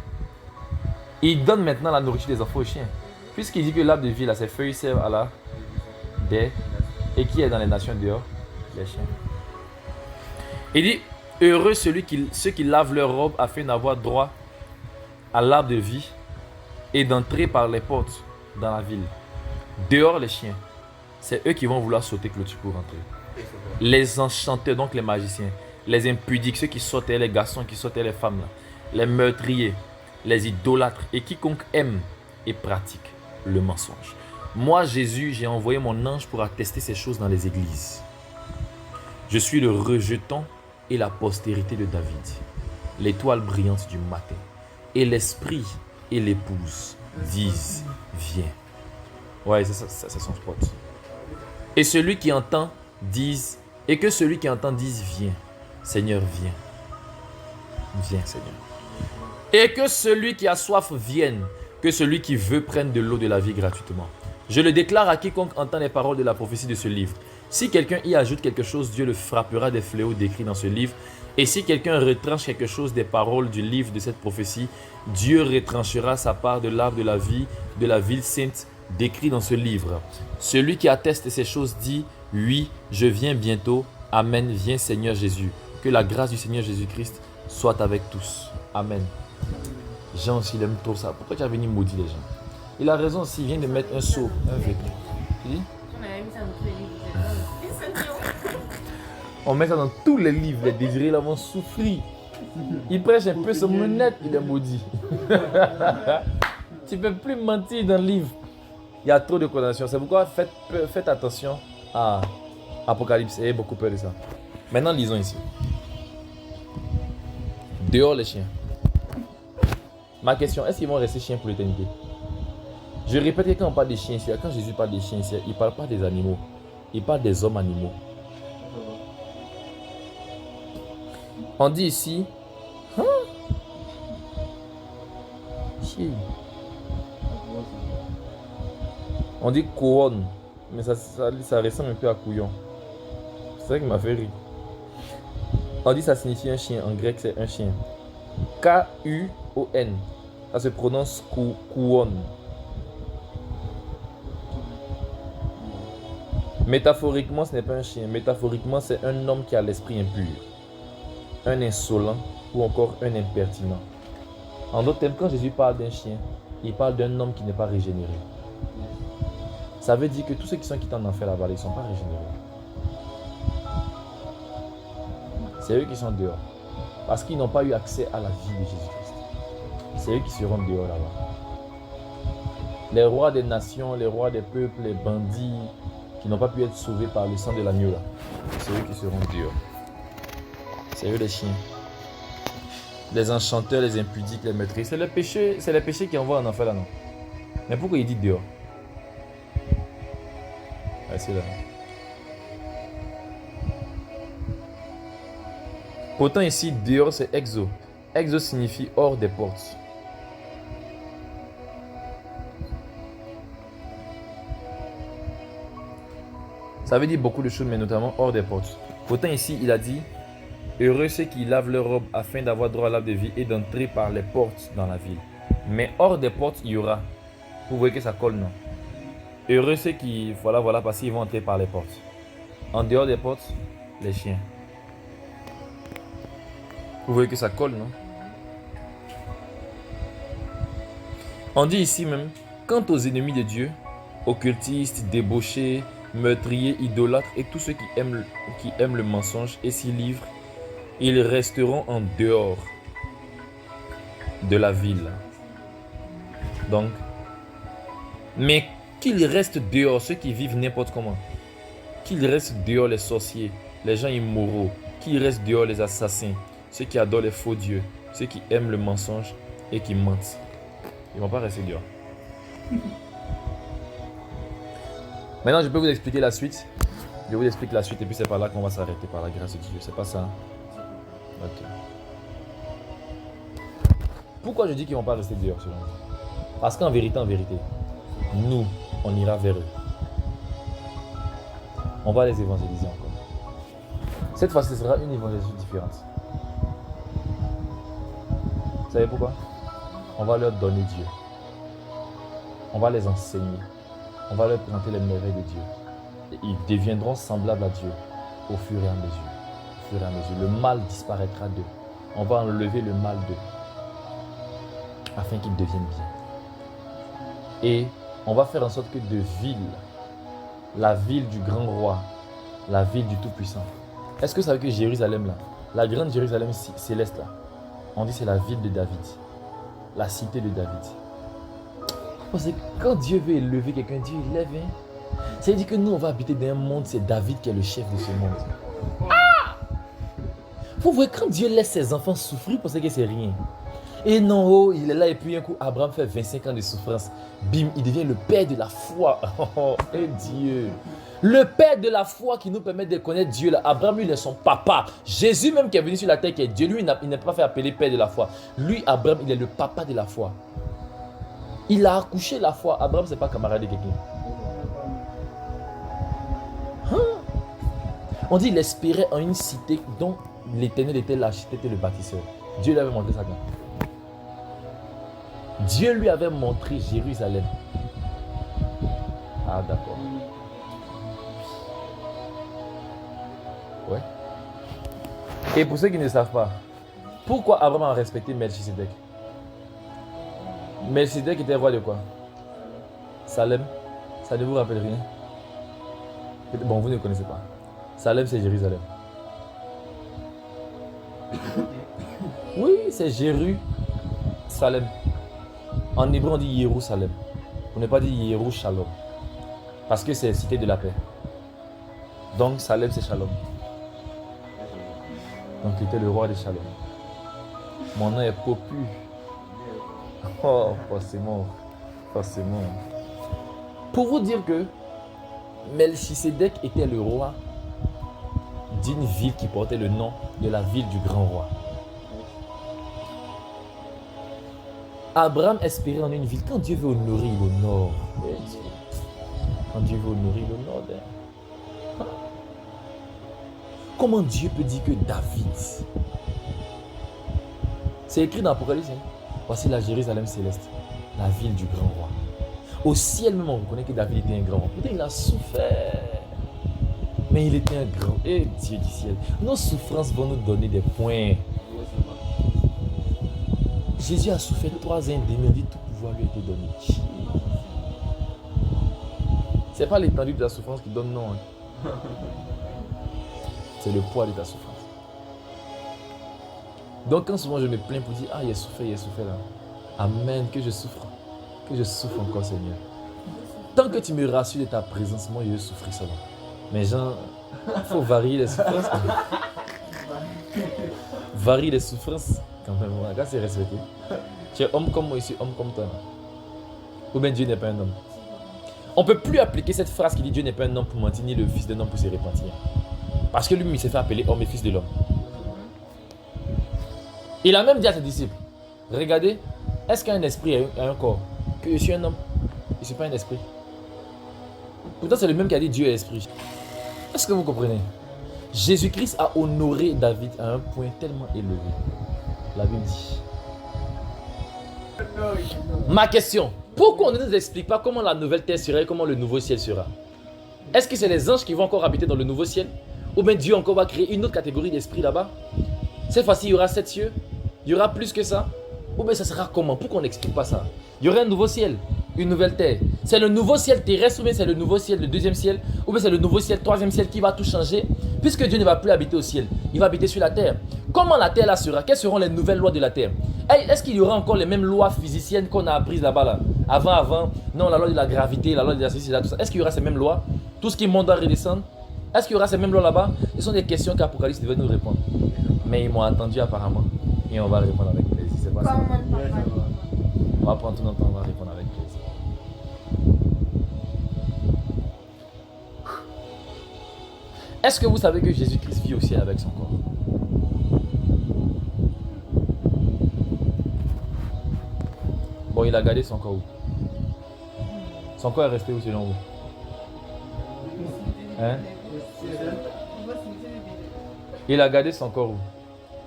il donne maintenant la nourriture des enfants aux chiens. Puisqu'il dit que l'arbre de vie là, ses feuilles servent à la des. Et qui est dans les nations dehors? Les chiens. Il dit heureux ceux qui lavent leur robe afin d'avoir droit à l'arbre de vie et d'entrer par les portes dans la ville. Dehors les chiens, c'est eux qui vont vouloir sauter clôture pour rentrer. Les enchanteurs, donc les magiciens, les impudiques, ceux qui sautaient les garçons, qui sautaient les femmes, là, les meurtriers, les idolâtres et quiconque aime et pratique le mensonge. Moi Jésus, j'ai envoyé mon ange pour attester ces choses dans les églises. Je suis le rejeton et la postérité de David, l'étoile brillante du matin. Et l'esprit et l'épouse disent viens. Ouais, c'est son spot. Et celui qui entend dise, et que celui qui entend dise viens. Seigneur, viens. Viens, Seigneur. Et que celui qui a soif vienne, que celui qui veut prenne de l'eau de la vie gratuitement. Je le déclare à quiconque entend les paroles de la prophétie de ce livre. Si quelqu'un y ajoute quelque chose, Dieu le frappera des fléaux décrits dans ce livre. Et si quelqu'un retranche quelque chose des paroles du livre de cette prophétie, Dieu retranchera sa part de l'arbre de la vie, de la ville sainte, décrit dans ce livre. Celui qui atteste ces choses dit, oui, je viens bientôt. Amen, viens Seigneur Jésus. Que la grâce du Seigneur Jésus-Christ soit avec tous. Amen. Jean aussi, il aime trop ça. Pourquoi tu as venu maudire les gens? Il a raison aussi, il vient de mettre un seau, un vêtement. Tu dis? On met ça dans tous les livres, les désirés là vont souffrir. Il prêche un peu son monette, il est maudit. Tu ne peux plus mentir dans le livre. Il y a trop de condamnation. C'est pourquoi faites attention à Apocalypse. Ayez beaucoup peur de ça. Maintenant, lisons ici. Dehors les chiens. Ma question, est-ce qu'ils vont rester chiens pour l'éternité? Je répète que quand on parle des chiens ici, quand Jésus parle des chiens ici, il ne parle pas des animaux. Il parle des hommes animaux. On dit ici, chien. On dit couronne, mais ça ressemble un peu à couillon. C'est ça qui m'a fait rire. On dit ça signifie un chien, en grec c'est un chien. K-U-O-N. Ça se prononce couronne. Métaphoriquement, ce n'est pas un chien. Métaphoriquement, c'est un homme qui a l'esprit impur. Un insolent ou encore un impertinent. En d'autres termes, quand Jésus parle d'un chien, il parle d'un homme qui n'est pas régénéré. Ça veut dire que tous ceux qui sont quittés en enfer là-bas, ils ne sont pas régénérés. C'est eux qui sont dehors. Parce qu'ils n'ont pas eu accès à la vie de Jésus-Christ. C'est eux qui seront dehors là-bas. Les rois des nations, les rois des peuples, les bandits qui n'ont pas pu être sauvés par le sang de l'agneau là, c'est eux qui seront dehors. C'est eux les chiens. Les enchanteurs, les impudiques, les meurtriers. C'est les péchés qui envoient en enfer là, non? Mais pourquoi il dit dehors? Ah, c'est là. Pourtant ici, dehors c'est exo. Exo signifie hors des portes. Ça veut dire beaucoup de choses, mais notamment hors des portes. Pourtant ici, il a dit heureux ceux qui lavent leur robe afin d'avoir droit à l'arbre de vie et d'entrer par les portes dans la ville. Mais hors des portes, il y aura. Vous voyez que ça colle, non? Heureux ceux qui, voilà, parce qu'ils vont entrer par les portes. En dehors des portes, les chiens. Vous voyez que ça colle, non? On dit ici même, quant aux ennemis de Dieu, occultistes, débauchés, meurtriers, idolâtres et tous ceux qui aiment le mensonge et s'y livrent, ils resteront en dehors de la ville. Donc, mais qu'ils restent dehors, ceux qui vivent n'importe comment. Qu'ils restent dehors les sorciers, les gens immoraux. Qu'ils restent dehors les assassins, ceux qui adorent les faux dieux, ceux qui aiment le mensonge et qui mentent. Ils ne vont pas rester dehors. Maintenant, je peux vous expliquer la suite. Je vous explique la suite et puis c'est par là qu'on va s'arrêter, par la grâce de Dieu. C'est pas ça? Ok. Pourquoi je dis qu'ils ne vont pas rester dehors selon vous? Parce qu'en vérité, nous, on ira vers eux. On va les évangéliser encore. Cette fois-ci, ce sera une évangélisation différente. Vous savez pourquoi? On va leur donner Dieu. On va les enseigner. On va leur présenter les merveilles de Dieu. Et ils deviendront semblables à Dieu au fur et à mesure. Au fur et à mesure. Le mal disparaîtra d'eux. On va enlever le mal d'eux. Afin qu'ils deviennent bien. Et on va faire en sorte que de ville, la ville du grand roi, la ville du Tout-Puissant. Est-ce que vous savez que Jérusalem là, la grande Jérusalem céleste là, on dit c'est la ville de David. La cité de David. Parce que quand Dieu veut élever quelqu'un, Dieu élève. C'est-à-dire que nous, on va habiter dans un monde, c'est David qui est le chef de ce monde. Ah! Vous voyez, quand Dieu laisse ses enfants souffrir, pour ce que c'est rien. Et non, oh, il est là et puis un coup, Abraham fait 25 ans de souffrance. Bim, il devient le père de la foi. Oh, et Dieu. Le père de la foi qui nous permet de connaître Dieu. Là. Abraham, lui, il est son papa. Jésus même qui est venu sur la terre, qui est Dieu, lui, il n'a pas fait appeler père de la foi. Lui, Abraham, il est le papa de la foi. Il a accouché la foi. Abraham, ce n'est pas camarade de quelqu'un. Hein? On dit qu'il espérait en une cité dont l'Éternel était l'architecte et le bâtisseur. Dieu lui avait montré ça quand? Dieu lui avait montré Jérusalem. Ah, d'accord. Ouais. Et pour ceux qui ne savent pas, pourquoi Abraham a respecté Melchisedec? Melchisedec était roi de quoi? Salem. Ça ne vous rappelle rien? Bon, vous ne connaissez pas. Salem, c'est Jérusalem. Oui, c'est Jérusalem. En hébreu, on dit Jérusalem. On n'est pas dit Yerushalom. Parce que c'est cité de la paix. Donc, Salem, c'est Shalom. Donc, il était le roi de Shalom. Mon nom est Popu. Oh, forcément. Forcément. Pour vous dire que Melchisedec était le roi d'une ville qui portait le nom de la ville du grand roi. Abraham espérait en une ville. Quand Dieu veut honorer, il honore. Quand Dieu veut honorer, il honore. Comment Dieu peut dire que David? C'est écrit dans l'Apocalypse. Voici la Jérusalem céleste, la ville du grand roi. Au ciel même, on reconnaît que David était un grand roi. Peut-être il a souffert. Mais il était un grand. Et Dieu du ciel. Nos souffrances vont nous donner des points. Jésus a souffert 3 ans et demi. On dit tout pouvoir lui a été donné. C'est pas l'étendue de ta souffrance qui donne non. Hein. C'est le poids de ta souffrance. Donc quand souvent je me plains pour dire, ah, il a souffert là. Amen, que je souffre encore, Seigneur. Tant que tu me rassures de ta présence, moi je vais souffrir seulement. Mais genre, il faut varier les souffrances. Varie les souffrances. Quand même, quand c'est respecté. Tu es homme comme moi, je suis homme comme toi. Ou bien Dieu n'est pas un homme. On ne peut plus appliquer cette phrase qui dit Dieu n'est pas un homme pour mentir, ni le fils d'un homme pour se repentir. Parce que lui, il s'est fait appeler homme et fils de l'homme. Il a même dit à ses disciples, regardez, est-ce qu'un esprit a un corps? Que je suis un homme, je ne suis pas un esprit. Pourtant, c'est le même qui a dit Dieu est esprit. Est-ce que vous comprenez? Jésus-Christ a honoré David à un point tellement élevé. La Bible dit. Ma question, pourquoi on ne nous explique pas comment la nouvelle terre sera et comment le nouveau ciel sera? Est-ce que c'est les anges qui vont encore habiter dans le nouveau ciel? Ou bien Dieu encore va créer une autre catégorie d'esprit là-bas? Cette fois-ci, il y aura 7 cieux? Il y aura plus que ça? Ou bien ça sera comment? Pourquoi on n'explique pas ça? Il y aura un nouveau ciel, une nouvelle terre. C'est le nouveau ciel terrestre ou bien c'est le nouveau ciel, le deuxième ciel? Ou bien c'est le nouveau ciel, troisième ciel qui va tout changer? Puisque Dieu ne va plus habiter au ciel, il va habiter sur la terre. Comment la terre là sera? Quelles seront les nouvelles lois de la terre? Est-ce qu'il y aura encore les mêmes lois physiciennes qu'on a apprises là-bas là? Avant, non, la loi de la gravité, la loi de la ceci, tout ça. Est-ce qu'il y aura ces mêmes lois? Tout ce qui est monde doit redescendre? Est-ce qu'il y aura ces mêmes lois là-bas? Ce sont des questions qu'Apocalypse devait nous répondre. Mais ils m'ont attendu apparemment. Et on va répondre avec plaisir. C'est pas ça. On va prendre tout notre temps, on va répondre avec plaisir. Est-ce que vous savez que Jésus-Christ vit au ciel avec son corps? Bon, il a gardé son corps où? Son corps est resté où selon vous? Hein? Il a gardé son corps où?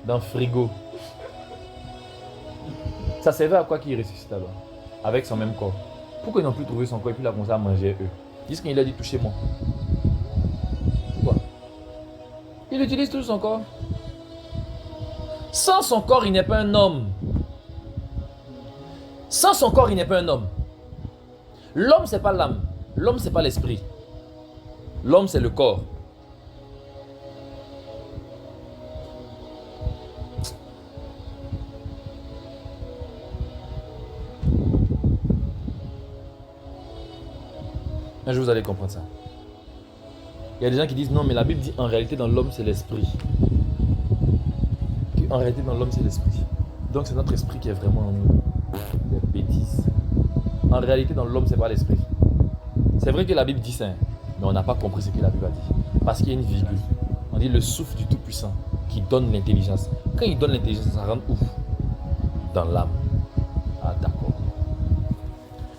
Dans le frigo. Ça servait à quoi qu'il ressuscite là-bas? Avec son même corps. Pourquoi ils n'ont plus trouvé son corps et puis il a commencé à manger eux? Ils disent qu'il a dit touchez-moi. Pourquoi? Il utilise tout son corps. Sans son corps, il n'est pas un homme. Sans son corps, il n'est pas un homme. L'homme, c'est pas l'âme. L'homme, c'est pas l'esprit. L'homme, c'est le corps. Un jour, vous allez comprendre ça. Il y a des gens qui disent non, mais la Bible dit en réalité dans l'homme, c'est l'esprit. En réalité, dans l'homme, c'est l'esprit. Donc, c'est notre esprit qui est vraiment en nous. Des bêtises. En réalité, dans l'homme, c'est pas l'esprit. C'est vrai que la Bible dit ça, mais on n'a pas compris ce que la Bible a dit. Parce qu'il y a une virgule. On dit le souffle du Tout-Puissant qui donne l'intelligence. Quand il donne l'intelligence, ça rentre où? Dans l'âme. Ah, d'accord.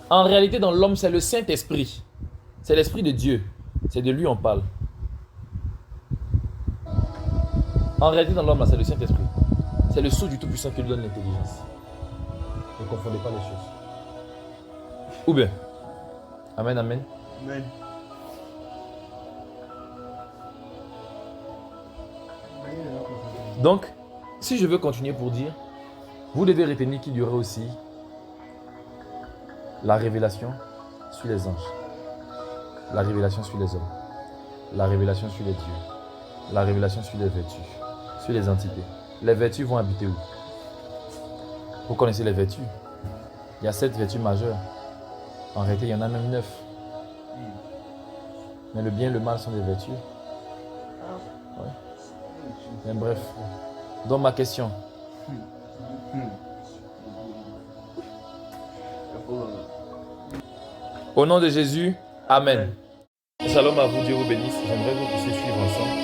En réalité, dans l'homme, c'est le Saint-Esprit. C'est l'Esprit de Dieu. C'est de lui on parle. En réalité, dans l'homme, là, c'est le Saint-Esprit. C'est le souffle du Tout-Puissant qui lui donne l'intelligence. Ne confondez pas les choses. Ou bien? Amen, amen. Amen. Donc, si je veux continuer pour dire, vous devez retenir qu'il y aura aussi la révélation sur les anges, la révélation sur les hommes, la révélation sur les dieux, la révélation sur les vertus, sur les entités. Les vertus vont habiter où? Vous connaissez les vertus? Il y a 7 vertus majeures. En réalité, il y en a même 9. Mais le bien et le mal sont des vertus. Ouais. Mais bref. Donc ma question. Au nom de Jésus, Amen. Shalom à vous, Dieu vous bénisse. J'aimerais que vous puissiez suivre ensemble.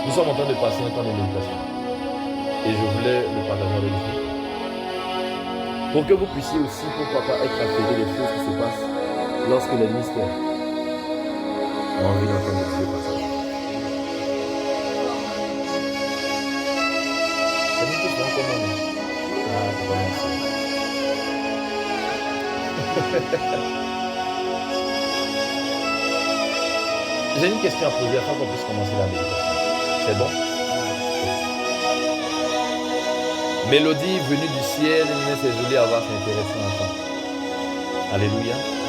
Nous sommes en train de passer un temps de méditation. Et je voulais le partager avec vous. Pour que vous puissiez aussi, pourquoi pas, être affairés des choses qui se passent lorsque les mystères ont envie d'entendre Dieu passer. C'est une question commune. Ah, c'est pas merci. J'ai une question à poser afin qu'on puisse commencer la méditation. C'est bon? Mélodie venue du ciel, mais c'est joli à voir, c'est intéressant à entendre. Alléluia.